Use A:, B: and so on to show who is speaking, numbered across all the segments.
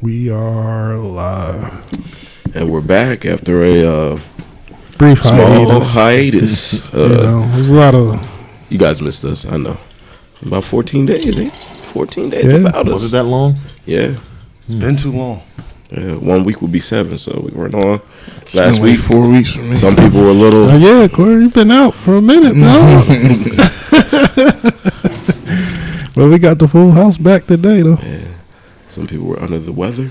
A: We are live.
B: And we're back after a
A: brief
B: small hiatus.
A: There's a lot of...
B: You guys missed us, I know. About 14 days, 14 days without us.
C: Was it that long?
B: Yeah.
D: It's been too long.
B: Yeah, 1 week would be 7, so we weren't on
E: It's
B: last
E: been
B: week.
E: 4 weeks for me.
B: Some people were a little...
A: yeah, Corey, you've been out for a minute now. Well, we got the full house back today, though.
B: Yeah. Some people were under the weather.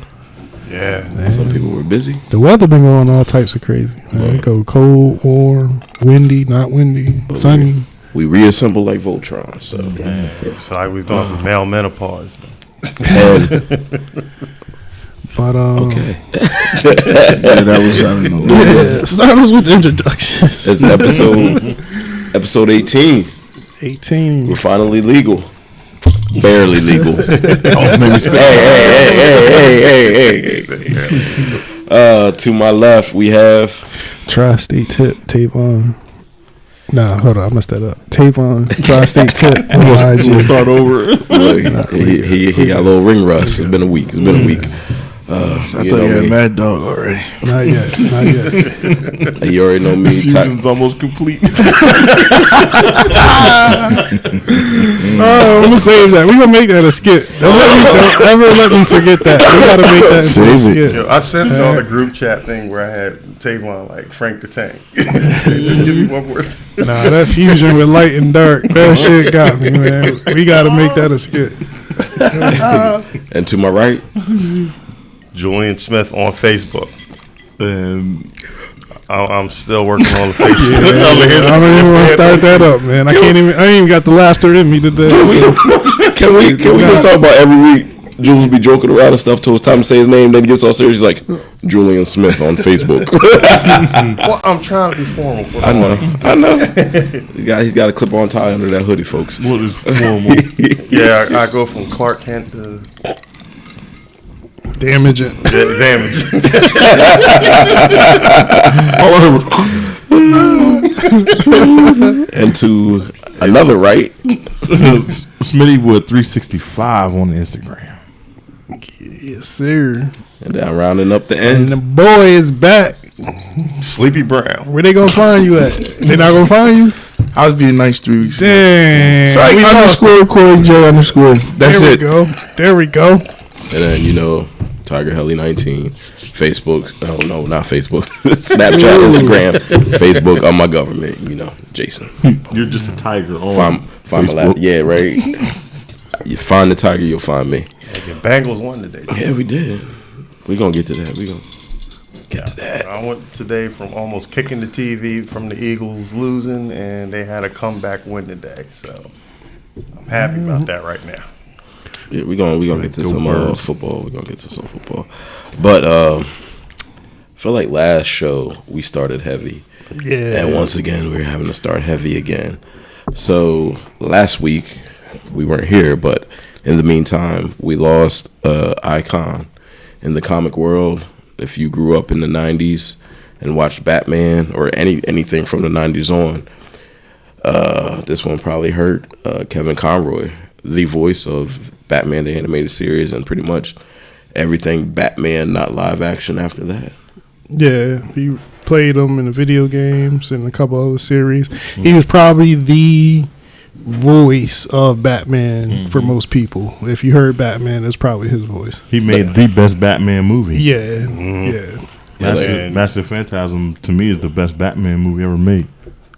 D: Yeah.
B: Some people were busy.
A: The weather been going all types of crazy. It go cold, warm, windy, not windy, sunny.
B: We reassembled like Voltron, so...
D: It's like we've gone from male menopause.
A: But
B: okay.
E: Yeah, that was out of nowhere.
A: Start us with the introduction.
B: It's episode 18.
A: 18.
B: We're finally legal. Barely legal. Hey. To my left, we have
A: Tri-State Tip, Tavon. Nah, hold on, I messed that up. Tavon, Tri-State Tip, and
C: We'll start over.
B: he got a little ring rust. It's been a week.
E: I thought you had Mad Dog already.
A: Not yet.
B: You already know me.
C: Fusion's almost complete.
A: I'm gonna save that. We gonna make that a skit. Don't ever let me forget that. We gotta make that a skit.
D: Yo, I sent y'all the group chat thing where I had Tavon like Frank the Tank. Just give me one word.
A: Nah, that fusion with light and dark. That shit got me, man. We gotta make that a skit.
B: And to my right,
D: Julian Smith on Facebook.
C: And
D: I'm still working on the Facebook.
A: I don't even want to start that up, man. I ain't even got the laughter in me today. So.
B: Can we just talk about every week? Jules be joking around and stuff till it's time to say his name. Then he gets all serious. He's like, Julian Smith on Facebook.
D: Well, I'm trying to be formal.
B: I know. He's got a clip-on tie under that hoodie, folks.
C: what is formal?
D: Yeah, I go from Clark Kent to
A: Damage it.
D: damage.
B: And to another right,
C: Smitty with 365 on Instagram.
A: Yes, sir.
B: and then rounding up the
A: And
B: end.
A: the boy is back.
D: Sleepy Brown.
A: Where they gonna find you at? They not gonna find you?
E: I was being nice 3 weeks ago.
A: Dang.
E: Psych
A: We lost.
E: underscore Corey J underscore. That's
A: There we
E: it.
A: go. There we go.
B: And then, Tiger Helly 19, Facebook. No, not Facebook. Snapchat, Instagram, Facebook. I'm my government. Jason.
C: You're just a tiger on
B: Find my lap. Yeah, right. You find the tiger, you'll find me.
D: The Bengals won today.
B: Yeah, we did. We gonna get to that.
D: I went today from almost kicking the TV from the Eagles losing, and they had a comeback win today. So I'm happy about that right now.
B: Yeah, we gonna get to some football. We're gonna get to some football. But I feel like last show we started heavy.
A: Yeah.
B: And once again we're having to start heavy again. So last week we weren't here, but in the meantime we lost icon in the comic world. If you grew up in the 90s and watched Batman or anything from the 90s on, this one probably hurt. Kevin Conroy, the voice of Batman the Animated Series and pretty much everything Batman not live action after that.
A: Yeah, he played him in the video games and a couple other series. He was probably the voice of Batman for most people. If you heard Batman, it's probably his voice.
C: He made the best Batman movie.
A: Yeah,
C: Master Phantasm to me is the best Batman movie ever made.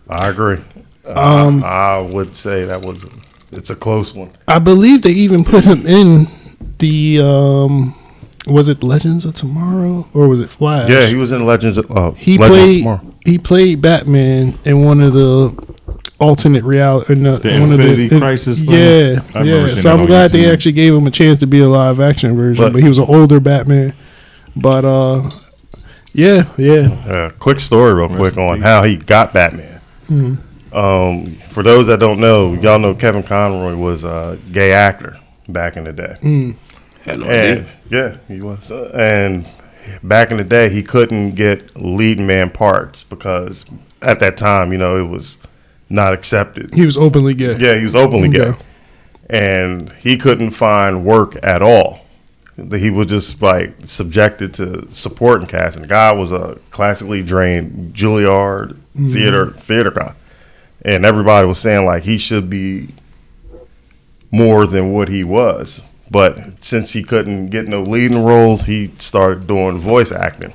D: I agree. I would say it's a close one.
A: I believe they even put him in the was it Legends of Tomorrow or was it Flash?
D: Yeah, he was in Legends of Tomorrow.
A: He played Batman in one of the alternate reality.
C: The Infinity Crisis thing?
A: Yeah. So I'm glad they actually gave him a chance to be a live action version, but he was an older Batman. But yeah.
D: Quick story real quick on how he got Batman. For those that don't know, y'all know Kevin Conroy was a gay actor back in the day.
B: Had no idea.
D: Yeah, he was. And back in the day, he couldn't get lead man parts because at that time, it was not accepted.
A: He was openly gay.
D: Yeah, he was openly gay. And he couldn't find work at all He was just like subjected to supporting casting. The guy was a classically trained Juilliard theater guy, and everybody was saying like he should be more than what he was. But since he couldn't get no leading roles, he started doing voice acting.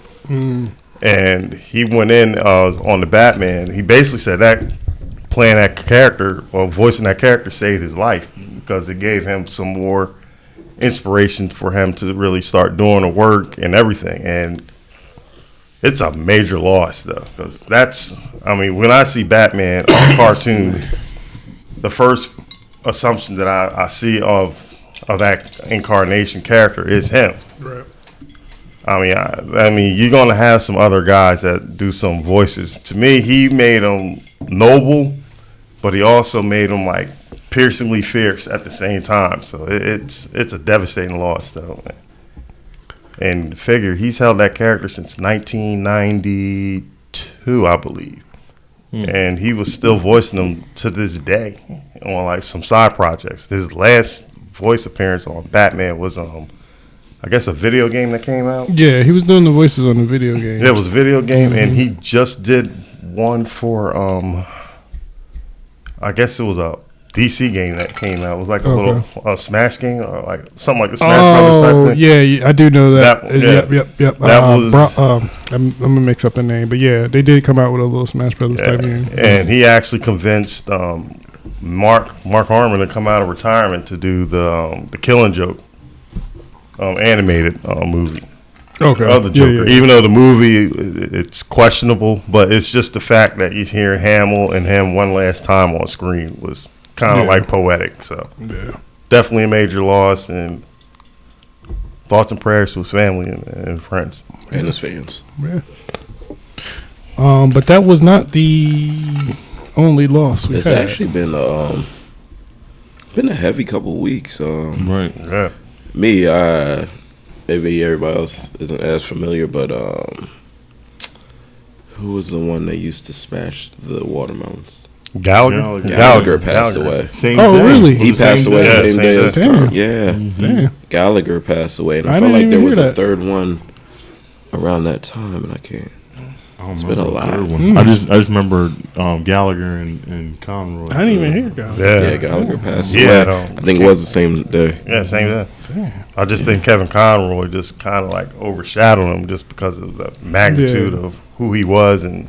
D: And he went in on the Batman. He basically said that playing that character or voicing that character saved his life because it gave him some more inspiration for him to really start doing the work and everything. And it's a major loss, though, because when I see Batman on a cartoon, the first assumption that I see of that incarnation character is him.
A: Right.
D: I mean, you're gonna have some other guys that do some voices. To me, he made him noble, but he also made him like piercingly fierce at the same time. So it's a devastating loss, though. And figure he's held that character since 1992, I believe, and he was still voicing them to this day on like some side projects. His last voice appearance on Batman was I guess a video game that came out.
A: Yeah, he was doing the voices on the video game.
D: Yeah, it was a video game, and he just did one for I guess it was a DC game that came out. It was like a little Smash game or like something like the Smash Brothers type thing.
A: Yeah, I do know that. Yep.
D: That was
A: I'm gonna mix up the name, but yeah, they did come out with a little Smash Brothers type game.
D: And he actually convinced Mark Harmon to come out of retirement to do the Killing Joke animated movie.
A: Okay.
D: Of the Joker. Yeah. Even though the movie it's questionable, but it's just the fact that he's hearing Hamill and him one last time on screen was kind of like poetic. So definitely a major loss, and thoughts and prayers to his family and friends
B: and his fans.
A: Yeah. But that was not the only loss we've had.
B: It's actually been a heavy couple of weeks.
C: Right.
D: Yeah.
B: Me, maybe everybody else isn't as familiar, but who was the one that used to smash the watermelons?
D: Gallagher
B: passed away.
C: Same day.
A: Really?
B: He passed away the same day as
A: Damn.
B: Yeah.
A: Damn.
B: Gallagher passed away, and
A: I
B: I felt like
A: didn't
B: there
A: even
B: was
A: hear
B: a third one around that time, and I can't. It's been a lot.
C: I just remember Gallagher and Conroy.
A: I didn't even hear Gallagher.
B: Yeah, Gallagher passed away. I think it was the same day.
D: Yeah, same day.
A: Damn.
D: I just think Kevin Conroy just kind of like overshadowed him just because of the magnitude of who he was. And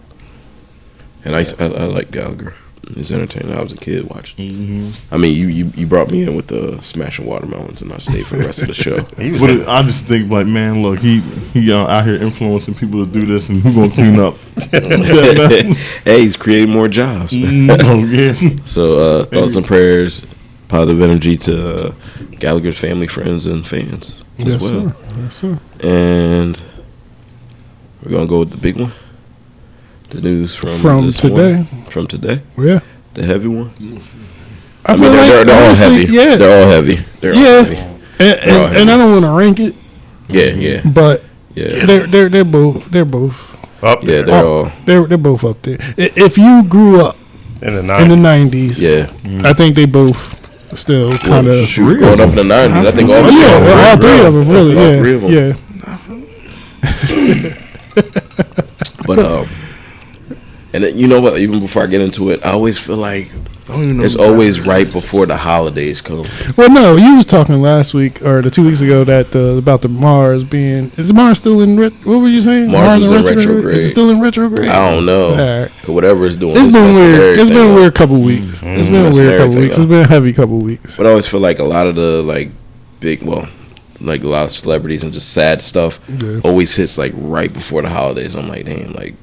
B: I like Gallagher. He's entertaining. I was a kid watching. I mean, you brought me in with the smashing watermelons, and I stayed for the rest of the show.
C: I just think like, man, look, he out here influencing people to do this, and who's gonna clean up?
B: Hey, he's creating more jobs. So thoughts and prayers, positive energy to Gallagher's family, friends, and fans as well.
A: Yes, sir.
B: And we're gonna go with the big one. The news from
A: today.
B: Morning. From today?
A: Yeah.
B: The heavy one?
A: I mean,
B: they're all heavy.
A: Yeah.
B: They're all heavy. They're all heavy.
A: And I don't want to rank it.
B: Yeah.
A: But they're both
D: up there.
B: Yeah,
A: they're both up there. If you grew up
D: in the 90s,
A: I think they both still kind of
B: going up in the 90s. I think all
A: three of them really.
B: All three of them.
A: Yeah.
B: But and then, you know what? Even before I get into it, I always feel like it's always right before the holidays come.
A: Well, no, you was talking last week or 2 weeks ago that about the Mars being. Is Mars still in? What were you saying?
B: Mars was in retrograde.
A: Is it still in retrograde?
B: I don't know.
A: Right.
B: Whatever it's doing.
A: It's been weird. It's been a weird couple weeks.
B: It's
A: been a weird couple weeks. It's been a heavy couple weeks.
B: But I always feel like a lot of the like a lot of celebrities and just sad stuff always hits like right before the holidays. I'm like, damn, like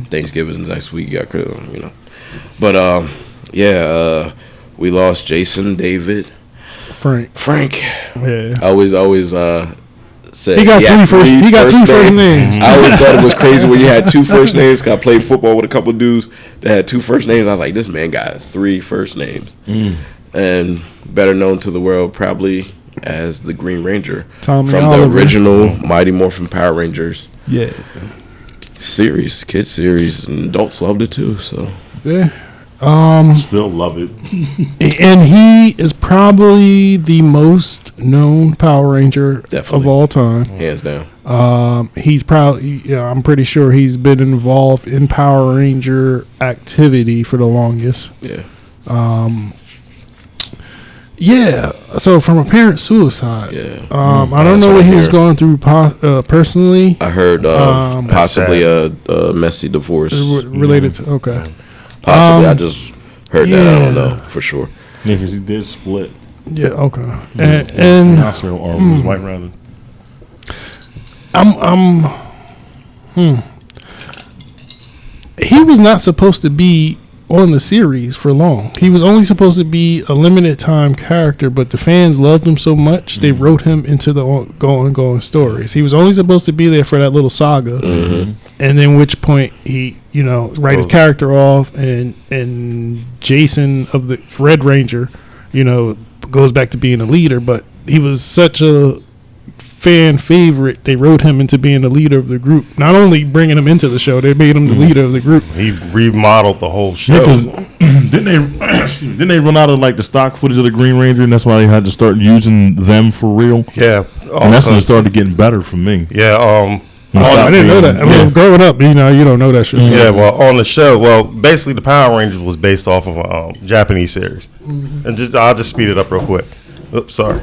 B: Thanksgiving's next week, you know. But we lost Jason, David, Frank.
A: Yeah.
B: I always said
A: he got three first names.
B: I always thought it was crazy when you had two first names. 'Cause I played football with a couple dudes that had two first names. I was like, this man got 3 first names, and better known to the world probably as the Green Ranger
A: Tommy
B: from
A: Oliver.
B: the original Mighty Morphin Power Rangers series, kid series, and adults loved it too. So
A: yeah,
C: still love it.
A: and he is probably the most known Power Ranger of all time.
B: Hands down.
A: He's probably, I'm pretty sure he's been involved in Power Ranger activity for the longest.
B: Yeah.
A: Yeah. So from apparent suicide.
B: Yeah.
A: I don't know what he was going through personally.
B: I heard possibly a messy divorce
A: related to. Okay.
B: Possibly. I just heard that. I don't know for sure.
C: Yeah, because he did split.
A: Yeah. Okay.
C: And or was white rather.
A: He was not supposed to be on the series for long. He was only supposed to be a limited time character, but the fans loved him so much they wrote him into the ongoing stories. He was only supposed to be there for that little saga, and then which point he, write his character off, and Jason of the Red Ranger, goes back to being a leader. But he was such a fan favorite, they wrote him into being the leader of the group. Not only bringing him into the show, they made him the leader of the group.
D: He remodeled the whole show.
C: Because didn't they run out of like the stock footage of the Green Ranger, and that's why they had to start using them for real?
D: Yeah,
C: and that's when it started getting better for me.
D: Yeah,
A: I didn't know that. I mean, growing up, you don't know that shit.
D: Yeah, well, on the show, basically the Power Rangers was based off of a Japanese series, and I'll just speed it up real quick. Oops, sorry.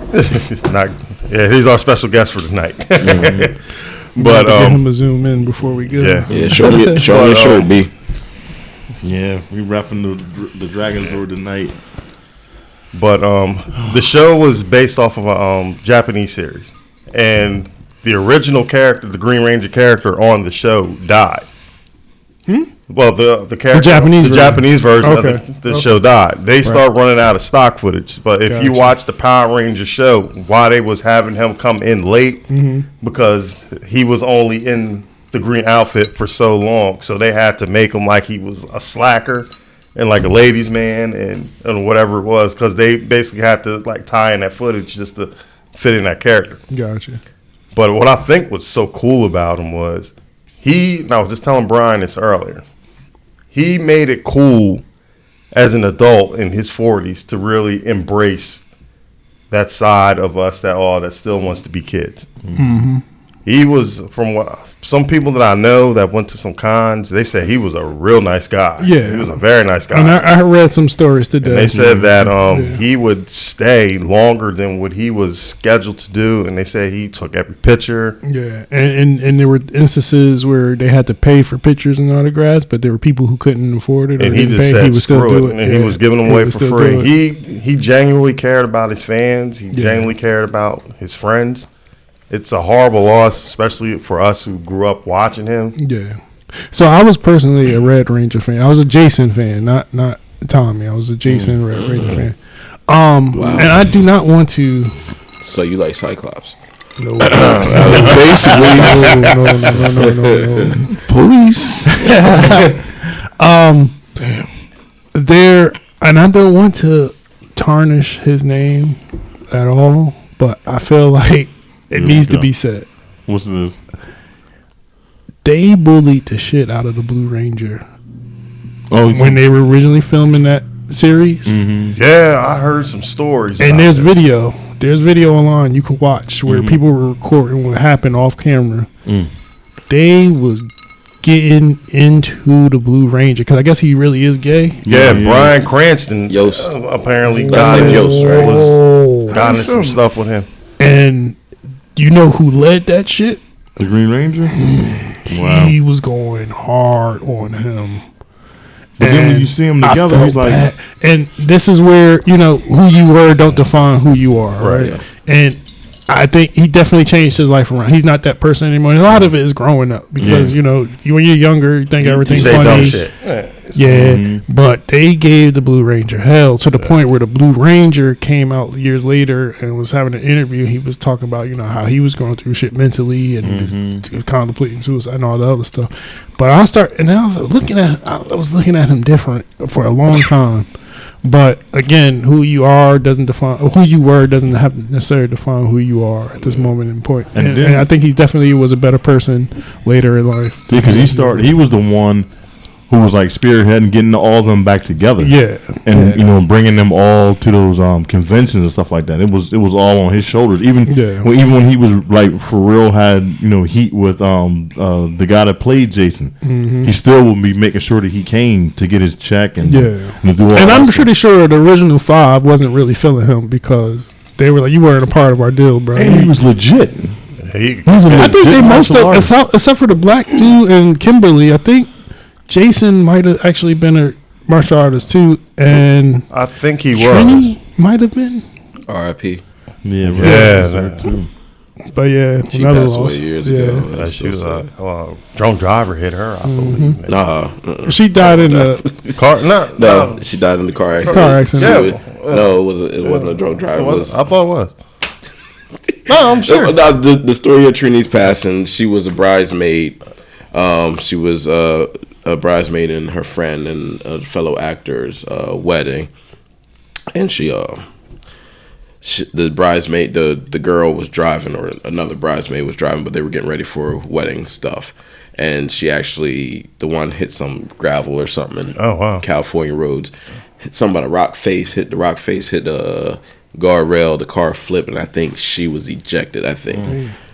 D: He's our special guest for tonight.
A: But get him to zoom in before we go.
B: Yeah. Show me your shirt, B.
C: Yeah, we wrapping the Dragon Zord tonight.
D: But the show was based off of a Japanese series, and the original character, the Green Ranger character on the show, died. Well, the character, Japanese version of the show died. They start running out of stock footage. But if you watch the Power Ranger show, why they was having him come in late, because he was only in the green outfit for so long, so they had to make him like he was a slacker and like a ladies' man and whatever it was, because they basically had to like tie in that footage just to fit in that character.
A: Gotcha.
D: But what I think was so cool about him was and I was just telling Brian this earlier, he made it cool as an adult in his 40s to really embrace that side of us that still wants to be kids. He was, from what some people that I know that went to some cons, they said he was a real nice guy.
A: Yeah.
D: He was a very nice guy.
A: And I read some stories today.
D: And they said that he would stay longer than what he was scheduled to do, and they said he took every picture.
A: Yeah, and there were instances where they had to pay for pictures and autographs, but there were people who couldn't afford it.
D: And he just said, screw it. And he was giving them away for free. He genuinely cared about his fans. He genuinely cared about his friends. It's a horrible loss, especially for us who grew up watching him.
A: Yeah. So I was personally a Red Ranger fan. I was a Jason fan, not Tommy. I was a Jason Red Ranger fan. And I do not want to.
B: So you like Cyclops?
A: No.
E: Basically,
A: no.
E: Police.
A: Damn. And I don't want to tarnish his name at all, but I feel like it needs to be said.
C: What's this?
A: They bullied the shit out of the Blue Ranger.
D: When
A: they were originally filming that series.
D: Yeah, I heard some stories.
A: And there's video. There's video online you can watch where people were recording what happened off camera. They was getting into the Blue Ranger because I guess he really is gay.
D: Yeah, Bryan Cranston
B: Yost.
D: Apparently
B: got
D: into some stuff with him.
A: And you know who led that shit?
C: The Green Ranger?
A: He was going hard on him.
C: But then when you see them together, he's like...
A: bad. And this is where, who you were don't define who you are, right?
B: Yeah.
A: And I think he definitely changed his life around. He's not that person anymore. And a lot of it is growing up because, when you're younger, you think everything's funny.
D: Dumb shit.
A: Yeah, but they gave the Blue Ranger hell to the point where the Blue Ranger came out years later and was having an interview. He was talking about, how he was going through shit mentally and he was contemplating suicide and all the other stuff. But I was looking at him different for a long time. But again, who you are doesn't define who you were doesn't have to necessarily define who you are at this moment in point. And I think he definitely was a better person later in life.
C: Because he was the one who was like spearheading getting all of them back together.
A: Yeah,
C: and you know, bringing them all to those conventions and stuff like that. It was all on his shoulders. Even when he was like for real had heat with the guy that played Jason, he still would be making sure that he came to get his check and do all. And
A: I'm pretty sure the original 5 wasn't really feeling him because they were like, you weren't a part of our deal, bro.
C: And he was legit.
A: I think they most of, except for the black dude and Kimberly, I think Jason might have actually been a martial artist too, and
D: I think he
A: Trini might have been.
B: R.I.P.
D: Yeah,
A: too. But yeah,
B: she passed away years ago.
D: She was a drunk driver hit her, I believe.
B: Nah,
A: she died in the
D: car.
B: No, she died in the car accident.
A: Car accident.
B: No, it wasn't a drunk driver.
D: I thought it was. No, I'm sure.
B: The story of Trini's passing. She was a bridesmaid. She was a bridesmaid in her friend and a fellow actor's wedding, and the bridesmaid, the girl was driving, or another bridesmaid was driving, but they were getting ready for wedding stuff, and she actually, the one hit some gravel or something in California roads, hit something about a rock face, hit a guardrail, the car flipped, and I think she was ejected. I think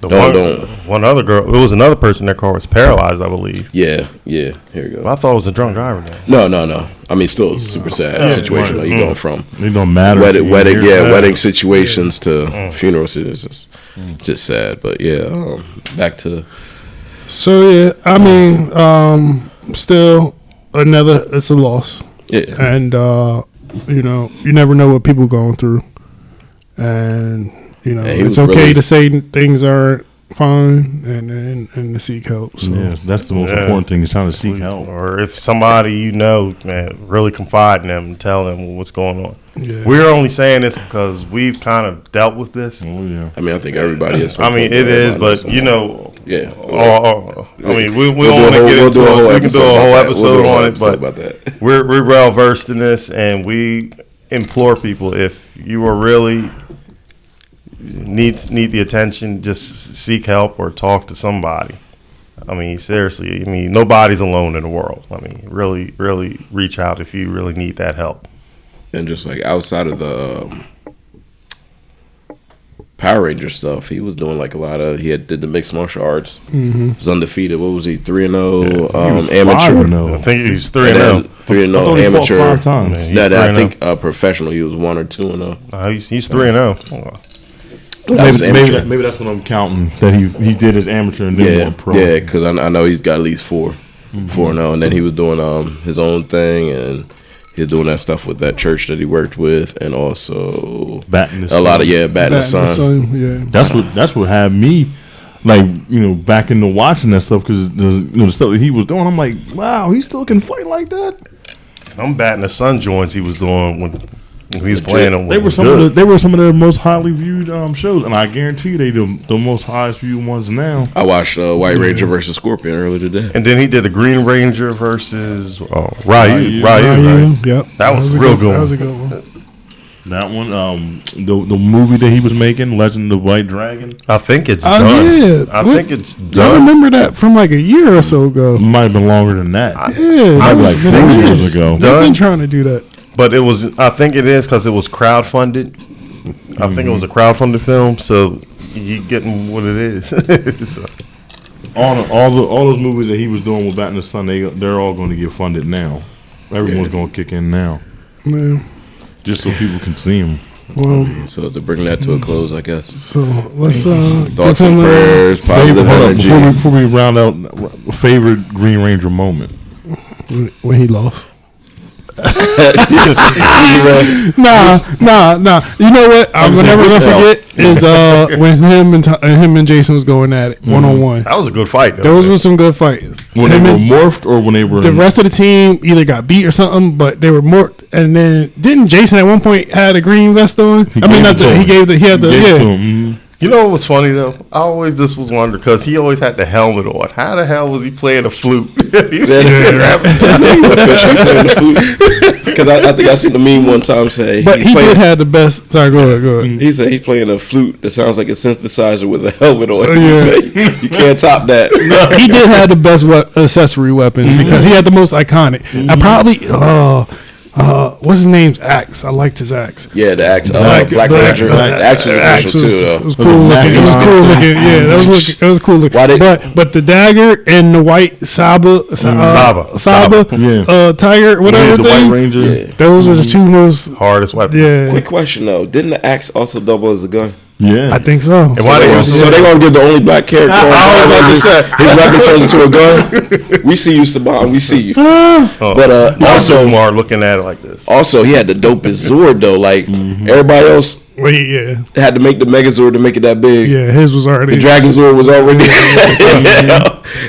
D: one other girl, it was another person. Their car was paralyzed, I believe.
B: Yeah. Here we go.
D: I thought it was a drunk driver. Then.
B: No. I mean, still a super sad situation. Right. You going from
C: it don't matter
B: wedding situations to funerals. It's just sad. But back to.
A: So yeah, I mean, still it's a loss.
B: Yeah,
A: and you never know what people are going through. And it's okay to say things aren't fine and to seek help. So.
C: Yeah, that's the most important thing is trying to seek help.
D: Or if somebody man, really confide in them and tell them what's going on.
B: Yeah.
D: We're only saying this because we've kind of dealt with this.
B: Oh, yeah. I mean, I think everybody is.
D: I mean, it is, but
B: yeah.
D: I mean, we want to get into it. We can do a whole episode on it, but we're well versed in this, and we implore people, if you are really need the attention, just seek help or talk to somebody. I mean, seriously, nobody's alone in the world. I mean, really, really reach out if you really need that help.
B: And just like outside of the Power Ranger stuff, he was doing like a lot of. Did the mixed martial arts. Mm-hmm. He was undefeated. What was he? 3-0 amateur.
D: I think he was 3-0.
B: 3-0 amateur.
C: 5 times.
B: I think professional. He was 1 or 2-0.
D: He's 3-0.
C: Maybe that's what I'm counting. That he did as amateur and then went pro.
B: Yeah, because I know he's got at least 4-0, and then he was doing his own thing, and he was doing that stuff with that church that he worked with, and also
C: batting the
B: sun.
A: Yeah,
C: that's what had me back into watching that stuff, because the stuff that he was doing, I'm like, wow, he still can fight like that.
D: I'm batting the sun joints he was doing when he was playing them.
C: They were some of the most highly viewed shows, and I guarantee you they the most highest viewed ones now.
B: I watched White Ranger versus Scorpion earlier today,
D: and then he did the Green Ranger versus Ryu. Right?
A: Yep,
D: that was real good.
A: That was a good one.
C: That one, the movie that he was making, Legend of the White Dragon.
D: I think it's done. I think it's done.
A: I remember that from like a year or so ago.
C: It might have been longer than that.
A: Maybe
C: like 4 years ago.
A: They've been trying to do that.
D: But it was. I think it is because it was crowdfunded. I think it was a crowdfunded film, so you getting what it is. So.
C: All those movies that he was doing with Batman the Sun, they're all going to get funded now. Everyone's going to kick in now, just so people can see them.
A: Well,
B: so to bring that to a close, I guess.
A: So let's
B: thoughts and prayers, positive energy.
C: Before we round out, favorite Green Ranger moment
A: when he lost. Nah. You know what? I'm never gonna forget is when him and Jason was going at it 1-on-1.
D: That was a good fight.
A: Those were some good fights.
C: When they were morphed, or when they were
A: the rest of the team either got beat or something, but they were morphed. And then didn't Jason at one point had a green vest on? He had the.
D: You know what was funny though? I always just was wondering because he always had the helmet on. How the hell was he playing a flute?
B: Because I think I seen the meme one time say.
A: But he did have the best. Sorry, go ahead.
B: He said he's playing a flute that sounds like a synthesizer with a helmet on it.
A: Yeah.
B: You can't top that.
A: He did have the best accessory weapon because he had the most iconic. I probably what's his name's axe? I liked his axe.
B: Yeah, the axe. Black Ranger. The axe was official too. Though.
A: It was cool looking. It was cool looking. Yeah, that was cool looking. But the dagger and the white Saba tiger, whatever
C: the
A: thing.
C: White Ranger.
B: Yeah.
A: Those were the two most
D: hardest weapons.
A: Yeah.
B: Quick question though: didn't the axe also double as a gun?
C: Yeah,
A: I think so.
B: So they gonna give the only black character his weapon turns into a gun. We see you, Saban. We see you. But
D: also, Mar looking at it like this.
B: Also, he had the dopest Zord though. Like everybody else, had to make the Megazord to make it that big.
A: Yeah, his was already.
B: The Dragon Zord was already.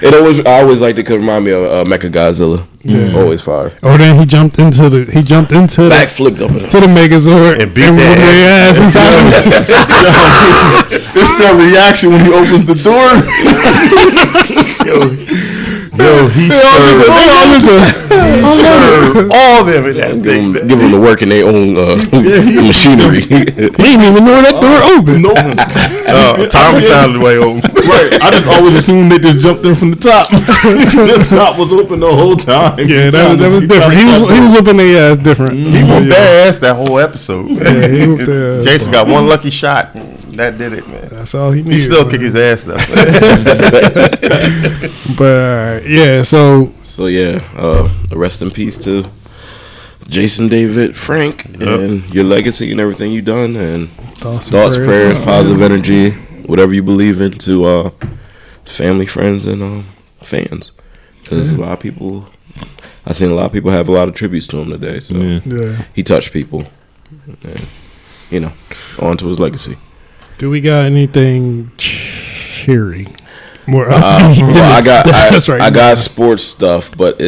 B: I always liked it because it remind me of Mecha Godzilla. Yeah. Always fire.
A: Oh, then he jumped into
B: back flipped up
A: to the Megazord
D: and beat their ass
A: inside.
C: It's the reaction when he opens the door.
D: Yo, he served all of them in that thing.
B: Give them to work in their own machinery.
A: He didn't even know that door opened.
D: Tommy found the way open.
C: Right. I just always assumed they just jumped in from the top. The top was open the whole time.
A: Yeah, that was different. He was whooping their ass different.
D: He whooped their ass that whole episode.
A: Yeah, he whooped their ass.
D: Jason got one lucky shot. That did it, man.
A: That's all he needed.
D: He still kick his ass though.
A: But yeah, so
B: rest in peace to Jason David Frank and your legacy and everything you done, and thoughts, prayers, positive energy, whatever you believe in, to family, friends, and fans. Because a lot of people, I've seen a lot of people have a lot of tributes to him today. So he touched people, and, on to his legacy.
A: Do we got anything cheery? More
B: I got sports stuff, but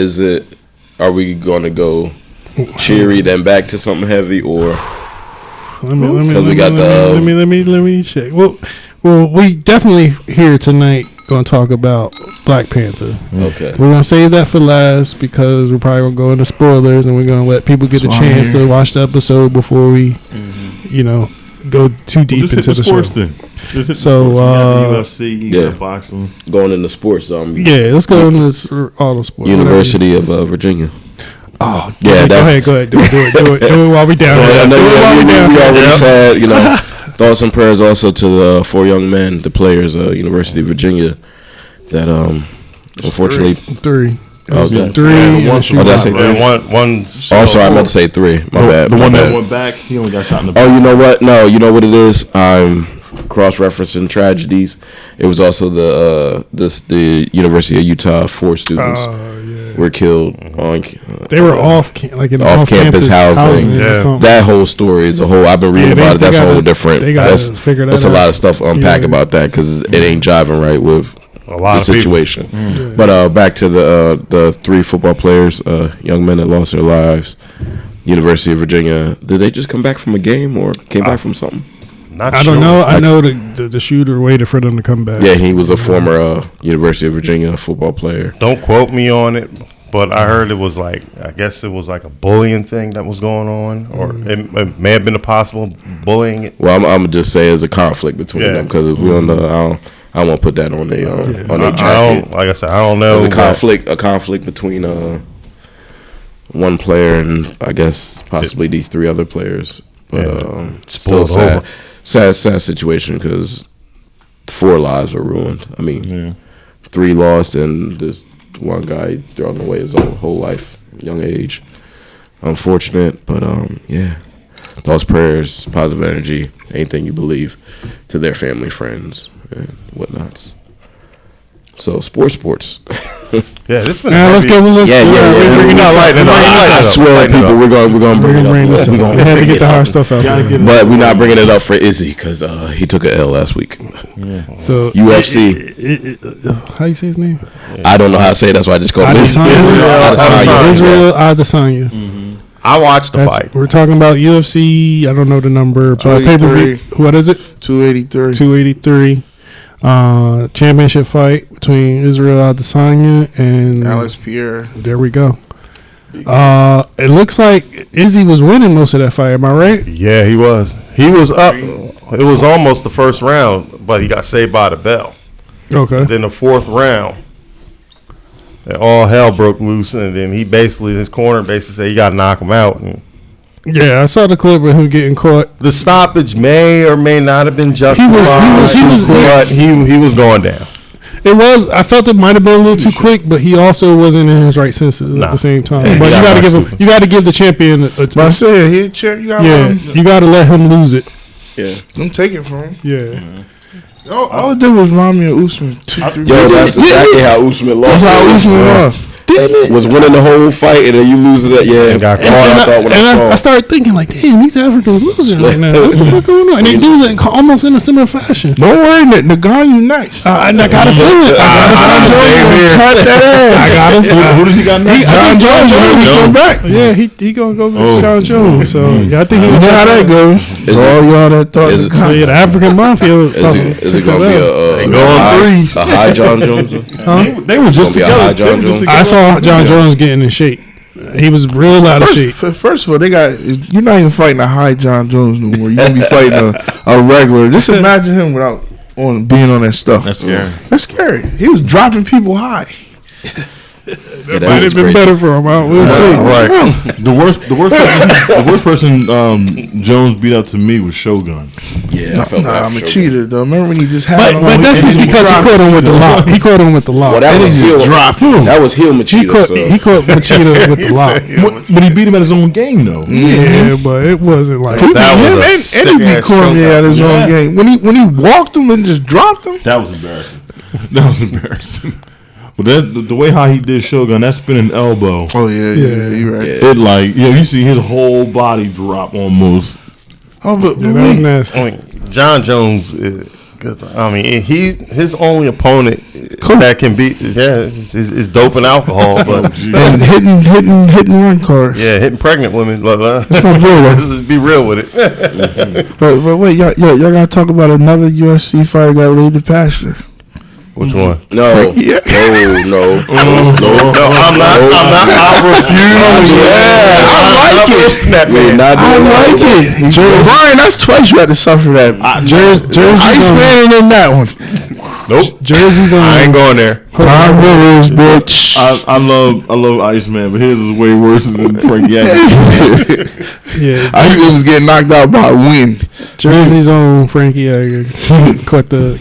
B: are we going to go cheery then back to something heavy, or
A: let me check. Well, we definitely here tonight going to talk about Black Panther.
B: Okay,
A: we're going to save that for last because we're probably going to go into spoilers, and we're going to let people get a chance to watch the episode before we, go too deep into the
C: sports
A: show.
C: Then.
A: So
C: UFC, boxing,
B: going into sports.
A: Let's go into all the sports.
B: University of Virginia.
A: Oh, yeah. Go ahead. Do it while we down.
B: We already said, thoughts and prayers also to the 4 young men, the players, University of Virginia, that unfortunately
A: 3.
B: Oh, was that
A: 3?
B: Did I say 3?
D: One.
B: Also, I meant to say 3. My bad.
C: The one that went back, he only got shot in the back.
B: Oh, you know what? No, you know what it is? I'm cross-referencing tragedies. It was also the University of Utah 4 students were killed on.
A: They were off-campus
B: housing. That whole story is a whole. I've been reading about it. That's a whole different. That's a lot of stuff to unpack about that because it ain't jiving right with the situation. But back to the 3 football players, young men that lost their lives. University of Virginia. Did they just come back from a game or came back from something?
A: I don't know. I know the shooter waited for them to come back.
B: Yeah, he was a former University of Virginia football player.
D: Don't quote me on it, but I heard it was like a bullying thing that was going on, or it may have been a possible bullying.
B: Well, I'm gonna just say it's a conflict between them because if we don't know, I don't want to put that on their jacket.
D: Like I said, I don't know.
B: There's a conflict between one player and I guess possibly these 3 other players, but still sad. Sad situation because 4 lives were ruined. I mean, 3 lost and this one guy thrown away his whole life, young age. Unfortunate, but those prayers, positive energy, anything you believe, to their family, friends, and whatnots. So sports.
D: Let's go.
B: I swear, people, we're gonna bring it up.
A: We had to get the hard stuff out there.
B: But we're not bringing it up for Izzy because he took an L last week.
A: So
B: UFC.
A: How you say his name?
B: I don't know how to say it. That's why I just called him
A: Israel Adesanya.
D: I watched the fight.
A: We're talking about UFC. I don't know the number, but pay-per-view. What is it? 283. Championship fight between Israel Adesanya and
E: Alex Pierre.
A: There we go. It looks like Izzy was winning most of that fight. Am I right?
D: Yeah, he was. He was up. It was almost the first round, but he got saved by the bell.
A: Okay.
D: Then the fourth round, all hell broke loose, and then his corner basically said you got to knock him out. And
A: Yeah, I saw the clip of him getting caught.
D: the stoppage may or may not have been justified, but he was going down.
A: It was. I felt it might have been a little too quick, but he also wasn't in his right senses at the same time. But you got to give him. You got to give the champion.
E: But I said he a champ. You
A: got to let him lose it.
B: Yeah,
E: don't take it from him.
A: Yeah.
E: All it did was remind me of Usman.
B: That's exactly how Usman lost.
E: That's how Usman won.
B: Was winning the whole fight, and then you lose it.
D: And got caught.
A: I started thinking like, damn, these Africans losing right now. What the fuck going on? And they do it almost in a similar fashion.
E: Don't worry, the guy you nice.
A: I gotta feel it. I gotta feel it.
C: Who does he got next?
E: John Jones. He come back.
A: Yeah, he gonna go with John Jones. So yeah, I think he
E: know how that goes. All y'all that thought
A: the African Mafia.
B: Is it gonna be a high John Jones?
C: They were just together.
A: I saw John Jones getting in shape. He was real out of shape.
E: First of all, you're not even fighting a high John Jones no more. You're gonna be fighting a regular. Just imagine him without being on that stuff.
C: That's scary.
E: That's scary. He was dropping people high.
A: That might have been better for him. We'll see.
C: Right. The worst person Jones beat up to me was Shogun.
B: Yeah, I felt bad
E: I'm a
B: for
E: cheater though. Remember when you just had him?
A: But that's just because he caught him with the lock. He caught him with the lock.
B: Well, that was heel. That was heel Machida.
A: He caught Machida with the lock.
C: But he beat him at his own game though.
A: Yeah, but it wasn't like
E: that. And he beat Cormier at his own game. When he walked him and just dropped him.
C: That was embarrassing. But the way how he did Shogun, that spinning elbow.
E: Oh yeah, you're right.
C: It you see his whole body drop almost.
E: Oh, but
A: that was nasty.
D: John Jones. His only opponent that can beat is dope and alcohol, but
E: and hitting run cars.
D: Yeah, hitting pregnant women.
E: That's my boy.
D: Let's be real with it.
E: but wait, y'all gotta talk about another UFC fighter that laid the pasture.
D: Which one?
B: No.
D: I'm not. I refuse.
E: I like it. Brian, that's twice you had to suffer that. Jersey Iceman in that one.
D: Nope.
A: Jersey's on.
D: I ain't going there.
E: Time Rivers, bitch.
C: I love Iceman, but his is way worse than Frank Yager.
A: Yeah,
E: Iceman was getting knocked out by wind.
A: Jersey's on Frankie Yager. Caught the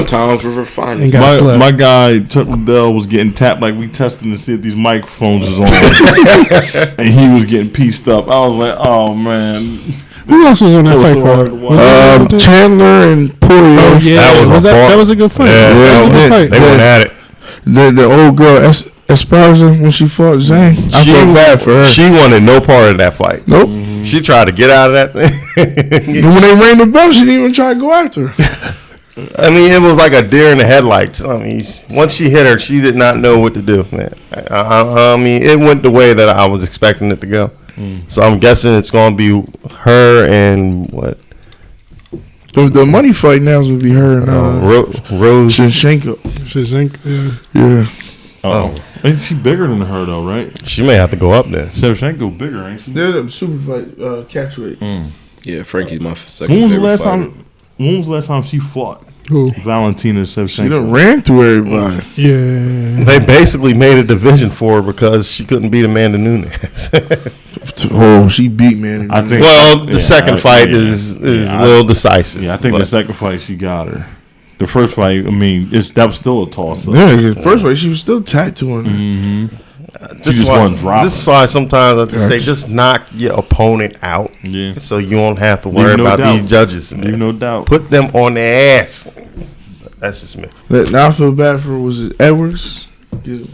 B: Tom's River Finest.
C: My guy Chuck Liddell was getting tapped like we testing to see if these microphones is on, and he was getting pieced up. I was like, oh man.
A: Who else was on that fight card?
E: Chandler and Poirier.
A: Oh yeah, that was a good fight.
D: Yeah, that was a good fight. They went at it.
E: The old girl Esparza when she fought Zhang, I felt bad for her.
D: She wanted no part of that fight.
E: Nope.
D: Mm-hmm. She tried to get out of that thing.
E: When they rang the bell, she didn't even try to go after her.
D: I mean, it was like a deer in the headlights. I mean, once she hit her, she did not know what to do, man. I mean, it went the way that I was expecting it to go. So I'm guessing it's going to be her and what?
E: The money fight now is going to be her and
D: Rose
E: Shevchenko. Yeah.
C: Oh. Is she bigger than her, though, right?
D: She may have to go up there.
C: Shevchenko bigger, ain't she?
E: They're the super fight catchweight.
B: Yeah, Frankie's my second favorite fighter.
C: When was the last time she fought?
A: Who?
C: Valentina Shevchenko.
E: She done ran through everybody.
A: Yeah.
D: They basically made a division for her because she couldn't beat Amanda Nunes.
E: Oh, she beat Amanda.
C: I think.
D: Well, the second fight is a little decisive.
C: Yeah, I think the second fight she got her. The first fight, I mean, that was still a toss up.
E: Yeah, the first fight she was still tattooing her.
C: Mm-hmm. She just wasn't dropping.
D: This is why sometimes I have to say, just knock your opponent out, so you won't have to worry about these judges. Man.
C: Leave no doubt.
D: Put them on their ass. That's just me.
E: Now I feel bad for Edwards.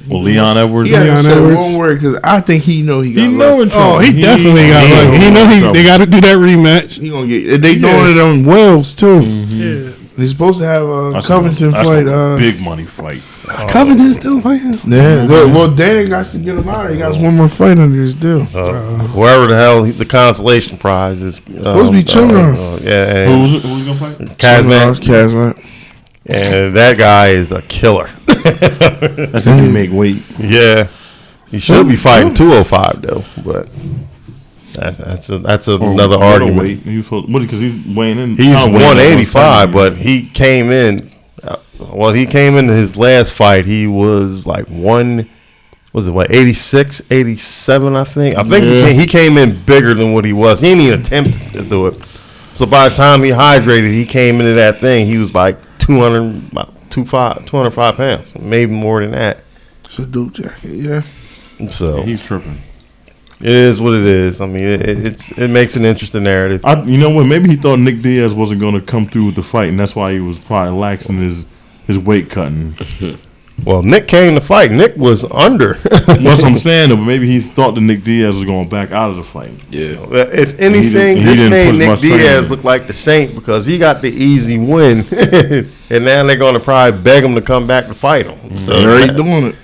C: Well, Leon Edwards.
E: Yeah, Leon Edwards. One word because I think he know he got.
C: He know in trouble.
A: Oh, he definitely got lucky. He know they got to do that rematch.
E: He gonna get. They doing it on Wells too.
C: Mm-hmm.
A: Yeah.
E: They're supposed to have a Covington fight.
C: Big money fight.
A: Covington still fighting?
E: Yeah. Well, Danny got to get him out. He got one more fight under his deal.
D: Whoever the hell the consolation prize is
E: supposed to be Chandler.
D: Yeah.
C: Who's gonna fight?
E: Kazmat.
D: And that guy is a killer.
C: That's if you make weight.
D: Yeah. He should be fighting 205 though, but that's another argument.
C: Because he's weighing in.
D: He's 185, but he came in. He came into his last fight. He was like 86, 87, I think. He came in bigger than what he was. He didn't even attempt to do it. So by the time he hydrated, he came into that thing. He was like 205 pounds, maybe more than that.
E: It's a dope jacket, yeah.
D: So
C: he's tripping.
D: It is what it is. I mean, it makes an interesting narrative.
C: You know what? Maybe he thought Nick Diaz wasn't going to come through with the fight, and that's why he was probably laxing his weight cutting.
D: Well, Nick came to fight. Nick was under.
C: That's what I'm saying. But maybe he thought that Nick Diaz was going back out of the fight.
B: Yeah.
D: If anything, this made Nick Diaz look like the Saint because he got the easy win, and now they're going to probably beg him to come back to fight him. So
E: they're already doing it.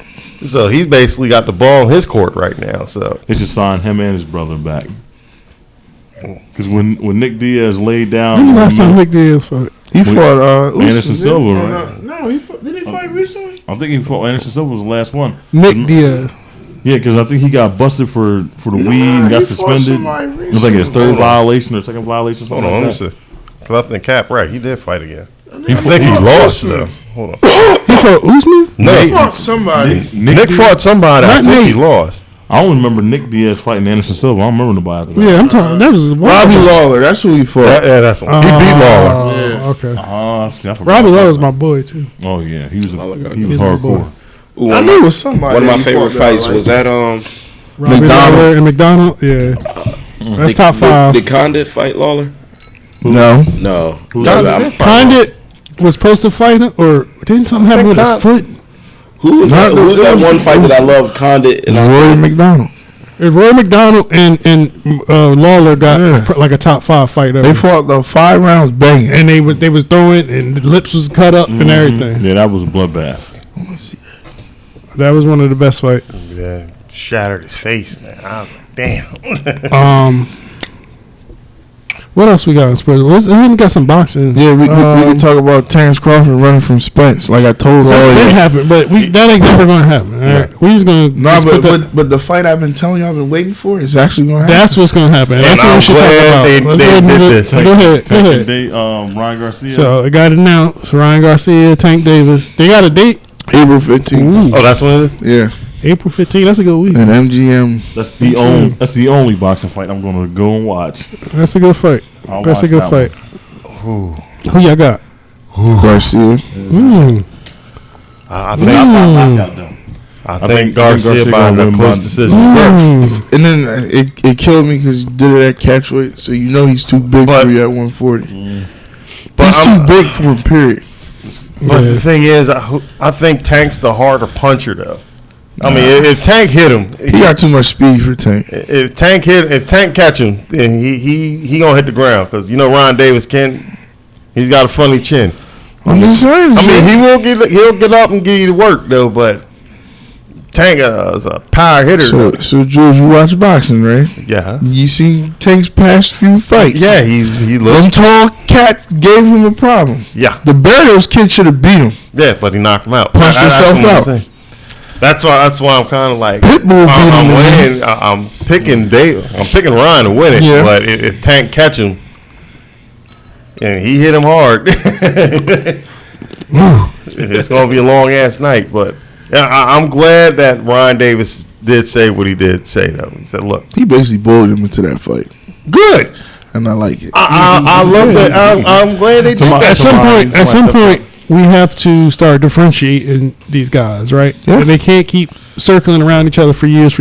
D: So he's basically got the ball in his court right now. So
C: they should sign him and his brother back. Because when Nick Diaz laid down,
A: when the last time Nick Diaz fought?
E: He fought
C: Anderson Silva, right?
E: No, did he fight recently?
C: I think he fought Anderson Silva was the last one.
A: Nick Diaz.
C: Yeah, because I think he got busted for the weed and got suspended. It was like his third violation or second violation. Hold on, let me see.
D: Because I think Cap right, he did fight again. I think he lost though. Hold on.
A: He fought Usman?
D: No,
E: he fought somebody.
D: Nick fought somebody. I think he lost.
C: I don't remember Nick Diaz fighting Anderson Silva. I don't remember nobody.
A: Yeah, I'm talking. That was
E: Robbie Lawler. That's who he fought.
D: That's what he beat Lawler.
A: Yeah. Okay.
C: Robbie
A: Lawler's my boy too.
C: Oh yeah, he was hardcore.
B: Ooh,
E: I knew it was somebody.
B: One of my favorite fights was that
A: McDonald and McDonald. Yeah, that's top 5.
B: Did Condit fight Lawler?
E: No.
A: Condit was supposed to fight him, or didn't something happen with his foot?
B: Who was that one fight that I love? Condit and
E: Roy McDonald.
A: Roy McDonald and Lawler got like a top 5 fight.
E: They fought the 5 rounds banging,
A: and they was throwing, and the lips was cut up and everything.
C: Yeah, that was a bloodbath.
A: That was one of the best fights.
D: Yeah, shattered his face, man. I was like, damn.
A: What else we got in sports? We got some boxing.
E: Yeah, we can talk about Terrence Crawford running from Spence. Like I told
A: that did happen, but that ain't never gonna happen. All right, we just gonna
E: but the fight I've been telling you I've been waiting for is actually gonna happen.
A: That's what's gonna happen. And that's what we should talk about. Go ahead.
C: Ryan Garcia.
A: So it got announced. Ryan Garcia, Tank Davis. They got a date.
E: April 15th.
D: Oh, that's what it is?
E: Yeah.
A: April 15th. That's a good week.
E: And MGM.
C: That's the only boxing fight I'm gonna go and watch.
A: That's a good fight. That's a good fight. Who y'all got?
E: Garcia.
D: I think Garcia by a close decision.
E: And then it killed me because he did it at catchweight, so you know he's too big for you at 140. But he's too big for him, period.
D: But the thing is, I think Tank's the harder puncher, though. I mean, if Tank hit him,
E: he got too much speed for Tank.
D: If Tank catch him, then he gonna hit the ground because you know Ryan Davis he's got a funny chin.
E: I'm just saying.
D: I mean, he'll get up and give you the work though, but Tank is a power hitter.
E: So Jules, you watch boxing, right?
D: Yeah.
E: You seen Tank's past few fights?
D: Yeah, he looked.
E: Them tall cats gave him a problem.
D: Yeah.
E: The Barrios kid should have beat him.
D: Yeah, but he knocked him out.
E: Punched himself out.
D: That's why I'm kind of like
E: Pitbull
D: I'm picking Ryan to win it. Yeah. But if Tank catch him and he hit him hard, it's gonna be a long ass night. But I'm glad that Ryan Davis did say what he did say though. He said, "Look,
E: he basically bullied him into that fight."
D: Good,
E: and I like it.
D: I love that. I'm glad they did that.
A: At some point. We have to start differentiating these guys, right? Yeah. And they can't keep circling around each other for years.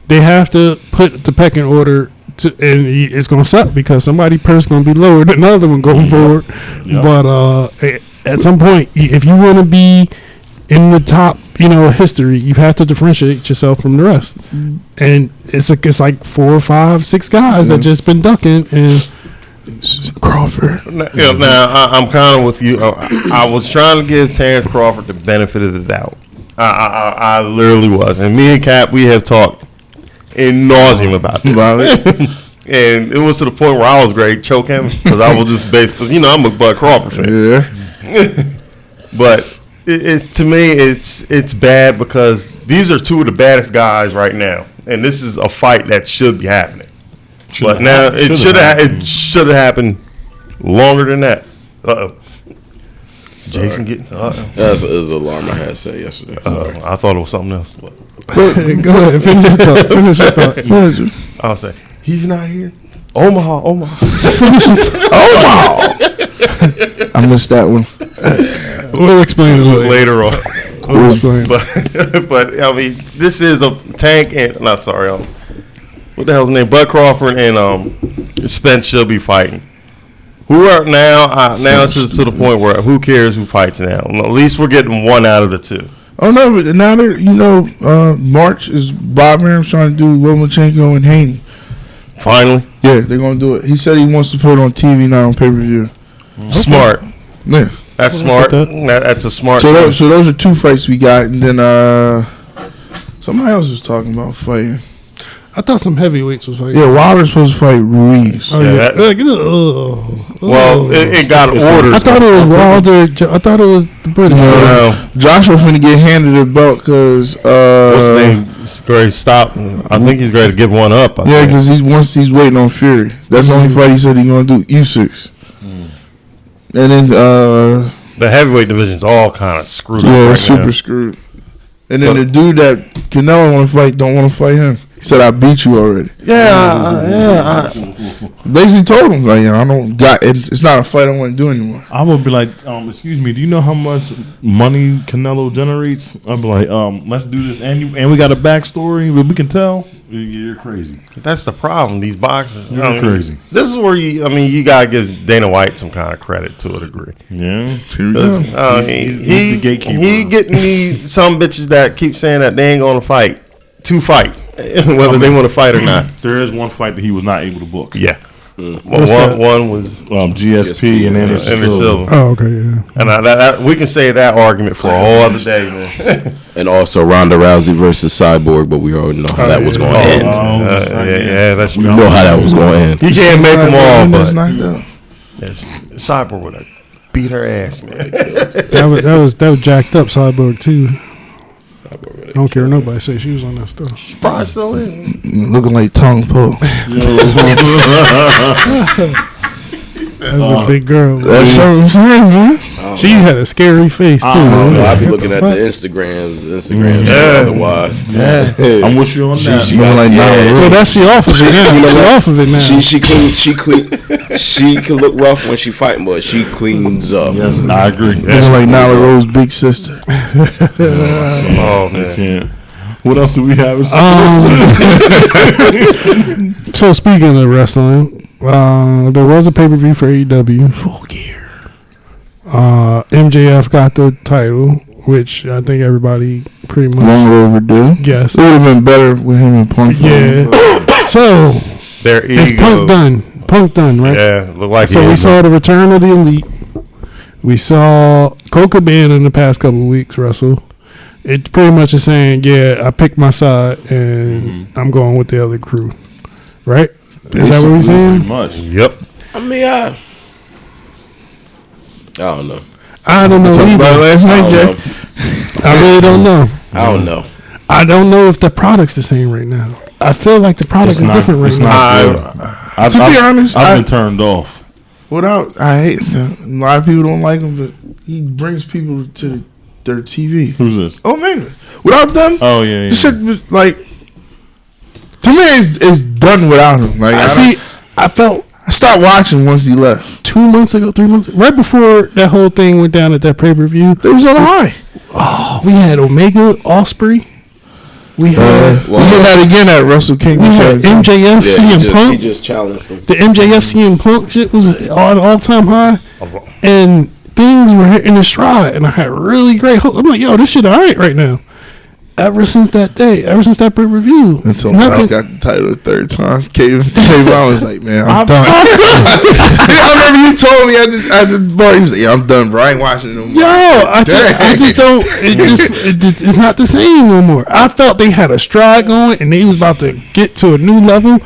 A: They have to put the pecking order, and it's going to suck because somebody person going to be lower than another one going forward. Yep. But at some point, if you want to be in the top, history, you have to differentiate yourself from the rest. And it's like 4, 5, 6 guys that just been ducking and.
E: Crawford.
D: Now I'm kind of with you. I was trying to give Terrence Crawford the benefit of the doubt. I literally was, and me and Cap we have talked in nauseam about this. And it was to the point where I was ready to choke him because I was just based because I'm a Bud Crawford fan.
E: Yeah.
D: But it's to me, it's bad because these are two of the baddest guys right now, and this is a fight that should be happening. But now it should have happened longer than that. Jason getting
B: that's an alarm I had set yesterday. Sorry.
D: I thought it was something else. But.
A: Go ahead, finish your thought.
D: I'll say he's not here. Omaha.
E: Omaha. I missed that one.
A: We'll explain it
D: later on.
A: We'll explain.
D: But I mean, this is a Tank and not sorry. What the hell's his name? Bud Crawford and Spence should be fighting. Who are now? Now it's to the point where who cares who fights now? At least we're getting one out of the two.
E: Oh no! But now March is Bob Arum trying to do Lomachenko and Haney.
D: Finally,
E: yeah, they're gonna do it. He said he wants to put it on TV, not on pay-per-view.
D: Smart.
E: Yeah,
D: that's smart. That's a smart.
E: So those are two fights we got, and then somebody else was talking about fighting.
A: I thought some heavyweights was fighting.
E: Yeah, Wilder's supposed to fight Ruiz.
A: Oh yeah.
D: Well, it got orders.
A: I thought it was Wilder. I thought it was the British.
E: No. Joshua finna get handed the belt because
D: what's his name? He's ready to stop. I think he's ready to give one up.
E: Yeah, because he's waiting on Fury. That's the only fight he said he's gonna do. Usyk. And then
D: the heavyweight division's all kind of screwed.
E: Yeah,
D: right
E: super
D: now.
E: Screwed. And then the dude that Canelo want to fight don't want to fight him. He said, "I beat you already."
D: Yeah.
E: Basically told him, like, I don't got. It's not a fight I want to do anymore.
C: I would be like, excuse me, do you know how much money Canelo generates? I'd be like, let's do this, and we got a backstory, but we can tell. You're crazy.
D: That's the problem. These boxers,
C: you're crazy.
D: This is where you gotta give Dana White some kind of credit to a degree.
C: Yeah,
D: he's the gatekeeper. He getting me some bitches that keep saying that they ain't gonna fight. To fight, whether they want to fight or not.
C: There is one fight that he was not able to book.
D: Yeah. Well, one was
C: GSP and Anderson Silva.
A: Oh, okay, yeah.
D: And we can say that argument for a whole other day, man.
B: And also Ronda Rousey versus Cyborg, but we already know how that was going to end.
D: Yeah, that's true.
B: We know how that was going to end.
D: You can't make them all, but
E: yes,
D: Cyborg would have beat her ass, man.
A: that was jacked up Cyborg too. I don't care what nobody say. She was on that stuff.
D: She probably still is.
E: Looking like Tong Po.
A: That's a big girl.
E: That's what I'm saying, man.
A: She had a scary face too.
B: I be looking at the Instagrams otherwise.
C: Yeah. I'm with you on that.
A: So that's she off of it now. She off of it now.
B: She can look rough when she fighting, but she cleans up.
C: Yes, I agree.
E: Looking like Nyla Rose's big sister.
D: Oh man.
C: What else do we have?
A: So speaking of wrestling, there was a pay-per-view for AEW. Full Gear. MJF got the title, which I think everybody pretty much
E: long overdue.
A: Yes,
E: it would have been better with him and Punk.
A: Yeah. So it's Punk done. Punk done, right?
D: Yeah, look like.
A: So we saw the return of the Elite. We saw Colt Cabana in the past couple of weeks wrestle. It pretty much is saying, yeah, I picked my side and I'm going with the other crew, right? Is that what we're saying?
C: Much.
D: Yep.
B: I mean, I don't know.
A: I don't know either.
E: Last night, Jay.
A: I really don't know.
B: I don't know.
A: I don't know if the product's the same right now. I feel like the product is different right now.
E: To be honest,
C: I've been turned off.
E: I hate him. A lot of people don't like him, but he brings people to their TV.
C: Who's this?
E: Oh man, without them,
C: yeah.
E: This shit was like, to me, it's done without him. Like
A: I
E: stopped watching once he left.
A: 2 months ago, 3 months ago, right before that whole thing went down at that pay-per-view.
E: They was on a high.
A: Oh, we had Omega, Osprey. We had
E: we did that again at Wrestle Kingdom.
A: We had MJF, CM Punk.
B: He just challenged him.
A: The MJF, CM Punk shit was all-time high, and things were hitting the stride, and I had really great hope. I'm like, yo, this shit all right now. Ever since that day, ever since that pay-per-view.
E: Until Mouse got the title the third time. Came out was like, man, I'm done. I remember you told me at the bar, he was like, yeah, I'm done, bro. I ain't watching it no more.
A: Yo, I just don't, it's not the same no more. I felt they had a stride going, and they was about to get to a new level,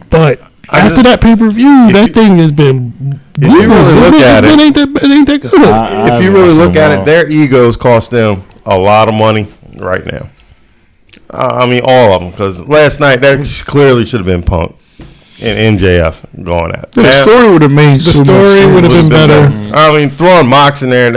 A: but After that pay-per-view, that thing has been.
D: If you really look at it,
A: ain't that good.
D: If you really look at it, their egos cost them a lot of money right now. I mean, all of them. Because last night, that clearly should have been Punk and MJF going at.
E: The story would have made
A: the story would have been better.
D: I mean, throwing Mox in there,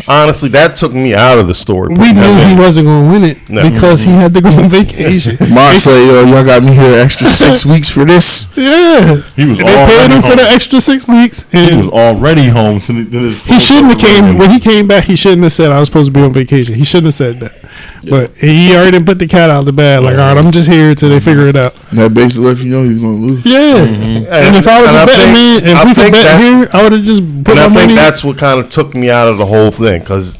D: honestly, that took me out of the story.
A: We knew he wasn't going to win it because he had to go on vacation.
E: Mox said, "Yo, y'all got me here extra 6 weeks for this."
A: Yeah,
C: he was.
A: They paid him for the extra 6 weeks. And
C: he was already home.
A: He shouldn't have came when he came back. He shouldn't have said I was supposed to be on vacation. He shouldn't have said that. But he already put the cat out of the bag. Like, all right, I'm just here till they figure it out.
E: And that basically left you know he's going to lose.
A: Yeah. And if I was a betting man, if we could bet here, I would have just put my money.
D: I think that's what kind of took me out of the whole thing. Because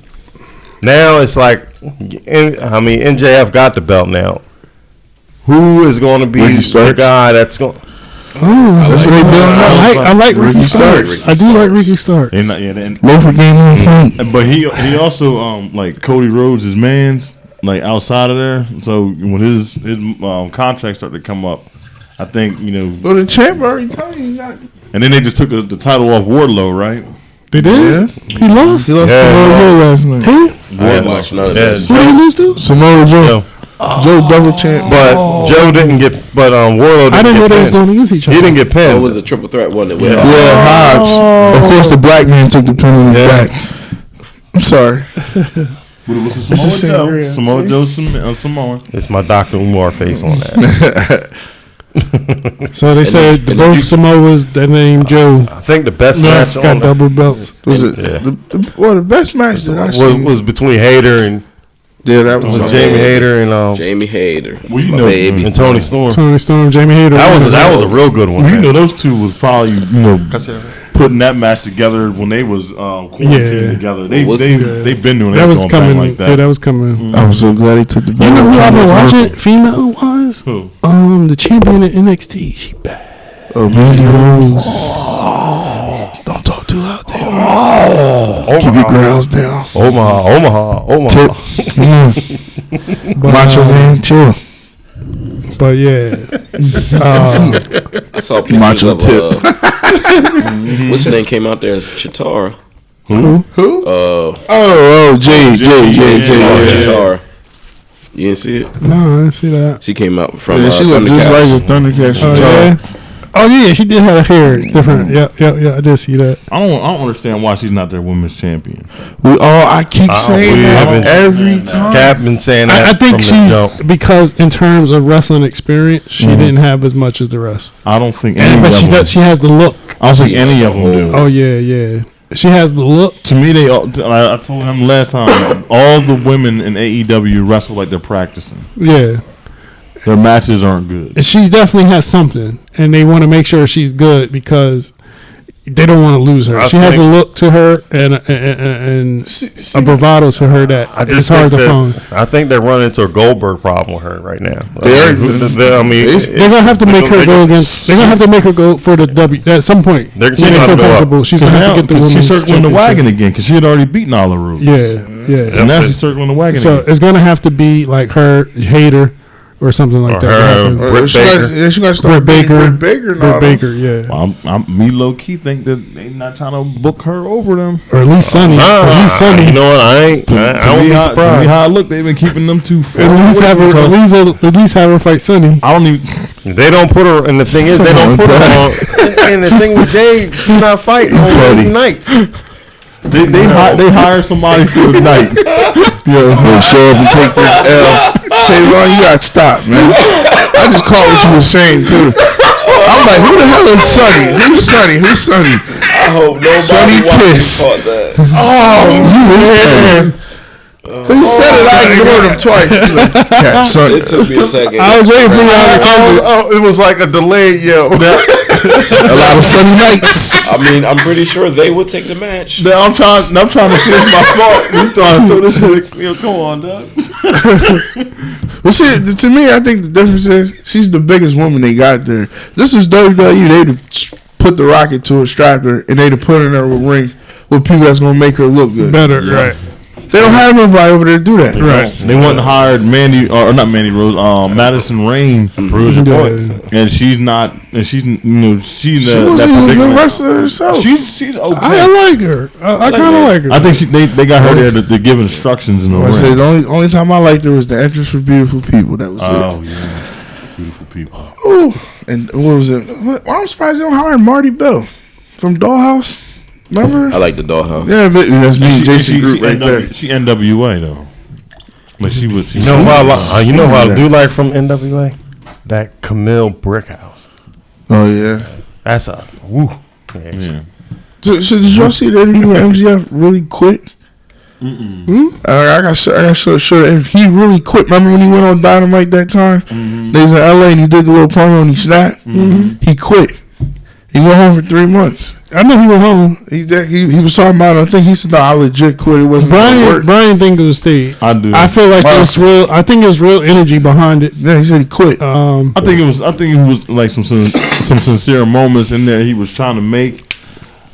D: now it's like, MJF got the belt now. Who is going to be the guy that's going?
A: I like Ricky Starks. I do like Ricky Starks.
E: Low for game on.
C: But he also like Cody Rhodes, his man's like outside of there. So when his contract started to come up, I think
E: Well, the champ already coming.
C: And then they just took the title off Wardlow, right?
A: They did. Yeah. He lost.
E: Samoa Joe last night.
A: Who?
B: I didn't watch none of this.
A: Who did he lose to?
E: Samoa Joe. Joe double champ,
D: but Joe didn't get. But Wardlow didn't.
A: I didn't know they was going against each other.
D: He didn't get pinned.
B: It was a triple threat, wasn't it?
E: Yeah, Hobbs. Of course, the black man took the pin on his back. I'm sorry.
C: What was Samoa Joe? Samoa.
D: It's my Dr. Umar face on that.
A: So they said both Samoas that named Joe.
D: I think the best match
A: got double belts.
E: Was it? The best match that I seen
D: was between Hayter and.
E: Yeah, that was
D: Jamie Hayter and
B: Jamie Hayter,
D: baby, and Tony Storm.
A: Jamie Hayter.
D: That was a real good one.
C: Well, those two was probably putting that match together when they was quarantined together. They've been doing
A: that. Was coming
C: like that.
A: Yeah, that was coming.
E: I was so glad he took the belt.
A: You know who I've been watching? Female wise, who? The champion in NXT. She bad.
E: Oh, Mandy Rose. Don't talk too loud, Taylor. Keep your growls down.
D: Omaha.
E: Macho Man, chill.
A: But yeah,
B: I saw pictures
E: Macho
B: of
E: Tip.
B: what's his name came out there? Chitara.
E: Who? Jay.
B: Chitara. You didn't see it?
A: No, I didn't see that.
B: She came out from.
E: She looked just like a Thundercat.
A: Oh yeah, she did have hair different. Yeah, I did see that.
C: I don't understand why she's not their women's champion.
E: I keep saying that every time.
D: Cap been saying that.
A: I think she's because in terms of wrestling experience, she didn't have as much as the rest.
C: I don't think any
A: but
C: of them.
A: she has the look.
C: I don't think any of them do.
A: Oh yeah. She has the look.
C: To me, I told him last time, all the women in AEW wrestle like they're practicing.
A: Yeah.
C: Their matches aren't good.
A: She definitely has something, and they want to make sure she's good because they don't want to lose her. She has a look to her and a bravado to her that it's hard to find.
D: I think they're running into a Goldberg problem with her right now.
A: They're gonna have to make her go against. They're gonna have to make her go for the W at some point.
D: She's gonna
A: have to get the women's.
C: She's circling the wagon again because she had already beaten all the rules.
A: Yeah.
C: And now she's circling the wagon.
A: So it's gonna have to be like her Hater. Or something like that.
D: Britt
A: Baker, yeah.
C: Well, me low key think that they not trying to book her over them,
A: or at least Sonny.
D: You know what? I won't be surprised.
C: To me, how I look, they've been keeping them too far.
A: At least have her fight Sonny.
C: I don't even.
D: They don't put her, and the thing is, they don't put her on. And the thing with Jade, she's not fighting on nights.
C: They hire somebody for the night.
E: We'll show up and take this L. Taylor, you gotta stop, man. I just caught what you were saying too. I'm like, who the hell is Sonny? Who's Sonny?
B: I hope nobody
E: Sonny Kiss.
B: caught that.
E: Man. He said it. I ignored him twice.
B: It took me a second.
A: I was waiting for y'all to come.
D: It was like a delayed yell.
E: A lot of sunny nights.
B: I mean, I'm pretty sure they would take the match.
C: I'm trying to finish my thought. You trying to throw this? Come on, dog.
E: Well, see, to me, I think the difference is she's the biggest woman they got there. This is WWE. They'd put the rocket to her, strapped her, and they'd put her in a ring with people that's gonna make her look good.
A: Better, right?
E: They don't have nobody over there to do that.
C: Right. They wouldn't hired Mandy or not Mandy Rose, Madison Rain, and she's not. And she's she's
E: she wasn't even a good wrestler herself.
C: She's okay.
A: I like her. I kind of like her.
C: I think they got her there to give instructions in the ring.
E: Say, the only time I liked her was the entrance for Beautiful People. That was it.
C: Oh yeah, Beautiful People.
E: Ooh. And what was it? I'm surprised they don't hire Marty Bell from Dollhouse. Remember?
B: I like the Dollhouse.
E: Yeah, that's me and Jason Group right there.
C: She NWA though. But she would.
D: You know who I do like from NWA? That Camille Brickhouse.
E: Oh yeah,
D: that's a woo. Yeah.
E: So did y'all see that interview where MJF really quit? I got sure if he really quit. Remember when he went on Dynamite that time? They was in LA and he did the little promo and he snapped. He quit. He went home for 3 months.
A: I know he went home.
E: He was talking about. I think he said, "No, I legit quit. It wasn't work."
A: Brian think it was staged.
C: I do.
A: I feel like it's real. I think there's real energy behind it.
E: Yeah, he said he quit.
C: I think it was like some sincere moments in there he was trying to make.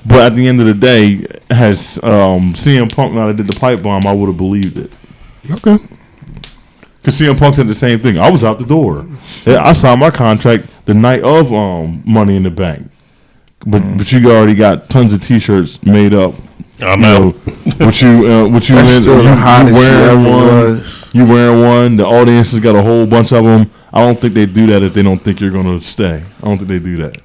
C: But at the end of the day, has CM Punk not did the pipe bomb, I would have believed it.
A: Okay.
C: Because CM Punk said the same thing. I was out the door. I signed my contract the night of Money in the Bank. But you already got tons of T-shirts made up.
E: I know.
C: You wearing one. The audience has got a whole bunch of them. I don't think they do that if they don't think you're going to stay. I don't think they do that.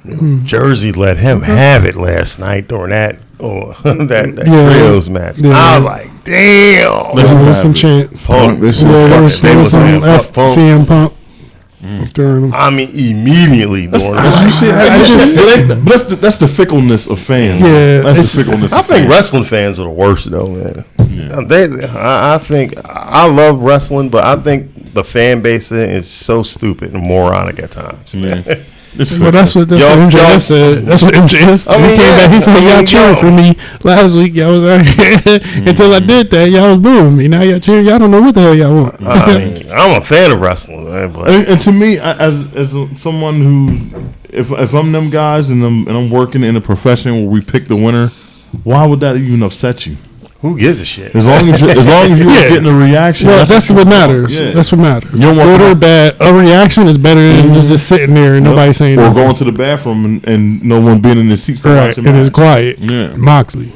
D: Jersey let him have it last night during that trios match.
A: Yeah.
D: I was like, damn.
A: There was some chance.
D: Punk,
A: there was some CM Punk.
D: I mean, immediately during
C: that's the fickleness of fans.
A: Yeah,
C: that's the fickleness.
D: I think wrestling fans are the worst, though, man. Yeah. I think I love wrestling, but I think the fan base is so stupid and moronic at times.
C: Yeah.
A: Well, that's what MJF said. That's what MJF said. He came back. He said, y'all cheering for me last week. Y'all was out here. Until I did that, y'all was booing me. Now y'all cheering. Y'all don't know what the hell y'all want.
D: I mean, I'm a fan of wrestling, man. But.
C: And to me, as someone who, if I'm them guys and I'm working in a profession where we pick the winner, why would that even upset you?
D: Who gives a shit?
C: As long as you're getting a reaction.
A: Well, that's what matters. Yeah. That's what matters. Good or bad, a reaction is better than just sitting there and nobody saying
C: or going to the bathroom and no one being in the seats.
A: Right, and it's quiet. Yeah. Moxley.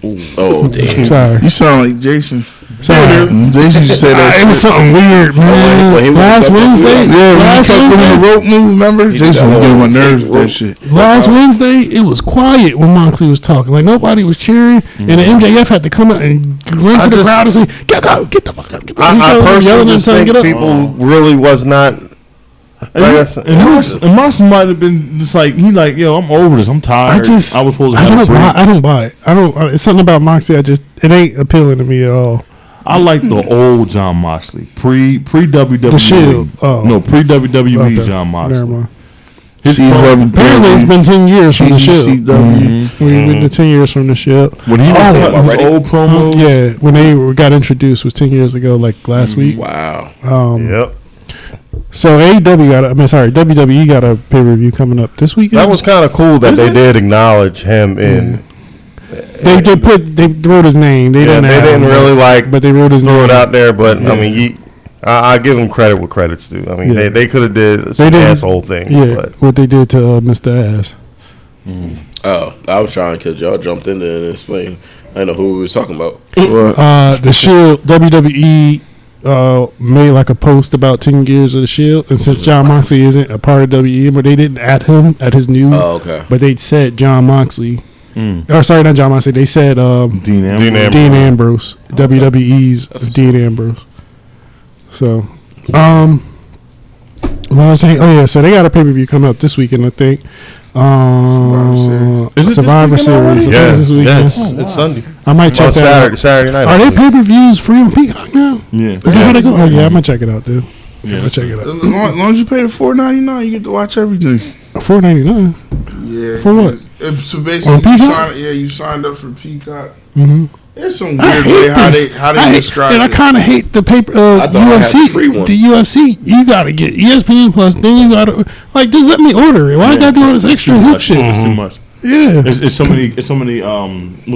B: Oh, damn.
A: Sorry.
E: You sound like Jason.
A: Sorry.
E: Jason just said that.
A: It was something weird, man. Last Wednesday.
E: Last Wednesday. The rope move, remember? Jason was getting my nerves with that shit.
A: Last Wednesday, it was quiet when Moxley was talking. Like, nobody was cheering. And the MJF had to come out and run to the crowd and say, get the fuck up.
D: I personally just think people really was not.
C: And Moxley might have been just like yo, I'm over this. I'm tired. I was supposed to.
A: I don't buy it. It's something about Moxley. It ain't appealing to me at all.
C: I like the old John Moxley, pre WWE.
A: The Shield.
C: No, pre WWE John Moxley.
A: Never mind. Apparently, it's been 10 years from the Shield. We've been 10 years from the Shield.
C: When he was old promos,
A: yeah, when they got introduced was 10 years ago, like last week.
B: Wow.
D: Yep.
A: So WWE got a pay-per-view coming up this weekend.
D: That was kind of cool that they did acknowledge him in.
A: They wrote his name. They didn't really
D: but they wrote his name. Throw it out there, but I mean, I give them credit where credit's due. I mean, they could have did some asshole thing.
A: Yeah, but. What they did to Mr. Ass.
B: Oh, I was trying because y'all jumped in there and explained. I didn't know who we was talking about.
A: The Shield, WWE made like a post about 10 years of the Shield, and since John Moxley isn't a part of WWE, but they didn't add him at his new.
B: Oh, okay.
A: But they said John Moxley. Or sorry, not John Moxley. They said Dean Ambrose. WWE's Dean Ambrose. So, what I was saying, so they got a pay-per-view coming up this weekend, I think. Survivor Series.
D: Yes,
A: this weekend.
D: Yes, it's Sunday.
A: I might check that out.
D: Saturday night.
A: Are they pay-per-views free on Peacock now?
C: Yeah.
A: Is that how they go? Oh, yeah, I'm going to check it out, dude.
C: Yeah,
A: I'll check it out.
E: As long as you pay the $4.99, you get to watch everything.
A: $4.99?
E: Yeah.
A: For what?
E: So basically, you signed up for Peacock.
A: Mm-hmm.
E: There's some weird way how they describe it.
A: And I kind of hate the paper UFC. The UFC, you got to get ESPN Plus. Then you got to just let me order it. Why I got to do all this extra hoop shit?
C: Too much.
A: Yeah.
C: It's so many. What's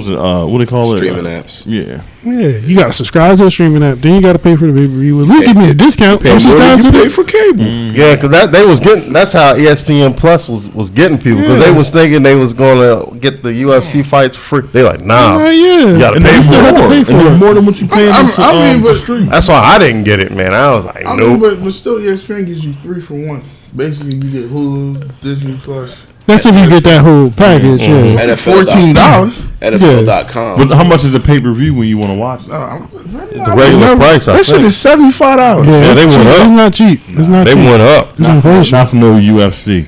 C: it? What do they call
B: Streaming
C: it?
B: apps.
C: Yeah.
A: Yeah, you got to subscribe to a streaming app. Then you got to pay for the pay-per-view. At least give me a discount. I'm subscribed to
B: pay
A: it.
B: for cable.
D: Yeah, because they was getting. That's how ESPN Plus was getting people because they was thinking they was gonna get the UFC fights free. They like, nah,
A: Yeah.
D: you gotta pay
A: still have to pay for it.
C: More than what you paying to stream.
D: That's why I didn't get it, man. I was like,
E: I
D: nope.
E: mean, but still, ESPN gives you 3 for 1. Basically, you get Hulu, Disney Plus.
A: That's if you get that whole package. Yeah.
E: $14.
B: NFL.com.
C: But how much is the pay-per-view when you want to watch it?
D: The regular price.
E: That shit is $75.
A: Yeah,
D: they went up.
A: It's not cheap. It's not
D: They
A: cheap.
D: went up.
A: It's inflation.
C: Not for no UFC.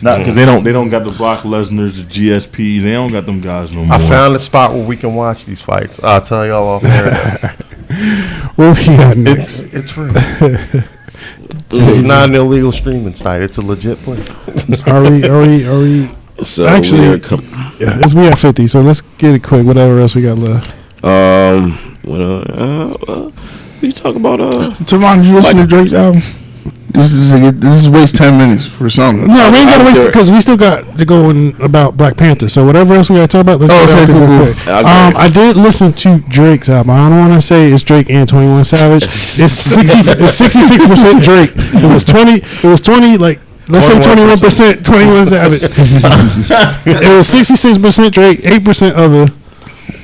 C: Not because they don't got the Brock Lesnar's, the GSPs. They don't got them guys no more.
D: I found a spot where we can watch these fights. I'll tell y'all off air.
A: What we got next?
D: It's free. It's not an illegal streaming site. It's a legit place.
A: Are we?
B: So
A: Actually, we at 50. So let's get it quick. Whatever else we got left.
B: you talk about
E: Tavon, did you listen to Drake's album? This is waste 10 minutes for something.
A: No, we ain't gotta waste it because we still got to go in about Black Panther. So whatever else we gotta talk about, let's get
E: cool.
A: real quick. I did listen to Drake's album. I don't want to say it's Drake and 21 Savage. It's 66% Drake. It was 20 like. Let's say 21%, 21 Savage. It was 66% Drake, 8% other,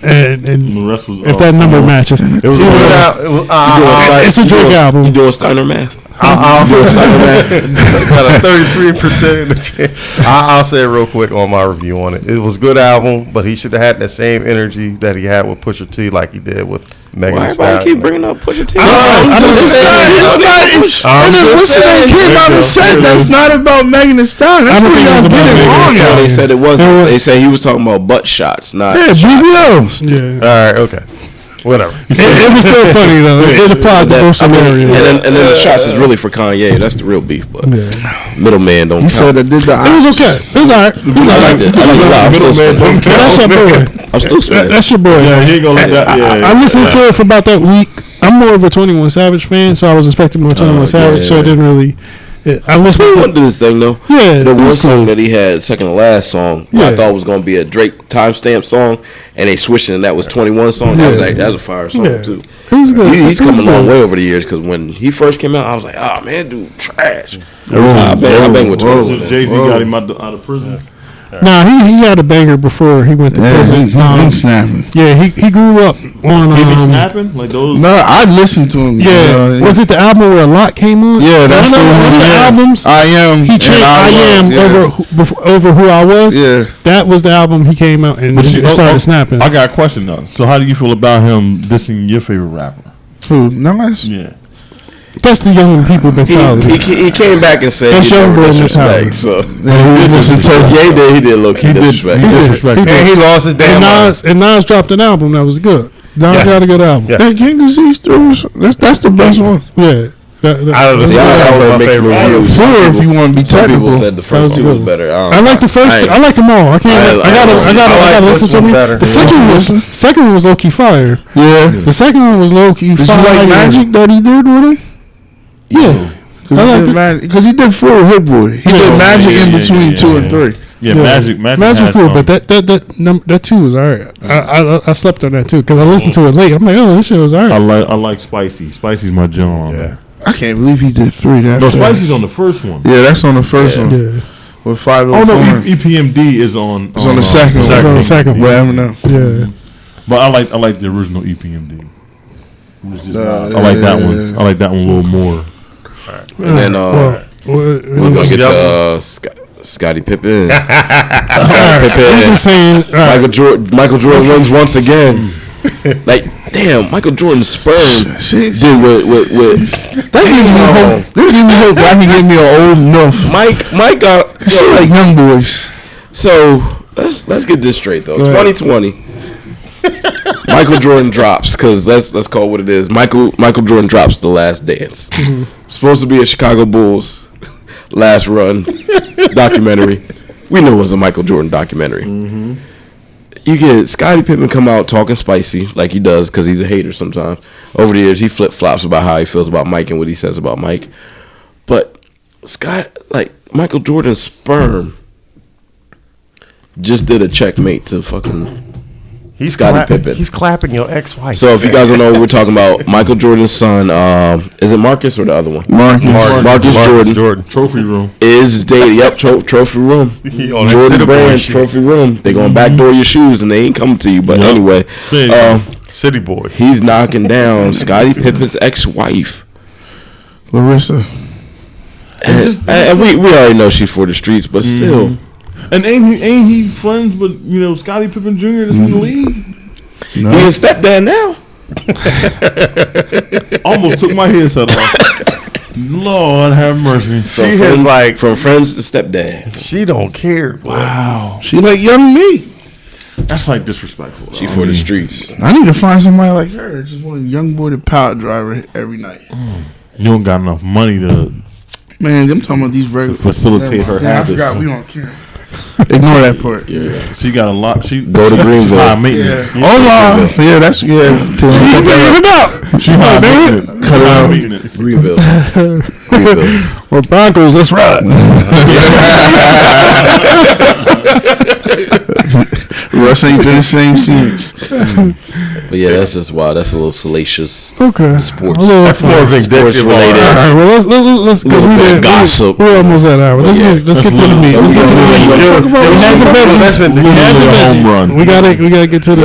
A: and
C: the rest was
A: if that number matches,
D: It was
A: it's a Drake album.
B: You doing Steiner math?
D: I'll do a Steiner math. Got a 33%. I'll say it real quick on my review on it. It was a good album, but he should have had that same energy that he had with Pusha T, like he did with Megan Thee Stallion.
B: Why everybody keep bringing up Pusha T?
E: It's not. And then what's the name came out and said that's not about Megan Thee Stallion. That's where y'all get it wrong.
B: They said it wasn't. They said he was talking about butt shots, not
E: BBLs.
A: Yeah.
D: All right, okay. Whatever.
A: It was still funny though. It applied to both scenarios.
B: And then the shots is really for Kanye. That's the real beef. But middleman don't.
E: He said I did the.
A: It was okay. It was alright.
B: I like this. I like the live.
C: Middleman don't count.
A: That's your boy.
B: I'm still spinning.
A: That's your boy.
C: Yeah, he ain't gonna let that. Yeah,
A: I listened to it for about that week. I'm more of a 21 Savage fan, so I was expecting more 21 Savage. So I didn't really. I listened
B: He
A: to
B: went to this thing though.
A: Yeah,
B: the
A: it
B: one
A: was
B: song
A: cool.
B: that he had, second to last song, I thought was gonna be a Drake timestamp song, and they switched it, and that was 21 song. That was like that's a fire song too.
A: It was good.
B: He's come a long way over the years because when he first came out, I was like, oh man, dude, trash. I bang with 21.
C: Jay-Z got him out of prison.
A: Nah, he had a banger before he went to prison.
E: He's been snapping.
A: Yeah, he grew up on.
C: He be snapping like those.
E: No, I listened to him.
A: Yeah, was it the album where a lot came on?
E: Yeah, that's the one.
A: One of the albums.
E: I am.
A: He changed I am over who I was.
E: Yeah,
A: that was the album he came out and started snapping.
C: I got a question though. So how do you feel about him dissing your favorite rapper?
E: Who? Nas?
C: Yeah.
A: That's the young people mentality.
B: He came back and said
A: That's
B: he
A: young boy
B: disrespect. So
E: he
B: did low key disrespect.
C: He disrespected.
D: And he lost his damn mind.
A: And Nas dropped an album that was good. Nas got a good album.
D: Yeah.
E: That King Disease that's the best one.
A: Yeah.
B: See, I mixed reviews.
E: Four, if you want to be
B: Some
E: technical.
B: people said the first two was better.
A: I like the first two. I like them all. I gotta listen to them. The second one was low key fire.
E: Yeah.
A: The second one was low key fire.
E: Did you like Magic that he did with him?
A: Yeah.
E: Because he did 4 with Hit Boy. He did Magic in between 2 and 3.
C: Yeah, Magic
A: was cool, but that 2 was alright. I slept on that too because I listened to it late. I'm like, oh, this shit was alright.
C: I like Spicy. Spicy's my John.
D: Yeah.
E: I can't believe he did 3.
C: No, Spicy's on the first one.
E: Yeah, that's on the first one.
A: Yeah.
E: With 5
C: Oh no, EPMD is on.
E: It's on the second one.
A: It's on the second one.
E: Well, I don't know.
A: Yeah.
C: But I like the original EPMD. I like that one. I like that one a little more.
B: And then we're gonna get to Scottie Pippen.
A: I'm just saying,
B: Michael Jordan wins once again. Like, damn, Michael Jordan's sperm did with
E: that gives me hope. That gives me hope. That can give me an old enough.
B: Mike got
E: like young boys.
B: So let's get this straight though. 2020. Michael Jordan drops because let's call it what it is. Michael Jordan drops The Last Dance. Supposed to be a Chicago Bulls last run documentary. We know it was a Michael Jordan documentary. You get Scottie Pippen come out talking spicy like he does because he's a hater sometimes. Over the years, he flip flops about how he feels about Mike and what he says about Mike. But Michael Jordan's sperm just did a checkmate to fucking
D: He's
B: Scottie Pippen.
D: He's clapping your ex-wife.
B: So if you guys don't know, we're talking about Michael Jordan's son. Is it Marcus or the other one? Marcus Jordan.
C: Trophy room
B: Is dated. Yep, trophy room. Jordan Brand trophy room. They gonna backdoor your shoes and they ain't coming to you. But anyway,
D: City boy.
B: He's knocking down Scottie Pippen's ex-wife,
E: Larissa.
B: And we already know she's for the streets, but still.
C: And ain't he friends with Scottie Pippen Jr. that's in the league?
B: No. He his stepdad now.
C: Almost took my headset off. Lord have mercy.
D: She is like
B: from friends to stepdad.
D: She don't care.
C: Wow.
E: She like young me.
C: That's like disrespectful.
B: She for the streets.
E: I need to find somebody like her. Just want a young boy to power driver every night.
C: You don't got enough money to.
E: Man, I'm talking about these regular
C: facilitate her habits.
E: I forgot we don't care. Ignore that part.
B: Yeah,
C: she got a lot. She
B: go to Greenville.
C: High maintenance.
E: Yeah. Oh no, that's
A: See, you figured it out.
C: She high maintenance.
E: Cut it out.
B: Greenville.
A: Or Broncos. That's right.
E: Russ ain't been the same since.
B: But yeah, that's just wild. That's a little salacious.
A: Okay.
B: Sports.
D: That's more
B: sports related.
A: All right. Well, let's because we
B: gossip.
A: We're almost at hour. Let's get to the meat. Let's get to the meat. We gotta get to the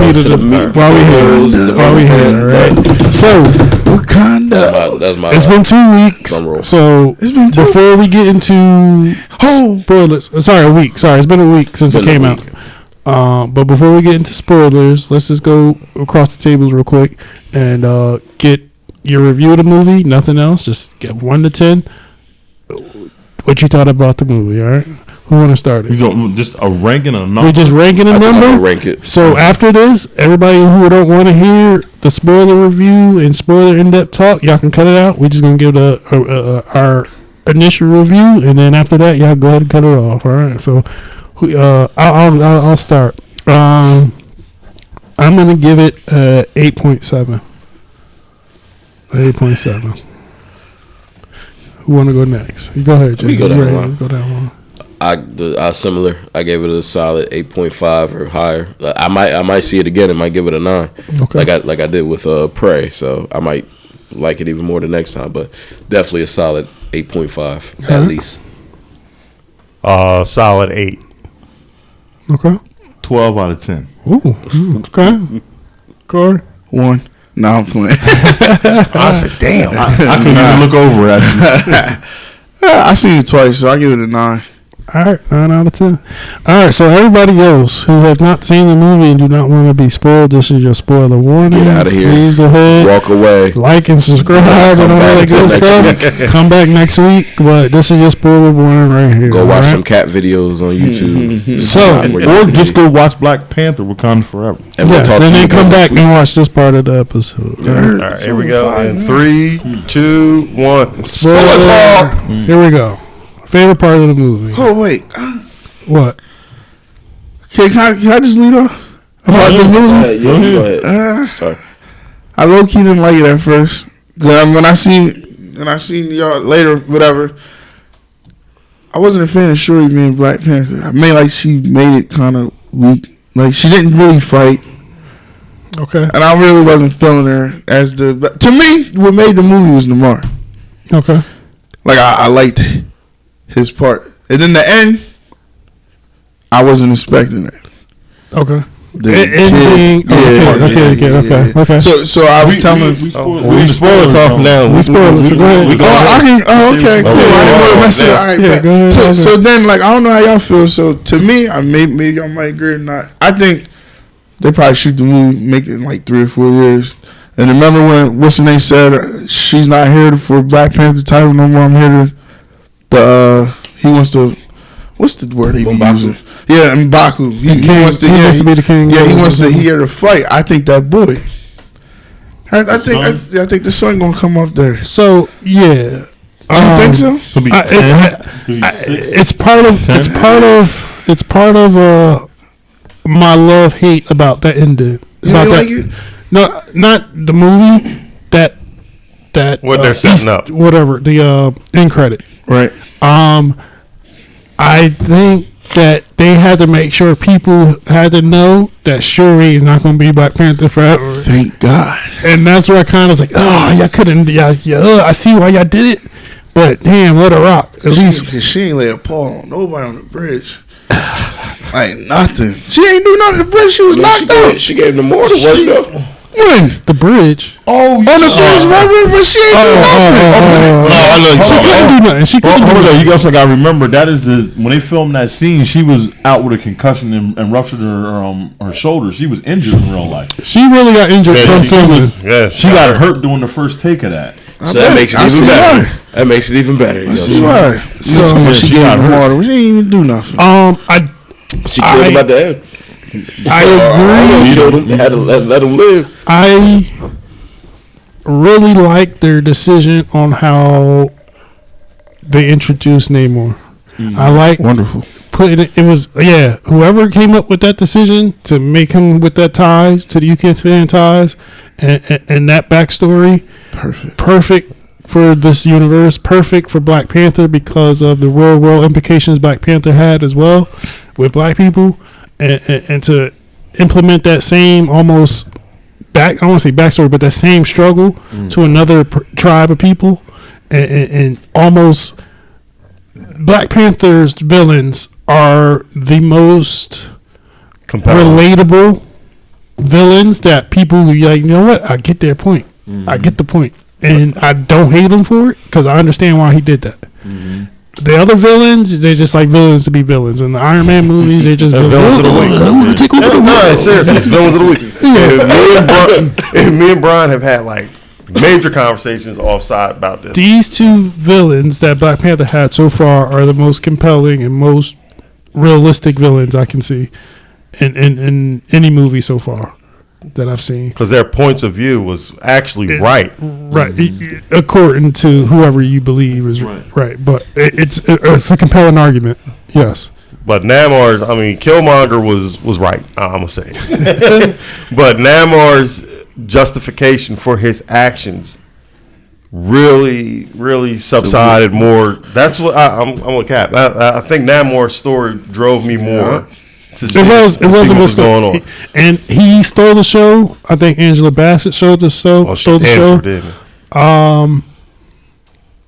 A: meat of the while we here. All right. So
E: Wakanda.
B: It's
A: been 2 weeks. So before we get into spoilers, sorry, a week. Sorry, it's been a week since it came out. But before we get into spoilers, let's just go across the tables real quick and get your review of the movie. Nothing else. Just get 1 to 10. What you thought about the movie? All right. Who want to start it?
C: You go just a ranking a number.
A: We're just ranking a number.
B: Rank it.
A: So after this, everybody who don't want to hear the spoiler review and spoiler in-depth talk, y'all can cut it out. We're just gonna give our initial review, and then after that, y'all go ahead and cut it off. All right. So I'll start. I'm gonna give it 8.7. 8.7. Who want to go next? You go ahead, Jay.
B: Go down one.
A: Go down one.
B: I similar. I gave it a solid 8.5 or higher. I might see it again and might give it a 9.
A: Okay.
B: Like I did with Prey. So I might like it even more the next time. But definitely a solid 8.5 at least.
D: Solid 8.
A: Okay.
C: 12 out of 10.
A: Ooh. Okay. Corey?
E: 1. No, I'm playing.
D: I said, damn.
C: I couldn't even look over at you.
E: I seen it twice, so I give it a 9.
A: All right, 9 out of 10. All right, so everybody else who have not seen the movie and do not want to be spoiled, this is your spoiler warning.
B: Get out of here.
A: Please go ahead.
B: Walk away.
A: Like and subscribe and all that good stuff. Come back next week, but this is your spoiler warning right here.
B: Go watch some cat videos on YouTube.
C: Or just go watch Black Panther Wakanda Forever.
B: And
A: yes, and then come back and watch this part of the episode.
D: All right, here we go. In 3, 2, 1.
A: Spoiler talk. Here we go. Favorite part of the movie.
E: Oh, wait.
A: What?
E: Can I just lead off? About the movie?
B: Go ahead. Sorry.
E: I low-key didn't like it at first. When I seen y'all later, whatever, I wasn't a fan of Shuri being Black Panther. I mean, like, she made it kind of weak. Like, she didn't really fight.
A: Okay.
E: And I really wasn't feeling her as the... To me, what made the movie was Namor.
A: Okay.
E: Like, I liked his part. And in the end, I wasn't expecting it.
A: Okay.
E: Okay. So I was telling...
D: We spoiled talk now.
A: We spoiled it, so go ahead.
E: Okay, cool. I didn't want to mess it up. All right,
A: yeah, go ahead.
E: So then, like, I don't know how y'all feel. So to me, maybe y'all might agree or not. I think they probably shoot the movie, make it in like 3 or 4 years. And remember when what's the name said she's not here for Black Panther title no more. I'm here to he wants to. What's the word he be using? Yeah, M'Baku. He wants to be the king. Yeah, he wants to here to fight. I think that boy. I think the son gonna come up there.
A: So yeah,
E: you think so?
A: It's part of my love hate about that ending.
E: About that. Like it?
A: No, not the movie. That
D: what they're setting up.
A: Whatever the end credit.
E: Right.
A: I think that they had to make sure people had to know that Shuri is not going to be Black Panther forever.
E: Thank God.
A: And that's where I kind of was like, oh, y'all couldn't. I see why y'all did it, but damn, let her rock. At least
E: she ain't lay a paw on nobody on the bridge. Like nothing. She ain't do nothing on the bridge. She was knocked out.
B: She gave them more to work though.
E: When?
A: The bridge.
E: On the bridge, remember? But she ain't
A: do nothing. She couldn't do nothing.
C: You also got to remember that is when they filmed that scene, she was out with a concussion and ruptured her shoulder. She was injured in real life.
A: She really got injured from filming.
C: She got hurt doing the first take of that.
B: So that makes it even better. That makes it even better.
E: I see why. So she got hurt. She didn't even do nothing.
B: She killed him at the end.
A: I agree.
B: Killed him. They had to let him live.
A: I really like their decision on how they introduced Namor. I like
E: wonderful
A: putting it. It was whoever came up with that decision to make him with that ties to the UK fan ties and that backstory. Perfect for this universe. Perfect for Black Panther because of the real world implications Black Panther had as well with Black people. And to implement that same almost I don't want to say backstory, but that same struggle to another tribe of people, and almost Black Panther's villains are the most relatable villains that people like. You know what? I get their point. I get the point, and I don't hate him for it because I understand why he did that. The other villains, they just like villains to be villains. In the Iron Man movies, they just
D: villains of the week.
A: I'm gonna take over the world.
D: Seriously, it's villains of the week. Me and Brian have had like major conversations offside about this.
A: These two villains that Black Panther had so far are the most compelling and most realistic villains I can see in any movie so far that I've seen.
D: Because their points of view was actually right.
A: According to whoever you believe is right. But it's a compelling argument. Yes.
D: But Namor, Killmonger was right. I'm gonna say, but Namor's justification for his actions really subsided more. That's what I'm with Cap. I think Namor's story drove me more.
A: It was a good story. And he stole the show. I think Angela Bassett stole the show.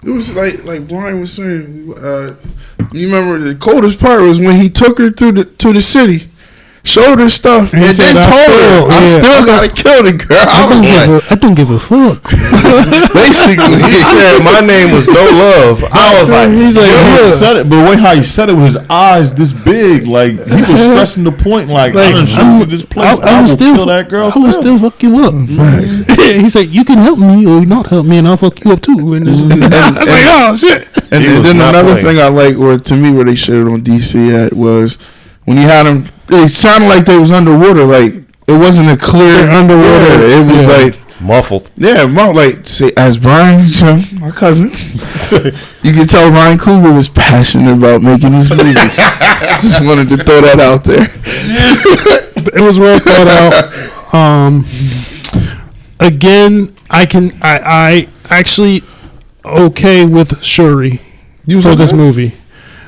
E: It was like Brian was saying. You remember the coldest part was when he took her to the city, showed her stuff, and then told her, "I still gotta kill the girl."
A: I don't give a fuck.
E: Basically,
D: he said my name was No Love. I was like,
C: he said it, but the way how he said it with his eyes this big, like he was stressing the point, like I done show you this place, I will still kill that girl.
A: I will still fuck you up. He said, "You can help me or not help me, and I'll fuck you up too." And I was like, "Oh shit!"
E: And then another thing I like, or to me, where they showed on DC at was when you had them. It sounded like they was underwater. Like it wasn't a clear underwater. It was like
D: muffled.
E: Yeah, like say as Brian, my cousin. You can tell Ryan Coogler was passionate about making these movies. Just wanted to throw that out there.
A: It was well thought out. Again, I actually okay with Shuri for this movie.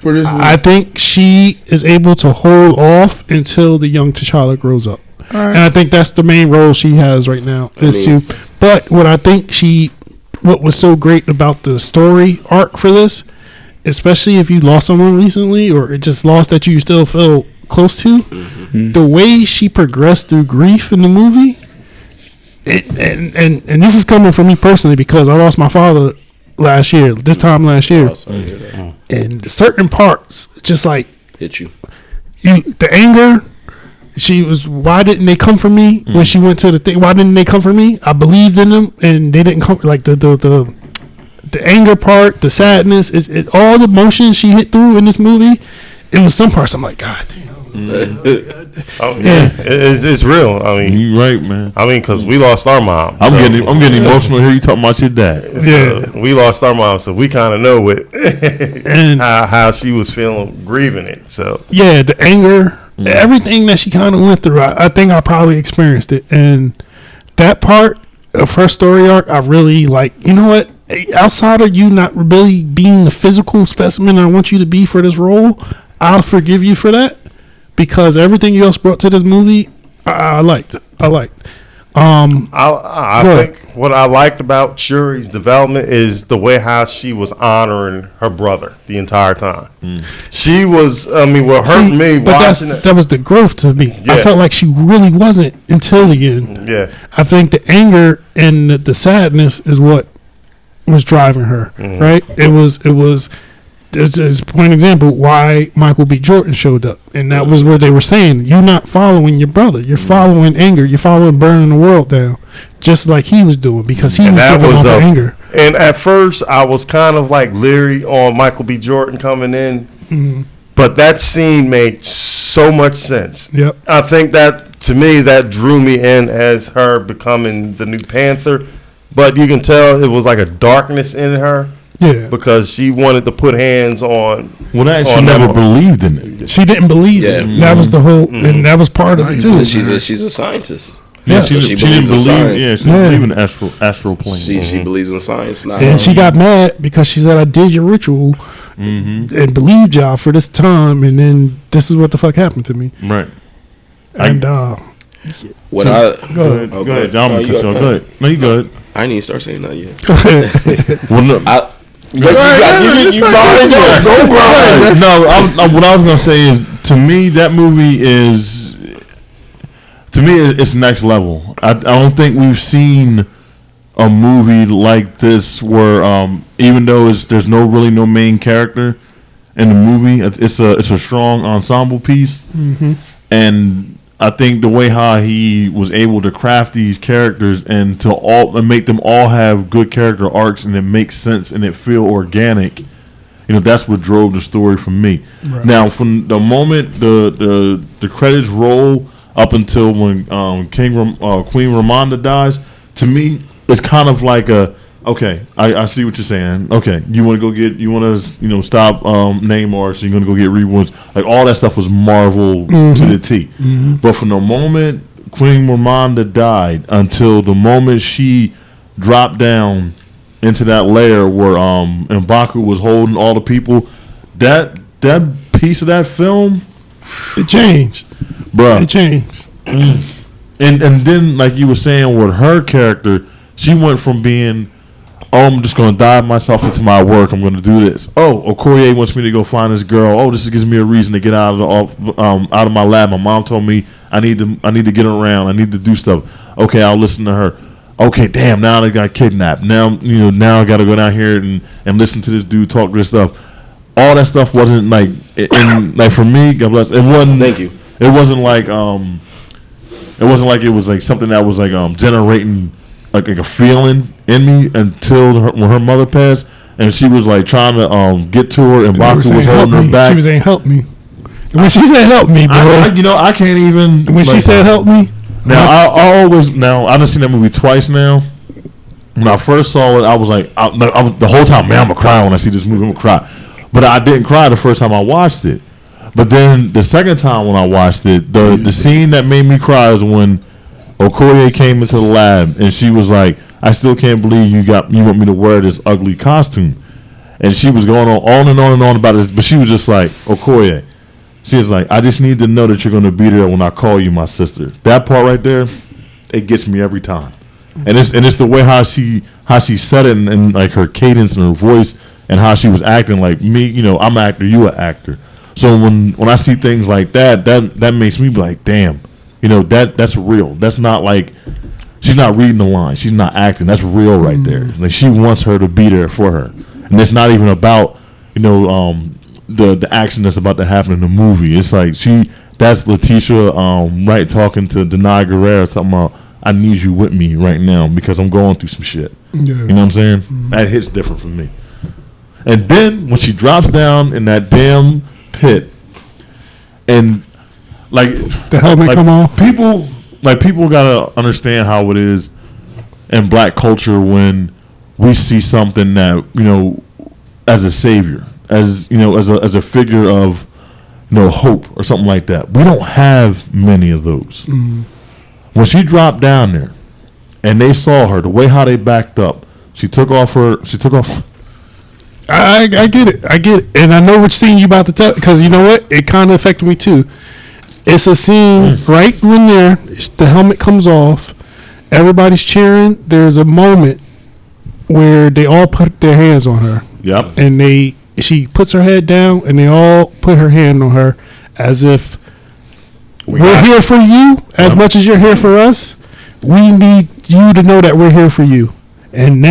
A: I think she is able to hold off until the young T'Challa grows up. And I think that's the main role she has right now. But what I think what was so great about the story arc for this, especially if you lost someone recently or it just lost that you still feel close to, the way she progressed through grief in the movie, and this is coming from me personally because I lost my father this time last year. And certain parts just like
B: hit you.
A: The anger, why didn't they come for me when she went to the thing? Why didn't they come for me? I believed in them and they didn't come. Like the anger part, the sadness, all the emotions she hit through in this movie. It was some parts I'm like, God damn.
D: It's real.
C: You right, man.
D: Because we lost our mom.
C: I'm getting emotional here. You talking about your dad?
D: Yeah, we lost our mom, so we kind of know it and how she was feeling grieving it. So
A: yeah, the anger, everything that she kind of went through. I think I probably experienced it, and that part of her story arc, I really like. You know what? Outside of you not really being the physical specimen I want you to be for this role, I'll forgive you for that because everything you else brought to this movie, I liked.
D: I think what I liked about Shuri's development is the way how she was honoring her brother the entire time. She was, what hurt me
A: but
D: watching it.
A: That was the growth to me.
D: Yeah.
A: I felt like she really wasn't until the end.
D: Yeah.
A: I think the anger and the sadness is what was driving her, right? It was as point example why Michael B. Jordan showed up, and that was where they were saying you're not following your brother, you're following anger, you're following burning the world down, just like he was doing because he was giving off anger.
D: And at first, I was kind of like leery on Michael B. Jordan coming in, but that scene made so much sense.
A: Yep.
D: I think that to me that drew me in as her becoming the new Panther, but you can tell it was like a darkness in her.
A: Yeah,
D: because she wanted to put hands on.
C: Well, that she never believed in it.
A: She didn't believe it. That was the whole, and that was part of it too.
B: She's a scientist.
C: Yeah,
B: so
C: she didn't believe. Yeah, she didn't believe in the astral plane.
B: She believes in science.
A: And she got mad because she said, "I did your ritual and believed y'all for this time, and then this is what the fuck happened to me."
C: Right.
A: And
C: go ahead, John. Go ahead. No, you good.
B: I didn't even start saying that yet.
C: Well, no. What I was gonna say is, to me, that movie is, it's next level. I don't think we've seen a movie like this where, even though there's no main character in the movie, it's a strong ensemble piece, and I think the way how he was able to craft these characters and make them all have good character arcs and it makes sense and it feel organic, that's what drove the story for me. Right. Now, from the moment the credits roll up until when Queen Ramonda dies, to me it's kind of like okay, I see what you're saying. Okay, you want to stop Namor, so you're going to go get rewounds. Like, all that stuff was Marvel to the T. But from the moment Queen Ramonda died until the moment she dropped down into that lair where M'Baku was holding all the people, that piece of that film,
A: it changed.
C: Bruh.
A: It changed.
C: And then, like you were saying, with her character, she went from being, I'm just going to dive myself into my work. I'm going to do this. Okoye wants me to go find this girl. This gives me a reason to get out of my lab. My mom told me I need to get around. I need to do stuff. Okay, I'll listen to her. Okay, damn, now they got kidnapped. Now I got to go down here and listen to this dude talk this stuff. All that stuff wasn't like for me, God bless. It wasn't.
B: Thank you.
C: It wasn't like it was like something that was like generating like a feeling in me until when her mother passed, and she was like trying to get to her, and Baku was holding her back.
A: She was saying, "Help me." When she said, "Help me," bro,
C: I can't even.
A: When she said, "Help me,"
C: now I done seen that movie twice now. When I first saw it, I was like, I was the whole time, man, I'm gonna cry when I see this movie. I'm gonna cry, but I didn't cry the first time I watched it. But then the second time when I watched it, the scene that made me cry is when Okoye came into the lab and she was like, I still can't believe you want me to wear this ugly costume. And she was going on and on and on about this, but she was just like, Okoye, she was like, I just need to know that you're going to be there when I call you my sister. That part right there, it gets me every time. And it's the way how she said it and like her cadence and her voice and how she was acting like me, I'm an actor, you an actor. So when I see things like that makes me be like, damn, that's real. That's not like she's not reading the line. She's not acting. That's real right there. Like, she wants her to be there for her. And it's not even about, the action that's about to happen in the movie. It's like that's Letitia Wright talking to Denai Guerrero talking about, I need you with me right now because I'm going through some shit. Yeah. You know what I'm saying? That hits different for me. And then when she drops down in that damn pit and like
A: the helmet come off,
C: people gotta understand how it is in black culture when we see something that as a savior, as a figure of hope or something like that. We don't have many of those. When she dropped down there and they saw her, the way how they backed up, she took off
A: I get it, and I know which scene you about to tell, because you know what, it kind of affected me too. It's a scene right when the helmet comes off, everybody's cheering. There's a moment where they all put their hands on her.
C: Yep.
A: And she puts her head down, and they all put her hand on her, as if we're here for you as much as you're here for us. We need you to know that we're here for you, and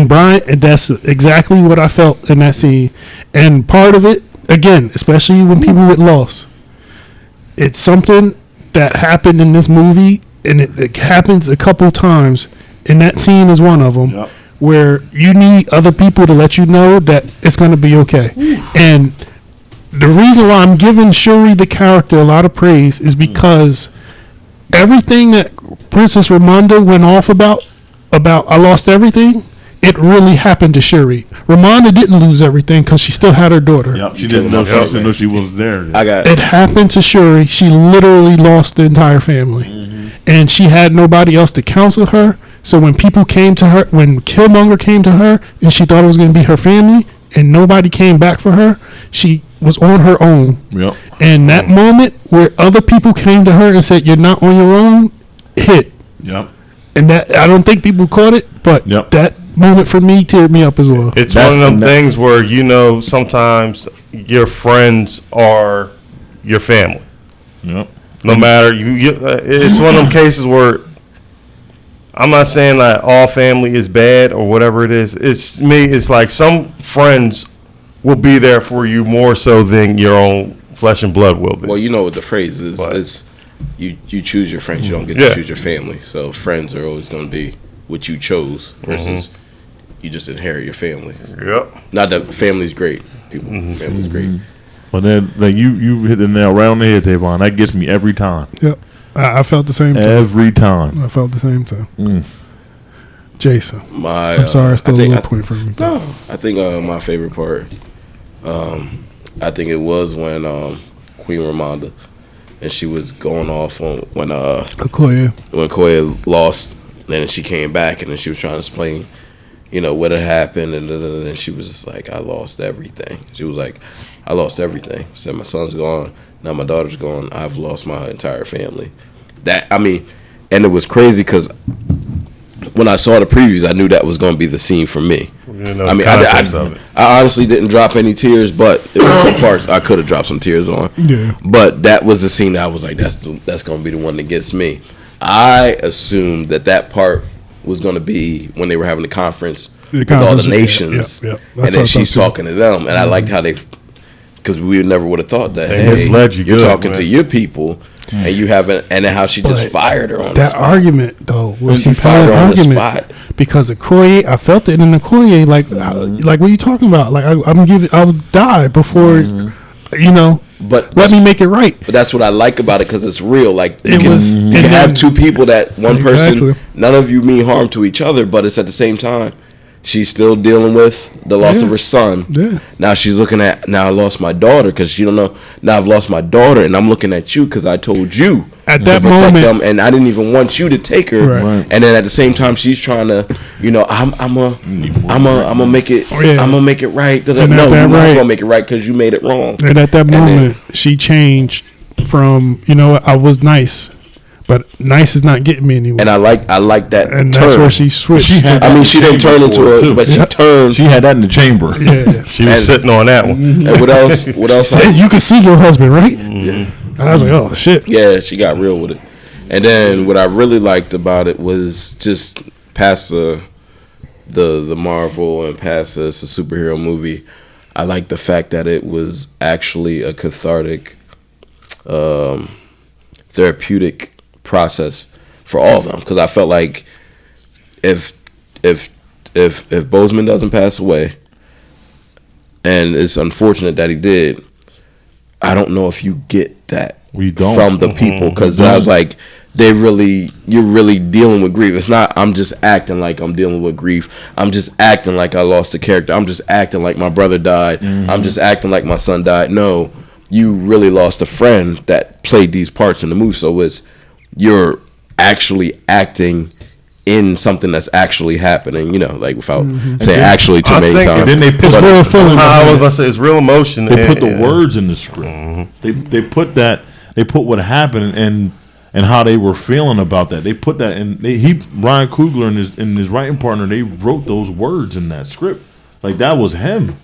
A: Brian, and that's exactly what I felt in that scene. And part of it, again, especially when people get lost, it's something that happened in this movie, and it happens a couple times, and that scene is one of them.
C: Yep.
A: Where you need other people to let you know that it's going to be okay. And the reason why I'm giving Shuri the character a lot of praise is because everything that Princess Ramonda went off about I lost everything, it really happened to Shuri. Ramonda didn't lose everything because she still had her daughter.
C: Yep, she didn't know she was there.
A: It happened to Shuri. She literally lost the entire family. And she had nobody else to counsel her. So when people came to her, when Killmonger came to her, and she thought it was going to be her family, and nobody came back for her, she was on her own.
C: Yep.
A: And that moment where other people came to her and said, "You're not on your own," hit.
C: Yep.
A: And that, I don't think people caught it, but that moment for me teared me up as well.
D: It's one of them things where, you know, sometimes your friends are your family.
C: Yep.
D: No matter it's one of them cases where I'm not saying that all family is bad or whatever it is. It's like some friends will be there for you more so than your own flesh and blood will be.
B: Well, you know what the phrase is. It's you choose your friends, you don't get to choose your family. So friends are always going to be what you chose versus you just inherit your family.
D: Yep.
B: Not that family's great. Family's great.
C: But then like you hit the nail right on the head, Tavon. That gets me every time.
A: Yep. I felt the same thing.
C: Every time.
A: I felt the same thing. Jason.
B: I'm
A: sorry, I stole a little point from you.
B: No, I think my favorite part, I think it was when Queen Ramonda, and she was going off on when Okoye lost, and then she came back, and then she was trying to explain, you know, what had happened, and then she was just like, I lost everything. She was like, I lost everything. She said, my son's gone. Now my daughter's gone. I've lost my entire family. And it was crazy because when I saw the previews, I knew that was going to be the scene for me. I honestly didn't drop any tears, but there were some parts I could have dropped some tears on.
A: Yeah.
B: But that was the scene that I was like, that's going to be the one that gets me. I assumed that part was going to be when they were having the conference with all the nations,
A: and
B: then she's talking to them, and I liked how they. Because we never would have thought that.
D: You're
B: talking to your people, and you haven't, and then how she just fired her on
A: that argument though. Was she
B: fired her on the spot?
A: Because Okoye, I felt it in Okoye. Like what are you talking about? Like I'll die before, you know. But let me make it right.
B: But that's what I like about it because it's real. Like you can have two people that one person, none of you mean harm to each other, but it's at the same time. She's still dealing with the loss of her son. Yeah. Now she's looking at, now I lost my daughter because she don't know. Now I've lost my daughter, and I'm looking at you because I told you
A: at that moment,
B: them, and I didn't even want you to take her. Right. And then at the same time, she's trying to, you know, I'm gonna make it. I'm gonna make it right. No, you're not gonna make it right because you made it wrong.
A: And at that moment, she changed from, you know, I was nice. But nice is not getting me anywhere.
B: And I like that.
A: And
B: turn.
A: That's where she switched.
B: She didn't turn into it, but she turned.
C: She had that in the chamber.
A: Yeah,
D: she was sitting on that one.
B: And what else? What else?
A: Said, you can see your husband, right? Mm-hmm. I was like, oh shit.
B: Yeah, she got real with it. And then what I really liked about it was just past the Marvel and past it's a superhero movie. I like the fact that it was actually a cathartic, therapeutic process for all of them, because I felt like if Boseman doesn't pass away, and it's unfortunate that he did, I don't know if you get that from the people, because I was like, you're really dealing with grief. It's not I'm just acting like I'm dealing with grief. I'm just acting like I lost a character. I'm just acting like my brother died. I'm just acting like my son died. No, you really lost a friend that played these parts in the movie. So you're actually acting in something that's actually happening, like without saying actually too many times.
C: And then they put
A: real feeling.
D: I was about to say it's real emotion.
C: They put the words in the script. They put that. They put what happened and how they were feeling about that. They put that in. Ryan Coogler and his writing partner. They wrote those words in that script. Like that was him.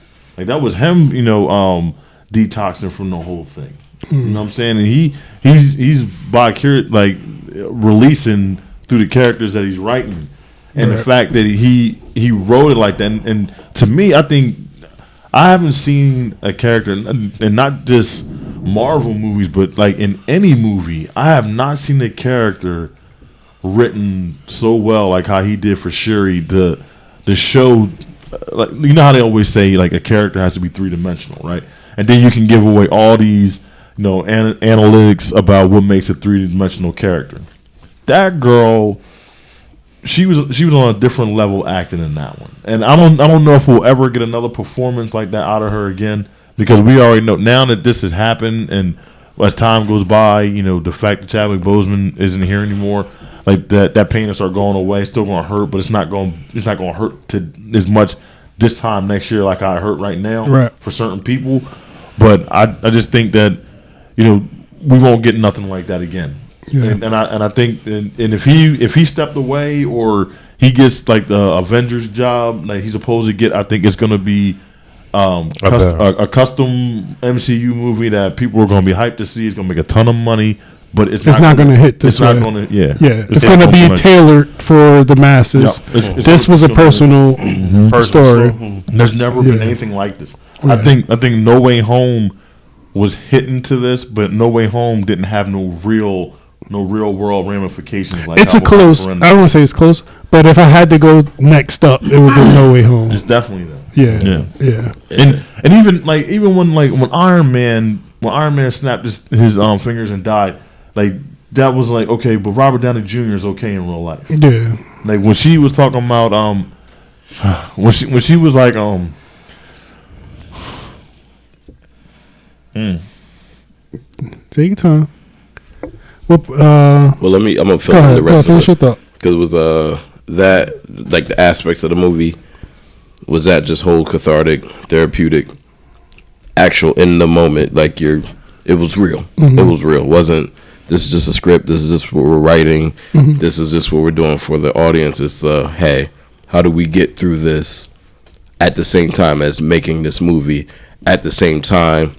C: Detoxing from the whole thing. You know what I'm saying? And he's vicarious, like releasing through the characters that he's writing, and the fact that he wrote it like that. And to me, I think I haven't seen a character, and not just Marvel movies, but like in any movie, I have not seen a character written so well like how he did for Shuri. The show, like how they always say, like a character has to be 3-dimensional, right? And then you can give away all these, analytics about what makes a 3-dimensional character. That girl, she was on a different level acting in that one, and I don't know if we'll ever get another performance like that out of her again, because we already know now that this has happened, and as time goes by, the fact that Chadwick Boseman isn't here anymore, like that pain will start going away. It's still going to hurt, but it's not going to hurt to as much this time next year like I hurt right now for certain people. But I just think that we won't get nothing like that again. Yeah. And I think and if he stepped away or he gets like the Avengers job like he's supposed to get, I think it's going to be a custom MCU movie that people are going to be hyped to see. It's going to make a ton of money. But it's not going to hit this way. It's going to be tailored for the masses. Yeah. This was a personal story. There's never been anything like this. Yeah. I think No Way Home was hitting to this, but No Way Home didn't have no real world ramifications. Like
A: it's a close. I don't want to say it's close, but if I had to go next up, it would be No Way Home.
C: It's definitely that.
A: Yeah.
C: And even when Iron Man snapped his fingers and died. Like that was like okay, but Robert Downey Jr. is okay in real life.
A: Yeah.
C: Like when she was talking about when she was like
A: Take your time.
B: Well, I'm gonna fill in the rest of it because it was that like the aspects of the movie was that just whole cathartic, therapeutic, actual in the moment. Like it was real. It was real. It wasn't. This is just a script. This is just what we're writing. This is just what we're doing for the audience. It's hey, how do we get through this at the same time as making this movie, at the same time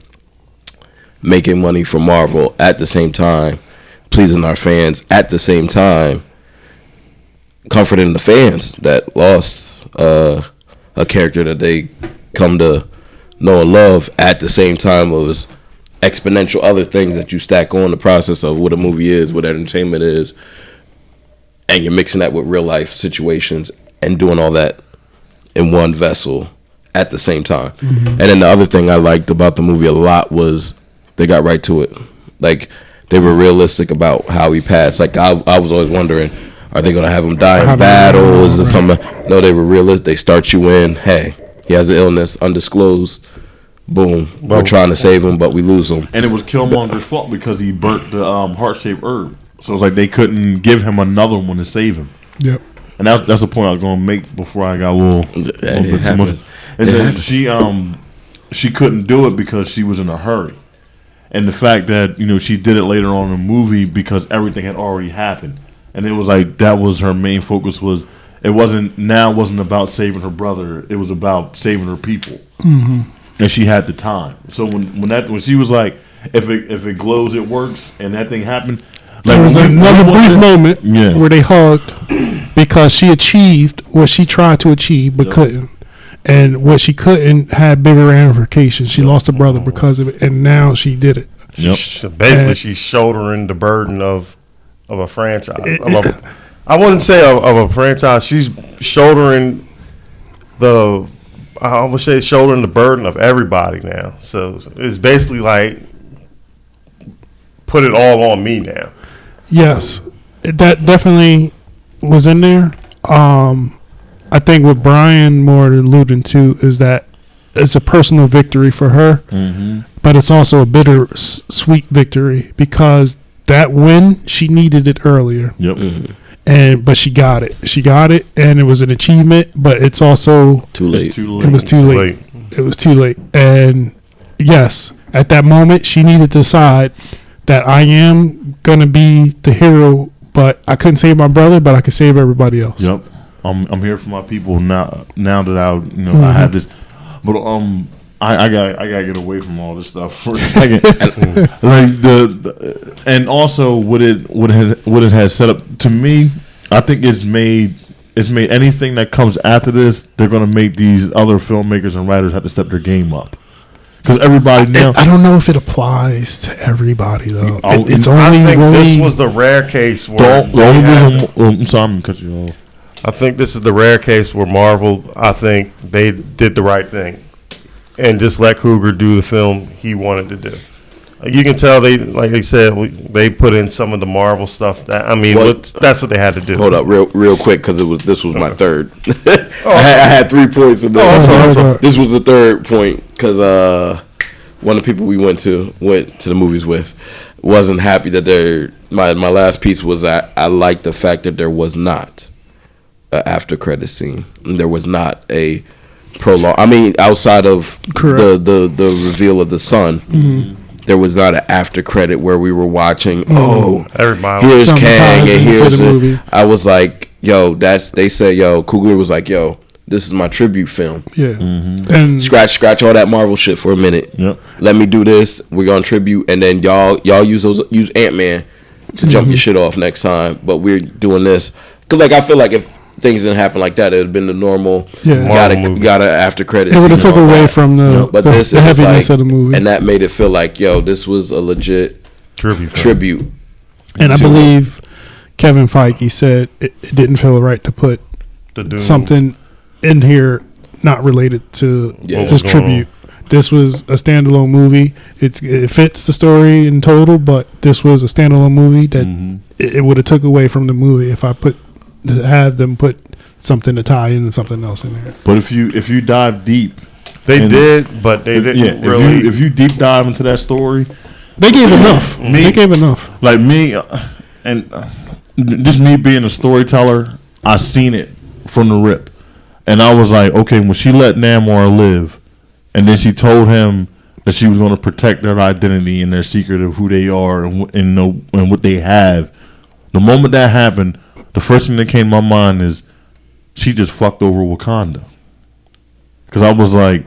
B: making money for Marvel, at the same time pleasing our fans, at the same time comforting the fans that lost a character that they come to know and love, at the same time was exponential other things that you stack on the process of what a movie is, what entertainment is, and you're mixing that with real life situations and doing all that in one vessel at the same time. And then the other thing I liked about the movie a lot was they got right to it. Like they were realistic about how he passed. Like I was always wondering, are they going to have him die in battle? Is it something? No, they were realistic. They start you in, hey, he has an illness, undisclosed. Boom. We're trying to save him, but we lose him.
C: And it was Killmonger's fault because he burnt the heart-shaped herb. So it's like they couldn't give him another one to save him.
A: Yep.
C: And that's the point I was going to make before I got a little bit too much. Is that she couldn't do it because she was in a hurry. And the fact that, she did it later on in the movie because everything had already happened. And it was like that was her main focus was it wasn't about saving her brother. It was about saving her people. And she had the time. So when she was like, if it glows, it works, and that thing happened. Like,
A: there was another brief moment where they hugged because she achieved what she tried to achieve but couldn't. And what she couldn't had bigger ramifications. She lost her brother because of it, and now she did it.
D: Basically, she's shouldering the burden of a franchise. I wouldn't say of a franchise. She's shouldering shouldering the burden of everybody now. So it's basically like put it all on me now.
A: Yes, that definitely was in there. I think what Brian more alluding to is that it's a personal victory for her, but it's also a bitter sweet victory because that win, she needed it earlier.
C: Yep.
A: but she got it. She got it, and it was an achievement. But it's also
B: Too late.
A: It was too late. It was too late. And yes, at that moment, she needed to decide that I am gonna be the hero, but I couldn't save my brother, but I could save everybody else.
C: Yep. I'm here for my people now. Now that I have this, but I gotta get away from all this stuff for a second. Like and also what it has set up to me. I think it's made anything that comes after this. They're gonna make these other filmmakers and writers have to step their game up. Because everybody now,
A: I don't know if it applies to everybody though. It's only
D: I think
A: really,
D: this was the rare case where
C: I'm sorry, I'm gonna cut you off.
D: I think this is the rare case where Marvel, I think they did the right thing and just let Coogler do the film he wanted to do. You can tell like they said, they put in some of the Marvel stuff. That's what they had to do.
B: Hold up, real quick, because this was my third. I had 3 points in there. This was the third point because one of the people we went to the movies with wasn't happy that my last piece was I liked the fact that there was not an after credit scene. There was not a prologue. I mean, outside of the reveal of the son. Mm-hmm. There was not an after credit where we were watching.
D: Everybody.
B: Here's Kang and here's the movie. I was like, yo, they said, yo, Coogler was like, yo, this is my tribute film.
A: Yeah.
C: Mm-hmm.
A: And
B: scratch all that Marvel shit for a minute.
C: Yep.
B: Let me do this. We're gonna tribute, and then y'all use Ant-Man to jump your shit off next time. But we're doing this because I feel like if things didn't happen like that, it would have been the normal.
A: Yeah.
B: Gotta after credits.
A: It would have took away from the heaviness of the movie,
B: and that made it feel like, yo, this was a legit tribute.
A: And I believe Kevin Feige said it didn't feel right to put something in here not related to this tribute. This was a standalone movie. It fits the story in total, but this was a standalone movie that it would have took away from the movie if I have them put something to tie in and something else in there.
C: But if you dive deep,
D: they did, but they didn't really.
C: If you deep dive into that story,
A: they gave enough. They gave enough.
C: Like me, and just me being a storyteller, I seen it from the rip, and I was like, okay, when she let Namor live, and then she told him that she was going to protect their identity and their secret of who they are and what they have. The moment that happened, the first thing that came to my mind is she just fucked over Wakanda. Because I was like,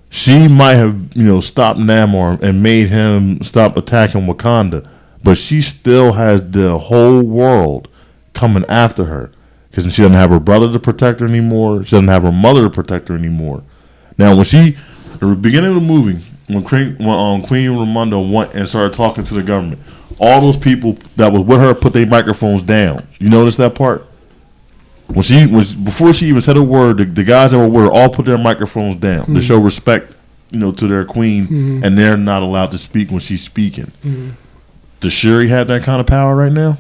C: she might have, stopped Namor and made him stop attacking Wakanda, but she still has the whole world coming after her. Because she doesn't have her brother to protect her anymore. She doesn't have her mother to protect her anymore. Now, the beginning of the movie, when Queen Ramonda went and started talking to the government, all those people that was with her put their microphones down. You notice that part? Before she even said a word, the guys that were with her all put their microphones down to show respect, to their queen, and they're not allowed to speak when she's speaking. Does Shuri have that kind of power right now?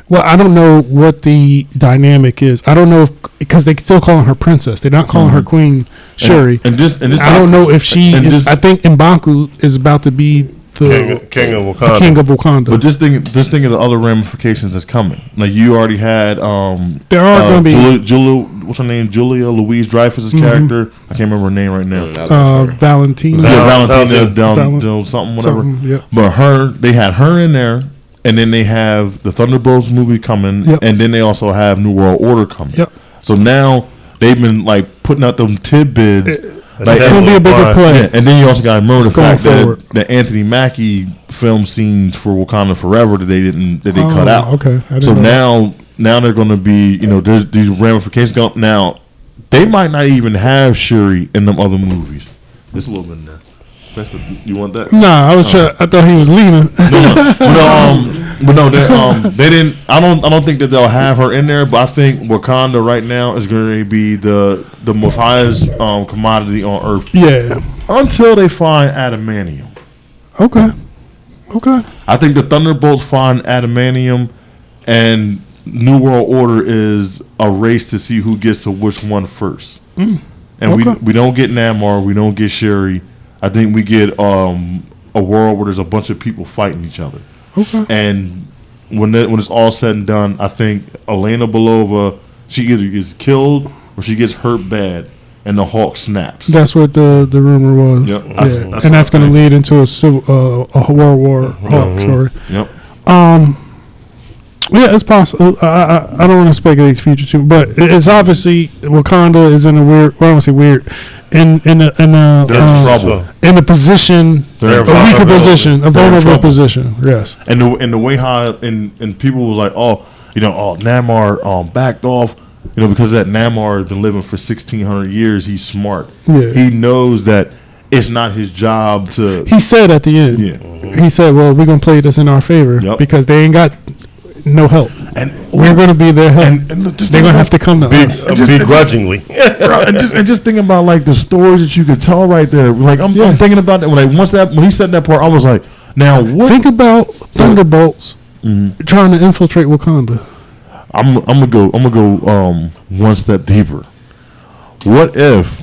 A: Well, I don't know what the dynamic is. I don't know because they still calling her princess. They're not calling her Queen Shuri.
C: And
A: I don't know if she is. I think M'Baku is about to be the
D: king of Wakanda.
A: The king of Wakanda.
C: But just think of the other ramifications that's coming. Like you already had
A: there are going to be
C: what's her name? Julia Louise Dreyfus's character. I can't remember her name right now.
A: Valentina.
C: Valentina something whatever. But they had her in there. And then they have the Thunderbolts movie coming, and then they also have New World Order coming. So now they've been putting out them tidbits.
A: It's going to be a bigger play.
C: Yeah, and then you also got to remember the fact that Anthony Mackie film scenes for Wakanda Forever that they cut out.
A: Okay.
C: So now they're going to be there's these ramifications going. Now they might not even have Shuri in them other movies. There's a little bit in there. You want that?
A: Nah, I thought he was leaning.
C: But no, they didn't. I don't think that they'll have her in there. But I think Wakanda right now is going to be the most highest commodity on Earth.
A: Yeah.
C: Until they find adamantium.
A: Okay.
C: I think the Thunderbolts find adamantium, and New World Order is a race to see who gets to which one first. And we don't get Namor, we don't get Shuri. I think we get a world where there's a bunch of people fighting each other.
A: Okay.
C: And when it's all said and done, I think Elena Belova, she either gets killed or she gets hurt bad, and the Hulk snaps.
A: That's what the rumor was.
C: Yep.
A: Yeah. That's going to lead into a World War Hulk story.
C: Yep.
A: Yeah, it's possible. I don't want to speculate the future too, but it's obviously Wakanda is in a weird. Well, I don't want to say weird. In a position, a weaker position, a vulnerable position. Yes.
C: And the way how and people was like, Namor backed off, because that Namor has been living for 1,600 years. He's smart.
A: Yeah.
C: He knows that it's not his job to.
A: He said at the end. Yeah. He said, "Well, we're gonna play this in our favor because they ain't got no help, and we're gonna be their help. And they're gonna have to come to us
D: begrudgingly."
C: and just thinking about like the stories that you could tell right there. Like I'm thinking about that when he said that part, I was like, now what?
A: Think about Thunderbolts trying to infiltrate Wakanda.
C: I'm gonna go one step deeper. What if?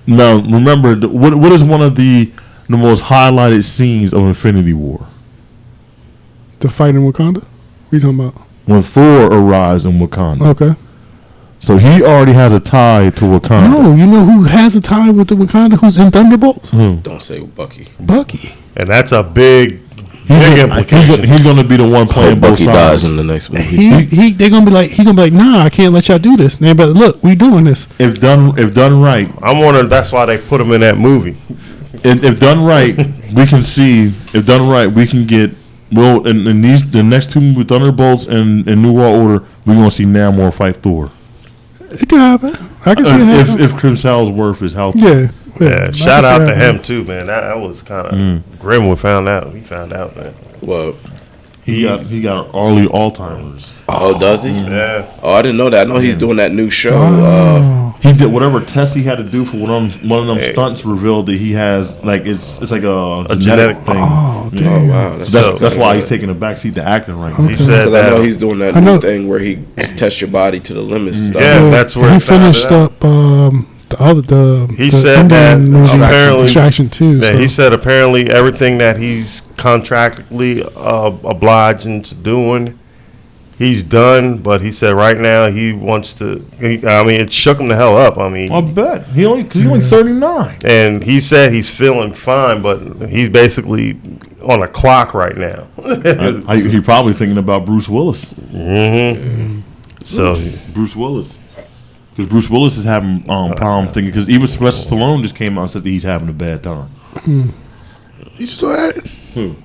C: Now remember, what is one of the most highlighted scenes of Infinity War?
A: The fight in Wakanda. What are you talking about?
C: When Thor arrives in Wakanda.
A: Okay.
C: So he already has a tie to Wakanda.
A: No, you know who has a tie with the Wakanda? Who's in Thunderbolts?
B: Don't say Bucky.
A: Bucky.
D: And that's a big implication.
C: He's going to be the one playing both
B: Bucky
C: sides.
B: dies in the next movie.
A: They're gonna be like, nah, I can't let y'all do this. And but look, we doing this.
C: If done right,
D: I'm wondering that's why they put him in that movie.
C: If done right, we can see. If done right, we can get. Well, in the next two movies, Thunderbolts and New World Order, we're gonna see Namor fight Thor.
A: It can happen. I can see it happen.
C: If Chris Hemsworth is healthy.
D: Yeah. Shout out to him too, man. That was kind of grim. We found out. He found out, man.
B: Well,
C: he got early Alzheimer's.
B: Oh, does he?
D: Yeah.
B: Oh, I didn't know that. I know he's doing that new show.
C: He did whatever test he had to do for one of them stunts. Revealed that he has like it's like a genetic thing.
A: Oh,
B: damn. Oh, wow.
C: That's why he's taking a backseat to acting right now.
D: He said
B: that. I know he's doing that new thing where he tests your body to the limits.
D: Yeah, that's where
A: he finished up. He
D: said that apparently
A: Distraction too.
D: Yeah, he said apparently everything that he's contractually obliged to doing, he's done. But he said right now he wants to. It shook him the hell up. I
C: bet he's only 39,
D: and he said he's feeling fine, but he's basically on a clock right now.
C: He's probably thinking about Bruce Willis.
D: So
C: Bruce Willis. Because Bruce Willis is having problem thinking. Because even Sylvester Stallone just came out and said that he's having a bad time.
E: He's still at it.
C: Who?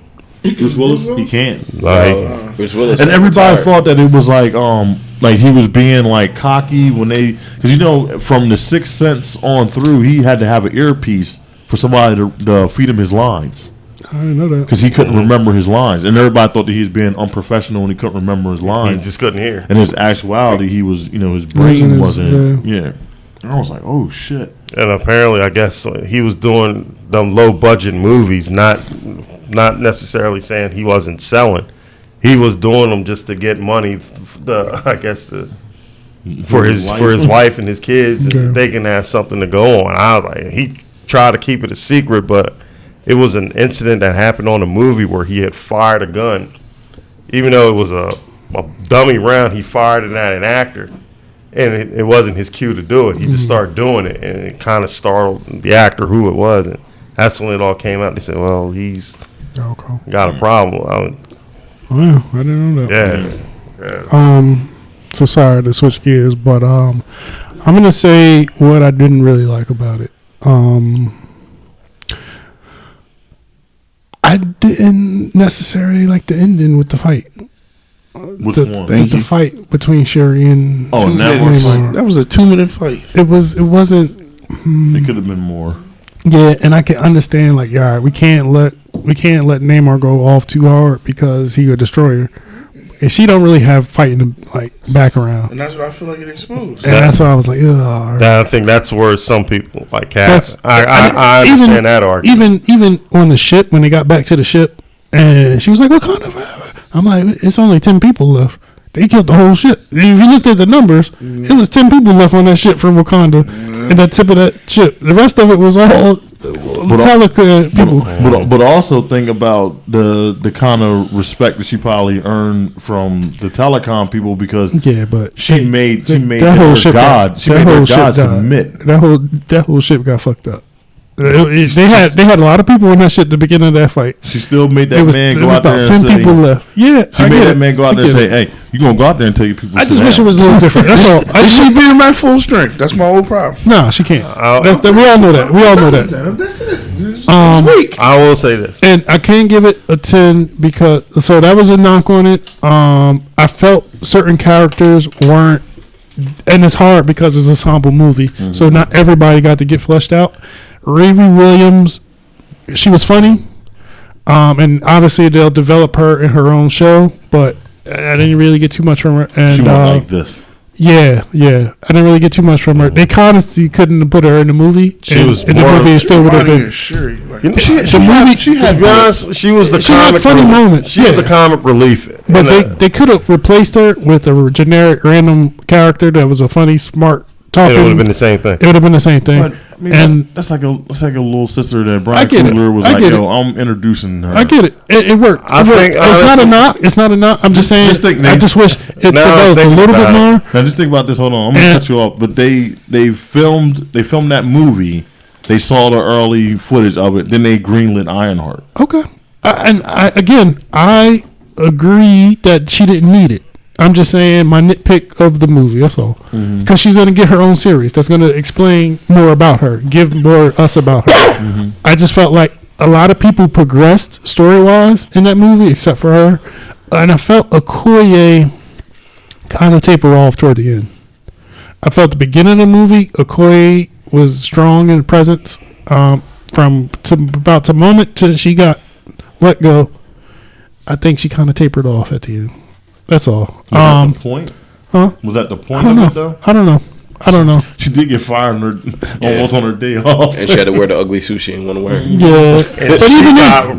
C: Bruce Willis? He can't.
B: Bruce Willis.
C: And everybody thought that it was like he was being like cocky when they, because from the Sixth Sense on through, he had to have an earpiece for somebody to feed him his lines.
A: I didn't know that.
C: Because he couldn't remember his lines. And everybody thought that he was being unprofessional and he couldn't remember his lines.
D: He just couldn't hear.
C: And his actuality, he was, his brain wasn't. Yeah. And I was like, oh, shit.
D: And apparently, I guess he was doing them low-budget movies, not necessarily saying he wasn't selling. He was doing them just to get money, for his wife and his kids, and they can have something to go on. I was like, he tried to keep it a secret, but it was an incident that happened on a movie where he had fired a gun. Even though it was a dummy round, he fired it at an actor. And it wasn't his cue to do it. He just started doing it, and it kind of startled the actor who it was. And that's when it all came out. They said, well, he's got a problem.
A: Wow, I didn't know
D: that.
A: Yeah. So sorry to switch gears, but I'm going to say what I didn't really like about it. I didn't necessarily like the ending with the fight. The fight between Sherry and
E: that was a 2-minute fight.
A: It wasn't.
C: It could have been more.
A: Yeah, and I can understand all right, we can't let Namor go off too hard because he could destroy her. And she don't really have fighting background.
E: And that's what I feel like it exposed.
A: And that's why I was like, ugh.
D: I think that's where some people like Cat. I understand that argument.
A: Even on the ship when they got back to the ship, and she was like, Wakanda Forever. I'm like, it's only 10 people left. They killed the whole ship. If you looked at the numbers, it was 10 people left on that ship from Wakanda, and that tip of that ship. The rest of it was all Metallica people.
C: But also think about the kind of respect that she probably earned from the telecom people because
A: but
C: she made
A: that whole shit
C: God submit.
A: That whole shit got fucked up. They had a lot of people in that shit at the beginning of that fight.
C: She still made that man go out there and
A: 10
C: say,
A: people left. Yeah,
C: she made that man go out there and say, "Hey, you gonna go out there and tell your people."
A: I just wish it was a little different. That's all.
E: She beat him at full strength. That's my whole problem.
A: No, she can't. We all know that. We all know that.
E: That's it.
D: I will say this,
A: and I can't give it a 10 because that was a knock on it. I felt certain characters weren't, and it's hard because it's an ensemble movie, so not everybody got to get fleshed out. Riri Williams, she was funny, and obviously they'll develop her in her own show, but I didn't really get too much from her. And
C: she went like this.
A: Yeah, I didn't really get too much from her. They honestly couldn't put her in the movie.
D: She was
A: in the movie. Still would have been.
D: She was the comic
A: funny moments.
D: She was the comic relief.
A: But they could have replaced her with a generic random character that was a funny, smart talking.
D: It would have been the same thing.
A: It would have been the same thing.
C: But, I mean, that's like a little sister that Brian Coogler was like, "Yo, I'm introducing her."
A: I get it. It worked. It's not a knock. It's not a knock. I'm just saying. I just wish it developed a little bit more.
C: Now just think about this. Hold on, I'm gonna cut you off. But they filmed that movie. They saw the early footage of it. Then they greenlit Ironheart.
A: Okay. I agree that she didn't need it. I'm just saying my nitpick of the movie. That's all. Because she's going to get her own series. That's going to explain more about her, give more us about her. I just felt like a lot of people progressed story-wise in that movie, except for her. And I felt Okoye kind of taper off toward the end. I felt the beginning of the movie, Okoye was strong in presence. From about the moment till she got let go, I think she kind of tapered off at the end. That's all.
C: Was that the point?
A: Huh?
C: Was that the point of it, though?
A: I don't know.
C: She did get fired almost on her day off.
B: And she had to wear the ugly suit she didn't want to wear.
A: Yeah. But even then,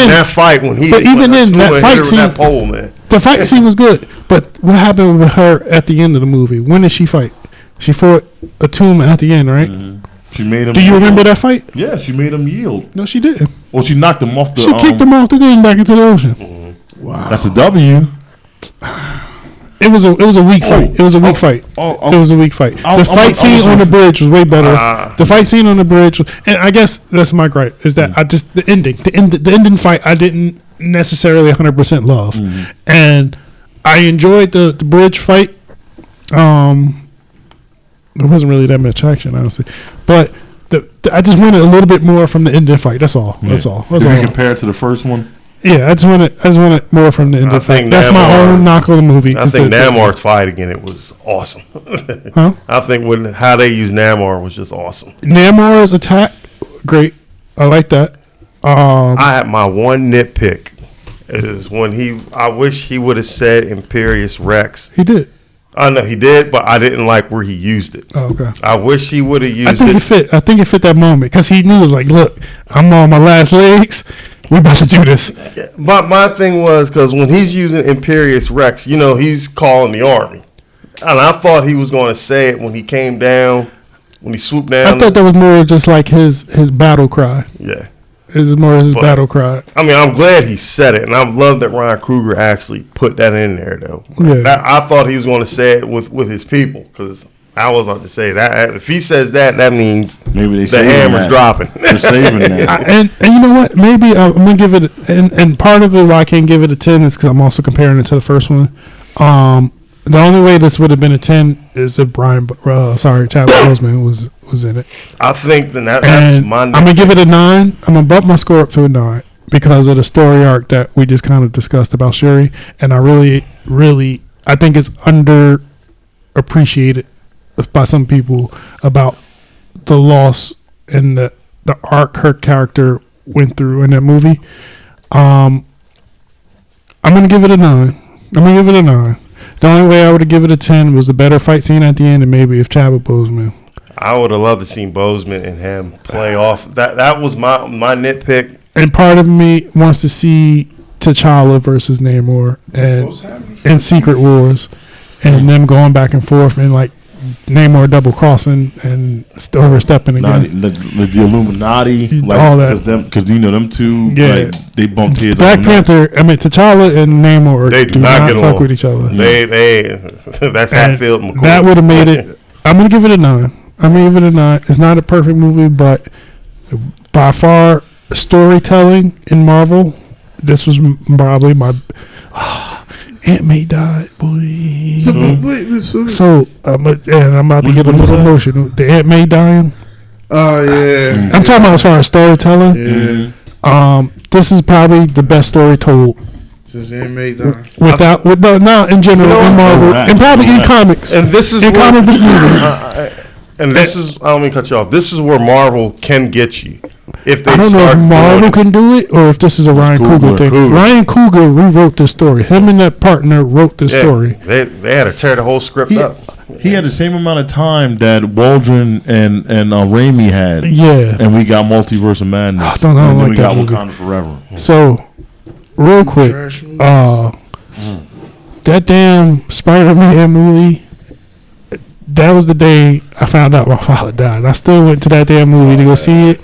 D: that fight when he.
A: that fight scene,
D: that pole, man.
A: The fight scene was good. But what happened with her at the end of the movie? When did she fight? She fought Atum at the end, right?
C: She made him.
A: Do you remember that fight?
C: Yeah, she made him yield.
A: No, she didn't.
C: Well, she knocked him off the.
A: She kicked him off the thing back into the ocean.
E: Wow,
C: that's a W.
A: It was a weak fight. It was a weak fight. It was a weak fight. The fight scene on the bridge was way better. The fight scene on the bridge, and I guess that's my gripe, is that the ending fight I didn't necessarily 100% love, and I enjoyed the bridge fight. There wasn't really that much action, honestly, but I just wanted a little bit more from the ending fight. That's all.
C: Yeah.
A: That's all.
C: If you compare it to the first one.
A: Yeah, I just wanted more from the end of fight. That's my own knock on the movie.
D: I think Namar's fight again, it was awesome.
A: Huh?
D: I think how they used Namor was just awesome.
A: Namar's attack, great. I like that.
D: I had my one nitpick is when I wish he would have said Imperious Rex.
A: He did.
D: I know he did, but I didn't like where he used it.
A: Oh, okay.
D: I wish he would have used it.
A: I think it fit that moment because he knew it was like, look, I'm on my last legs. We about to do this.
D: But my thing was because when he's using Imperious Rex, he's calling the army, and I thought he was going to say it when he came down, when he swooped down.
A: I thought that was more just like his battle cry.
D: Yeah,
A: it was more his battle cry.
D: I mean, I'm glad he said it, and I love that Ryan Coogler actually put that in there, though. Yeah. I thought he was going to say it with his people because I was about to say that if he says that means
C: maybe
D: the hammer's dropping.
C: They're saving that.
A: And you know what? Maybe I'm gonna give it. And part of it why I can't give it a 10 is because I'm also comparing it to the first one. The only way this would have been a 10 is if Chadwick Boseman was in it.
D: I think that's my.
A: I'm gonna give it a 9. I'm gonna bump my score up to a 9 because of the story arc that we just kind of discussed about Shuri, and I really I think it's underappreciated by some people about the loss and the arc her character went through in that movie. I'm gonna give it a 9. The only way I would have given it a 10 was a better fight scene at the end, and maybe if Chadwick Boseman.
D: I would have loved to see Boseman and him play off. That was my nitpick.
A: And part of me wants to see T'Challa versus Namor and Secret Wars, and them going back and forth and like Namor double crossing and overstepping again.
C: The Illuminati, like,
A: all that,
C: because them two, like, they bumped heads.
A: Black Panther, T'Challa and Namor,
D: they do not get
A: fuck
D: along
A: with each other.
D: They that's Hatfield McCoy.
A: That would have made it. I'm gonna give it a 9. It's not a perfect movie, but by far storytelling in Marvel, this was probably my. Aunt May died, boy. So, and I'm about to get a little emotional. The Aunt May dying.
E: Oh yeah.
A: I'm talking about as far as storytelling. Yeah. This is probably the best story told.
E: Since Aunt May died.
A: Not in general, in Marvel, and probably in comics.
D: And this is
A: comic book movies.
D: And this is, I don't mean to cut you off. This is where Marvel can get you. If they
A: I don't know if Marvel can do it or if this is a Ryan Coogler thing. Ryan Coogler rewrote this story. Him and that partner wrote this story.
D: They had to tear the whole script up.
C: He had the same amount of time that Waldron and Raimi had.
A: Yeah.
C: And we got Multiverse of Madness.
A: I don't know,
C: and then
A: like
C: we got
A: movie.
C: Wakanda Forever.
A: So, real quick, that damn Spider-Man movie, that was the day I found out my father died. I still went to that damn movie to go see it.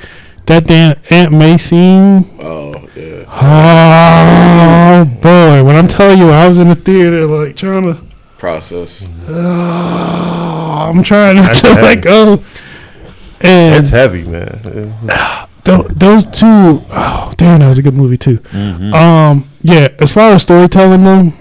A: That damn Aunt May scene.
B: Oh, yeah.
A: Oh, boy. When I'm telling you, I was in the theater, like, trying to
B: process.
A: I'm trying not to let go. And
D: it's heavy, man.
A: Those two, oh, damn, that was a good movie, too.
C: Mm-hmm.
A: Yeah, as far as storytelling, though,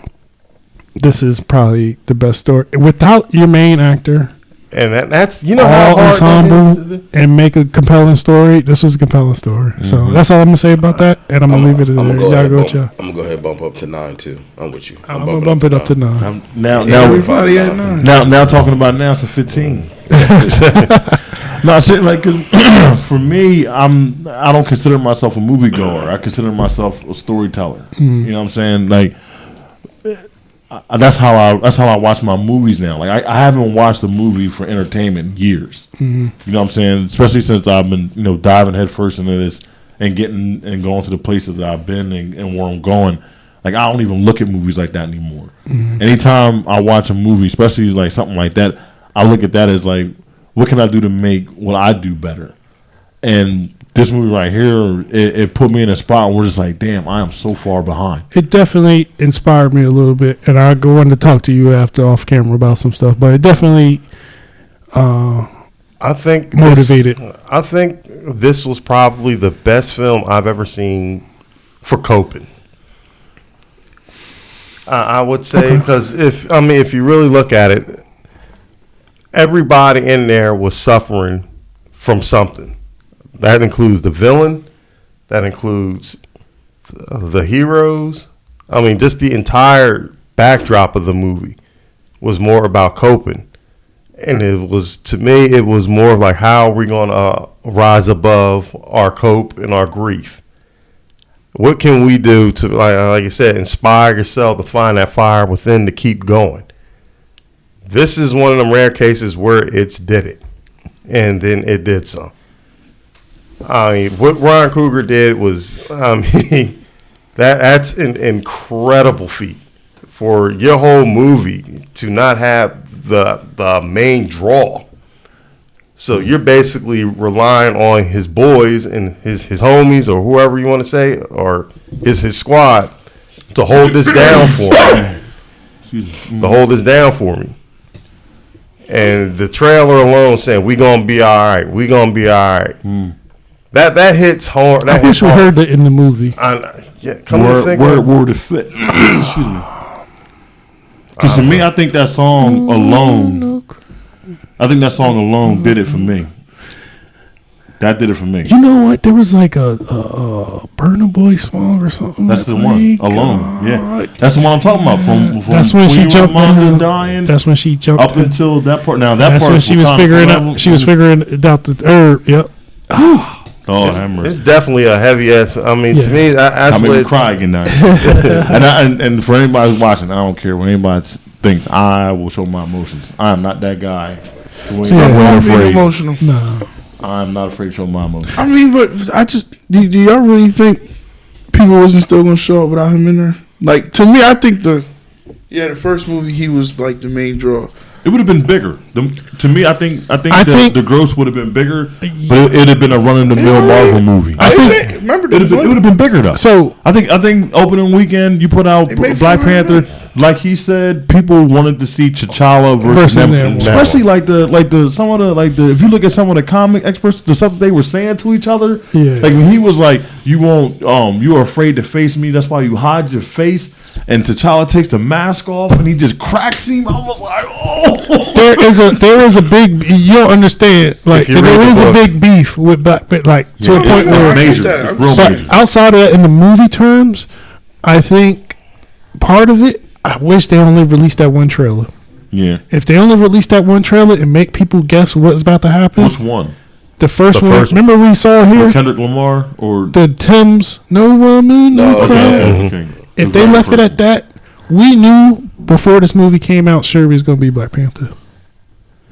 A: this is probably the best story. Without your main actor.
D: And that's, you know,
A: all
D: how hard
A: ensemble and make a compelling story. This was a compelling story. Mm-hmm. So that's all I'm gonna say about that, and I'm gonna leave it there.
B: I'm gonna go ahead and bump up to 9 too. I'm with you.
A: I'm gonna bump it up to 9.
C: Now everybody at 9. Now talking about now it's a 15. No, I said like for me, I don't consider myself a moviegoer. I consider myself a storyteller. You know what I'm saying? Like. That's how I watch my movies now. Like I haven't watched a movie for entertainment in years. You know what I'm saying? Especially since I've been diving headfirst into this and getting and going to the places that I've been and where I'm going. Like I don't even look at movies like that anymore. Anytime I watch a movie, especially like something like that, I look at that as like, what can I do to make what I do better? And this movie right here, it put me in a spot where it's like, damn, I am so far behind.
A: It definitely inspired me a little bit, and I'll go on to talk to you after off camera about some stuff. But it definitely,
D: I think
A: motivated.
D: I think this was probably the best film I've ever seen for coping. I would say because if you really look at it, everybody in there was suffering from something. That includes the villain. That includes the heroes. I mean, just the entire backdrop of the movie was more about coping. And it was, to me, it was more like, how are we going to rise above our cope and our grief? What can we do to, like you said, inspire yourself to find that fire within to keep going? This is one of them rare cases where it's did it. And then it did some. I mean, what Ryan Coogler did was, that's an incredible feat for your whole movie to not have the main draw. So you're basically relying on his boys and his homies or whoever you want to say, or his squad to hold this down for me. To hold this down for me. And the trailer alone saying, "We gonna be all right. We gonna be all right." That hits hard.
A: I wish we heard that in the movie.
C: Word to fit. Excuse me. Because to me, I think that song alone did it for me. That did it for me.
A: You know what? There was like a Burna Boy song or something.
C: That's the one. Alone. Yeah. That's the one I'm talking about. From
A: that's when she jumped down.
C: Dying.
A: That's when she jumped
C: up until that part. Now that
A: that's
C: part.
A: That's when she was figuring out. She was figuring out the herb. Yep.
C: It's
D: definitely a heavy ass. I mean, to me, I
C: made me cry again now. and for anybody who's watching, I don't care what anybody thinks. I will show my emotions. I am not that guy.
E: I'm afraid. Emotional.
A: No,
C: I'm not afraid to show my emotions.
E: I mean, but I just do y'all really think people wasn't still gonna show up without him in there? Like, to me, I think the first movie he was like the main draw.
C: It would have been bigger. To me, I think the gross would have been bigger, but it would have been a run-of-the-mill Marvel movie.
E: I think remember
C: it would have been bigger though. So I think opening weekend you put out Black Panther. Like he said, people wanted to see T'Challa versus them, especially like if you look at some of the comic experts, the stuff that they were saying to each other. Yeah. Like when he was like, you're afraid to face me, that's why you hide your face. And T'Challa takes the mask off and he just cracks him. I was like, oh.
A: There is a big, you don't understand. Like there is a big beef with Black, like to a point where
C: major. It's real major.
A: Outside of that, in the movie terms, I think part of it. I wish they only released that one trailer.
C: Yeah.
A: If they only released that one trailer and make people guess what's about to happen.
C: Which one?
A: The first one. Remember we saw here?
C: Or Kendrick Lamar or
A: the Tim's No Woman, No Cry.
C: Okay.
A: If they left it at that, we knew before this movie came out, sure it was going to be Black Panther.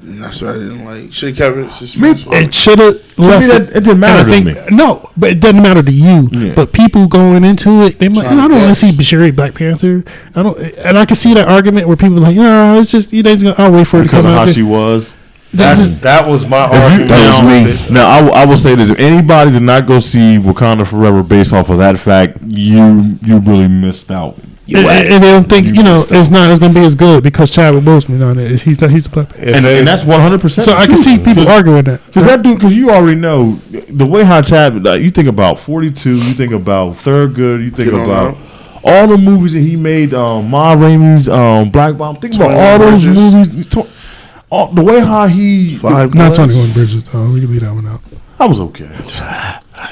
E: That's what I didn't like. Should have kept it suspenseful.
A: It should have left.
C: It didn't matter to me.
A: No, but it doesn't matter to you. Yeah. But people going into it, they're like, I don't want to see Bashiri Black Panther. And I can see that argument where people are like, no, it's just I'll wait for it to come out.
C: Because of how she was.
D: That was my argument.
C: That was me. Now I will say this: if anybody did not go see Wakanda Forever based off of that fact, you really missed out.
A: And they don't think it's going to be as good because Chadwick Boseman on it. He's the Black Panther.
C: And that's 100%.
A: So I can see people arguing that
C: because you already know the way how Chadwick. You think about 42, you think about Thurgood, you think about all the movies that he made. Ma Rainey's Black Bomb. Think about all those movies. The way how he
A: not 21 Bridges though. We can leave that one out.
C: I was okay.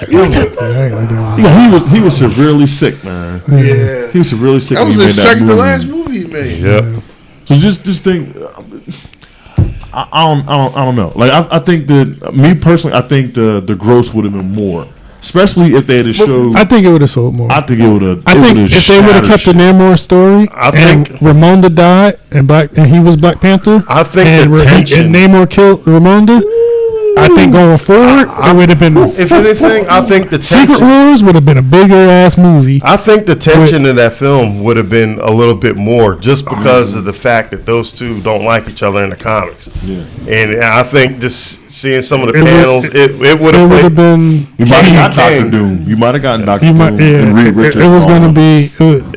C: He was severely sick, man.
E: Yeah,
C: he was severely sick.
E: That was the second to last movie he made.
C: Yeah. So just think, I don't know. Like I think that me personally, I think the gross would have been more, especially if they had showed.
A: I think it would have sold more.
C: I think it would have.
A: I think if they would have kept the Namor story, and Ramonda died, and he was Black Panther.
D: I think
A: and Namor killed Ramonda. I think going forward, it would have been.
D: If anything, I think the
A: Secret Wars would have been a bigger ass movie.
D: I think the tension in that film would have been a little bit more, just because of the fact that those two don't like each other in the comics. Yeah. And I think just seeing some of the panels, it would have been.
C: You might have gotten Doctor Doom. You might have gotten Doctor Doom.
A: It was going to be.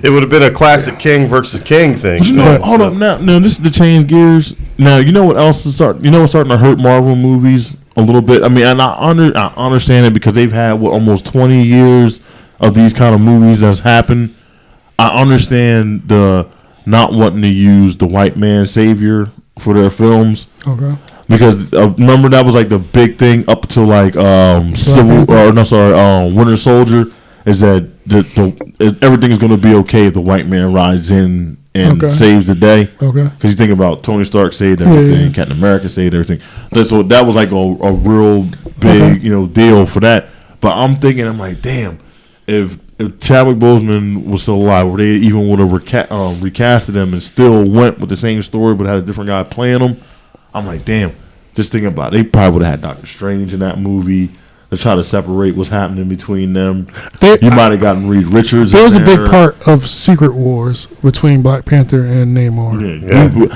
D: It would have been a classic King versus King thing.
C: Hold up now. This is to change gears. Now you know what else is starting. You know what's starting to hurt Marvel movies a little bit. I mean, and I understand it because they've had almost 20 years of these kind of movies that's happened. I understand the not wanting to use the white man savior for their films. Okay. Because remember that was like the big thing up until like Winter Soldier is that everything is going to be okay if the white man rides in and saves the day. Okay. Because you think about Tony Stark saved everything, Captain America saved everything. So that was like a real big deal for that. But I'm like, damn, if Chadwick Boseman was still alive, or they even would have recasted him and still went with the same story but had a different guy playing him, I'm like, damn. Just think about it. They probably would have had Doctor Strange in that movie to try to separate what's happening between them. You might have gotten Reed Richards.
A: There was a big part of Secret Wars between Black Panther and Namor.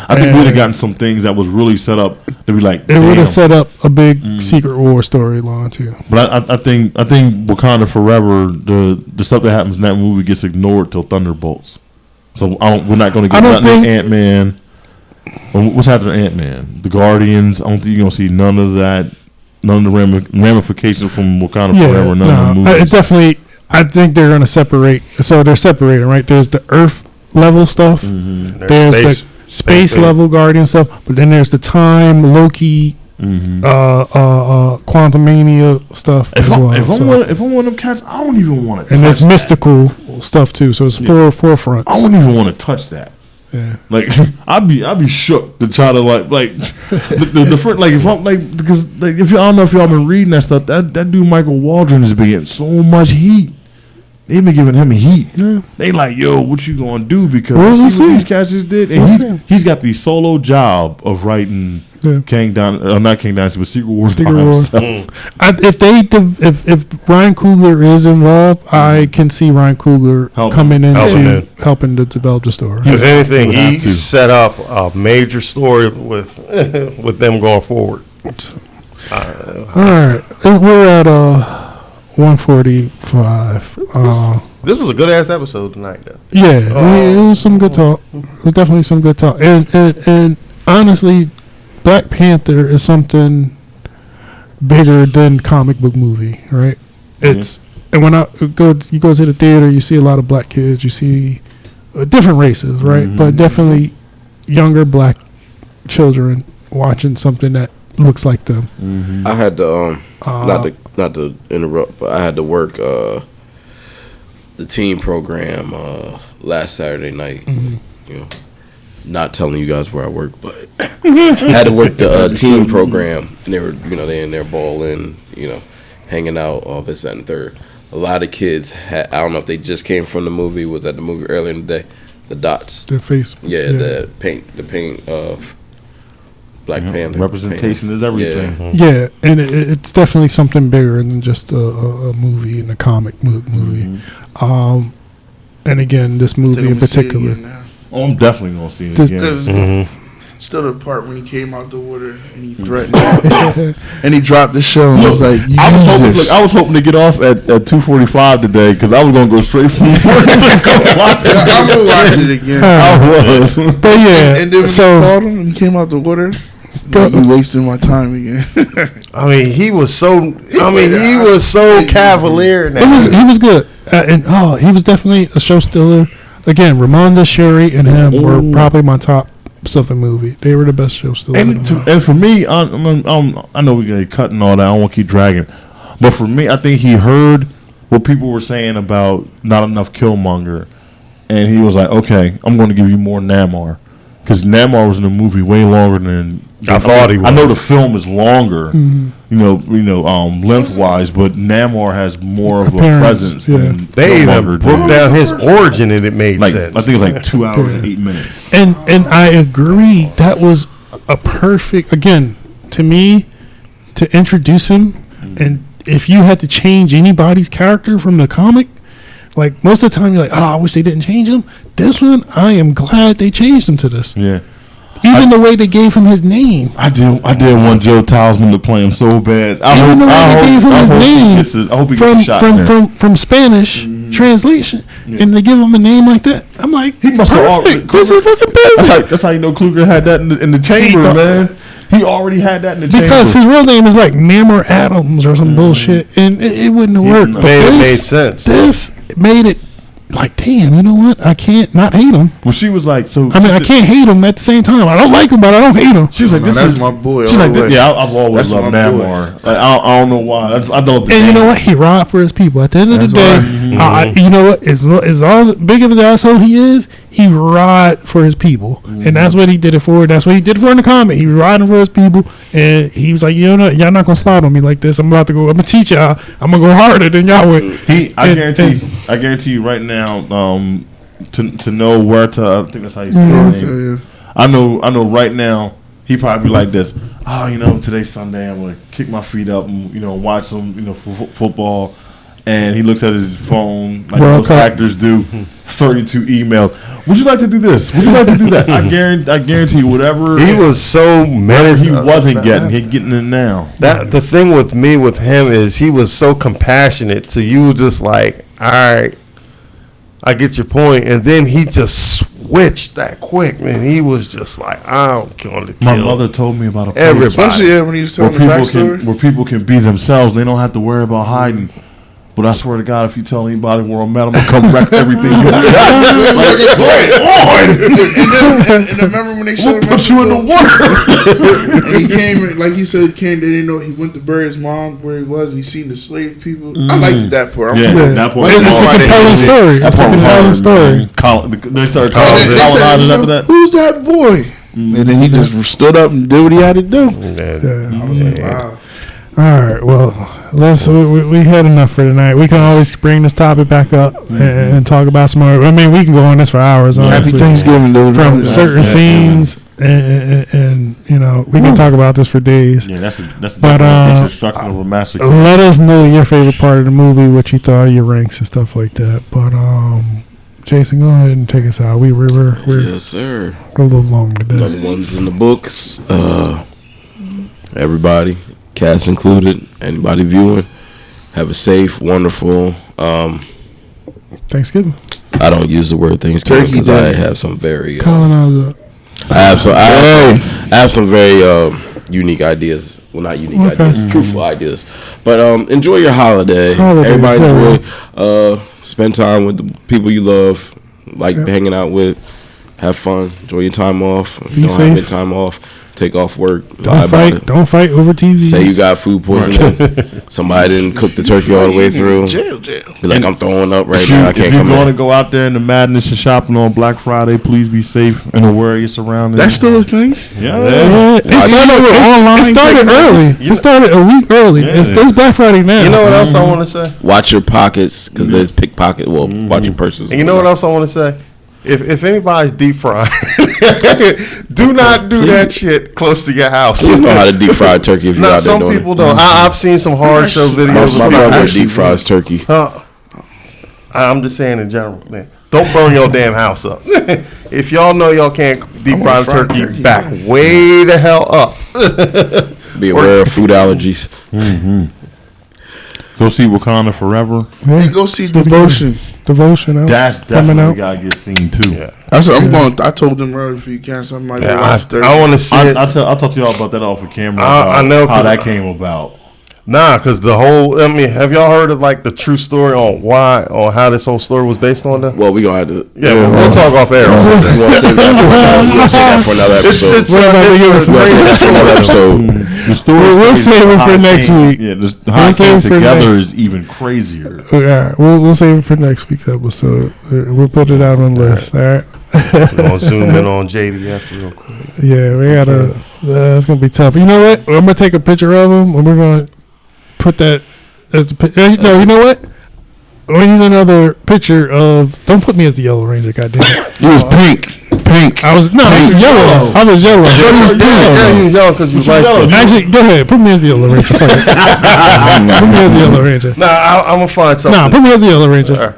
C: I think we'd have gotten some things that was really set up to be like.
A: It would have set up a big Secret War storyline too.
C: But I think Wakanda Forever, the stuff that happens in that movie gets ignored till Thunderbolts. So we're not going to get nothing Ant-Man. What's happening to Ant-Man? The Guardians. I don't think you're going to see none of that. None of the ramifications from Wakanda Forever. None of the movies.
A: Definitely. I think they're going to separate. So they're separating, right? There's the Earth level stuff. Mm-hmm. There's the space level Guardian stuff. But then there's the time Loki, Quantumania stuff
C: if I'm one of them cats, I don't even want to.
A: And there's mystical stuff too. So it's four fronts.
C: I wouldn't even want to touch that. Yeah. Like I'd be shook to try to like the front, like if I'm like, because like if I don't know if y'all been reading that stuff, that dude Michael Waldron has been getting so much heat. They've been giving him heat. Yeah. They like, yo, what you gonna do? Because see what these cats just did, and he's got the solo job of writing Not King Dynasty, but Secret Wars.
A: Secret Wars. If Ryan Coogler is involved, I can see Ryan Coogler coming in helping to develop the story.
D: If anything, he set up a major story with them going forward.
A: All right, we're at 145.
D: This was a good ass episode tonight, though.
A: Yeah, it was some good talk. It was definitely some good talk, and honestly, Black Panther is something bigger than comic book movie, right? It's and when you go to the theater, you see a lot of black kids, you see different races, right? But definitely younger black children watching something that looks like them.
B: I had to not to interrupt, but I had to work the team program last Saturday night. You know, not telling you guys where I work, but I had to work the team program, and they were they in there balling, hanging out, all this, that, and third. A lot of kids I don't know if they just came from the movie, was at the movie earlier in the day. The dots,
A: the face,
B: the paint of Black Panther.
C: Representation is everything.
A: Yeah, and it's definitely something bigger than just a movie and a comic movie. And again, this movie in particular.
C: I'm definitely gonna see it again.
E: Still the part when he came out the water and he threatened and he dropped the show and was like,
C: I was hoping to get off at 2:45 today because I was gonna go straight from work to go watch it.
E: I'm gonna watch it again.
C: I was,
A: but yeah.
E: And then when he called him and he came out the water, you wasting my time again.
D: I mean, he was so cavalier.
A: He was good, and he was definitely a show stealer. Again, Ramonda, Sherry, and him were probably my top stuff in movie. They were the best show stealers.
C: And for me, I know we got cut and all that. I don't want to keep dragging, but for me, I think he heard what people were saying about not enough Killmonger, and he was like, "Okay, I'm going to give you more Namor." Because Namor was in the movie way longer than
D: I thought he was.
C: I know the film is longer, lengthwise, but Namor has more of a presence. Than
D: they even broke down his origin, and it made sense.
C: I think it was like 2 hours and 8 minutes.
A: And I agree, that was a perfect, again, to me, to introduce him. And if you had to change anybody's character from the comic, like most of the time you're like, I wish they didn't change him. This one, I am glad they changed him to this.
C: Yeah.
A: Even the way they gave him his name.
C: I did want Joe Talisman to play him so bad.
A: I
C: hope he gets a shot
A: from Spanish translation, and they give him a name like that. I'm like,
C: he must have already.
A: This is fucking perfect.
C: That's how you know Kluger had that in the chamber, man. He already had that in the chamber.
A: Because his real name is like Namor Adams or some bullshit, and it wouldn't have worked. But
D: it made sense.
A: This made it like, damn, you know what? I can't not hate him.
C: Well, she was like,
A: I can't hate him at the same time. I don't like him, but I don't hate him.
C: She was like, this is
E: my boy.
C: She's like, I've always loved Namor. Like, I don't know why. I don't.
A: And you know what? He ride for his people. At the end of the day, you know what? As big of his asshole he is, he ride for his people, and that's what he did it for. That's what he did it for in the comic. He was riding for his people, and he was like, y'all not gonna slide on me like this. I'm about to go. I'm gonna teach y'all. I'm gonna go harder than y'all would.
C: I guarantee you right now. To know where to, I think that's how you say his name. I know right now. He probably be like this. Today's Sunday. I'm gonna kick my feet up and watch some football. And he looks at his phone like most actors do. 32 emails. Would you like to do this? Would you like to do that? I guarantee you, whatever
D: he was so menacing.
C: He wasn't getting. He's getting it now.
D: That the thing with him is he was so compassionate to you, just like, all right, I get your point, and then he just switched that quick, man. He was just like, I'm going to kill.
C: My mother told me about a place,
E: especially when he was telling the backstory,
C: where people can be themselves. They don't have to worry about hiding. But I swear to God, if you tell anybody where I'm at, I'm gonna come wreck everything. And
E: remember when they showed him
C: put you in the water?
E: And he came, like he said, they didn't know he went to bury his mom where he was, and he seen the slave people. I liked that part.
C: That part.
A: It's a compelling story. It's a compelling story.
C: They started colonizing after that.
E: Who's that boy? And then he just stood up and did what he had to do.
A: I was like, wow. All right, well, we had enough for tonight. We can always bring this topic back up and talk about some more. I mean, we can go on this for hours. Honestly.
E: Happy Thanksgiving, dude.
A: From certain scenes and you know, we can talk about this for days.
C: Yeah, that's
A: But,
C: the destruction of a massacre.
A: Let us know your favorite part of the movie, what you thought of your ranks and stuff like that. But Jason, go ahead and take us out. We're
B: yes, sir.
A: a little long today.
B: Another one's in the books. Everybody, cast included, anybody viewing, have a safe, wonderful.
A: Thanksgiving.
B: I don't use the word Thanksgiving because I have some very.
A: Colonizer.
B: I have some very unique ideas. Well, not unique ideas, truthful ideas. But enjoy your holiday. Everybody enjoy. Spend time with the people you love, like hanging out with. Have fun. Enjoy your time off. If you don't have any time off, take off work.
A: Don't fight over TV.
B: Say you got food poisoning. Somebody didn't cook the turkey all the way through.
E: Jail.
B: Be like, I'm throwing up right now. I can't come in.
C: If you're going to go out there in the madness of shopping on Black Friday, please be safe and aware of your surroundings.
E: That's still a thing.
C: Yeah.
A: It started early. It started a week early.
C: Yeah.
A: It's Black Friday now.
D: You know what else I want to say?
B: Watch your pockets because there's pickpocket. Well, watch your purses.
D: And you know what else I want to say? If anybody's deep fried, do not do that shit close to your house.
B: Please know how to deep fry turkey if you're out there doing it.
D: Some people don't. I've seen some hard show videos.
B: My brother deep fries turkey.
D: I'm just saying in general, man. Don't burn your damn house up. If y'all know y'all can't deep fry turkey, back way the hell up.
B: Be aware of food allergies.
C: Go see Wakanda Forever.
E: Hey, go see Devotion.
A: Out.
C: That's definitely gotta get seen too.
D: Yeah.
E: I told them earlier if you can, something like that.
D: I want to see it.
C: I'll talk to y'all about that off of camera.
D: I know
C: how that came about.
D: Nah, because the whole. I mean, have y'all heard of like the true story on how this whole story was based on? That?
B: Well, we gonna have to.
D: Yeah, we'll talk off air.
B: We'll save that for another episode.
C: The story.
A: We'll save it for next week.
C: Yeah, how it came together is even crazier.
A: Yeah, we'll save it for next week's episode. We'll put it out on the list. All right.
D: We're gonna zoom in on JDF real quick.
A: Yeah, we gotta. It's gonna be tough. You know what? I'm gonna take a picture of him, and we're gonna put that as the picture. No, you know what? We need another picture of. Don't put me as the Yellow Ranger. Goddamn it!
E: He was pink.
A: I was yellow. I was yellow.
D: Yeah, you was yellow because you was light skinned.
A: Actually, go ahead. Put me as the Yellow Ranger. Put me as the Yellow Ranger.
D: Nah, I'm gonna find something.
A: Nah, put me as the Yellow Ranger.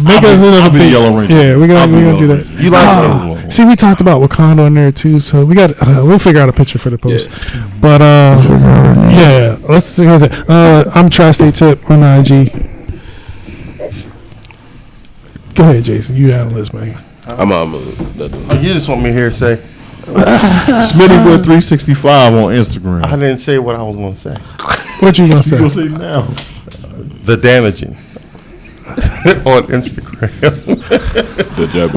A: Make us another
C: the Yellow Ranger.
A: Yeah, we're gonna do that.
D: You like
A: See, we talked about Wakanda on there too, so we got. We'll figure out a picture for the post. Yeah. But yeah, let's see that. I'm Tri-State Tip on IG. Go ahead, Jason. You analyst, man.
D: You just want me here to say
C: Smittywood365 on Instagram.
D: I didn't say what I was going to say.
A: What you gonna say?
C: You'll say now.
D: The damaging on Instagram.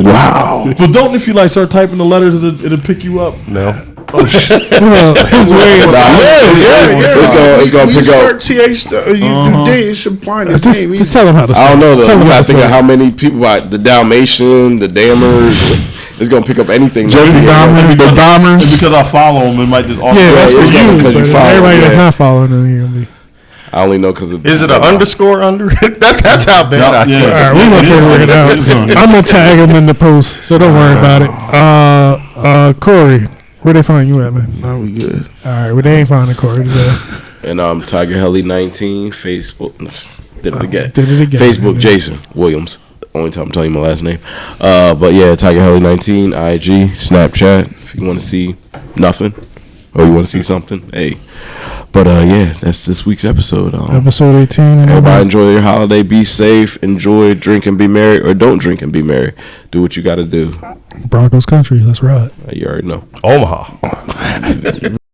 E: Wow.
C: But don't if you like start typing the letters, it'll pick you up.
D: No.
A: Well, his way.
B: It's gonna pick up.
E: It should find his name.
A: Just tell him how to spell.
B: I don't know though. You gotta think of how many people like the Dalmatian, the Dammers. It's gonna pick up anything.
E: The Bombers.
C: And because I follow them, it might just.
A: Yeah, that's for you. Because you follow everybody that's not following them.
B: I only know because
D: is it an underscore under it? That's how bad I
A: am. All right, we're gonna figure it out. I'm gonna tag him in the post, so don't worry about it. Corey, where they find you at, man?
E: No, we good.
A: All right, well, they ain't finding Corey today.
B: And Tiger Helly 19 Facebook. Did it again. Facebook
A: man.
B: Jason Williams. Only time I'm telling you my last name. But yeah, Tiger Helly 19 IG Snapchat. If you want to see nothing or you want to see something, hey. But yeah, that's this week's episode.
A: Episode 18.
B: Everybody enjoy your holiday. Be safe. Enjoy. Drink and be merry, or don't drink and be merry. Do what you got to do.
A: Broncos country. Let's ride.
B: You already know.
D: Omaha.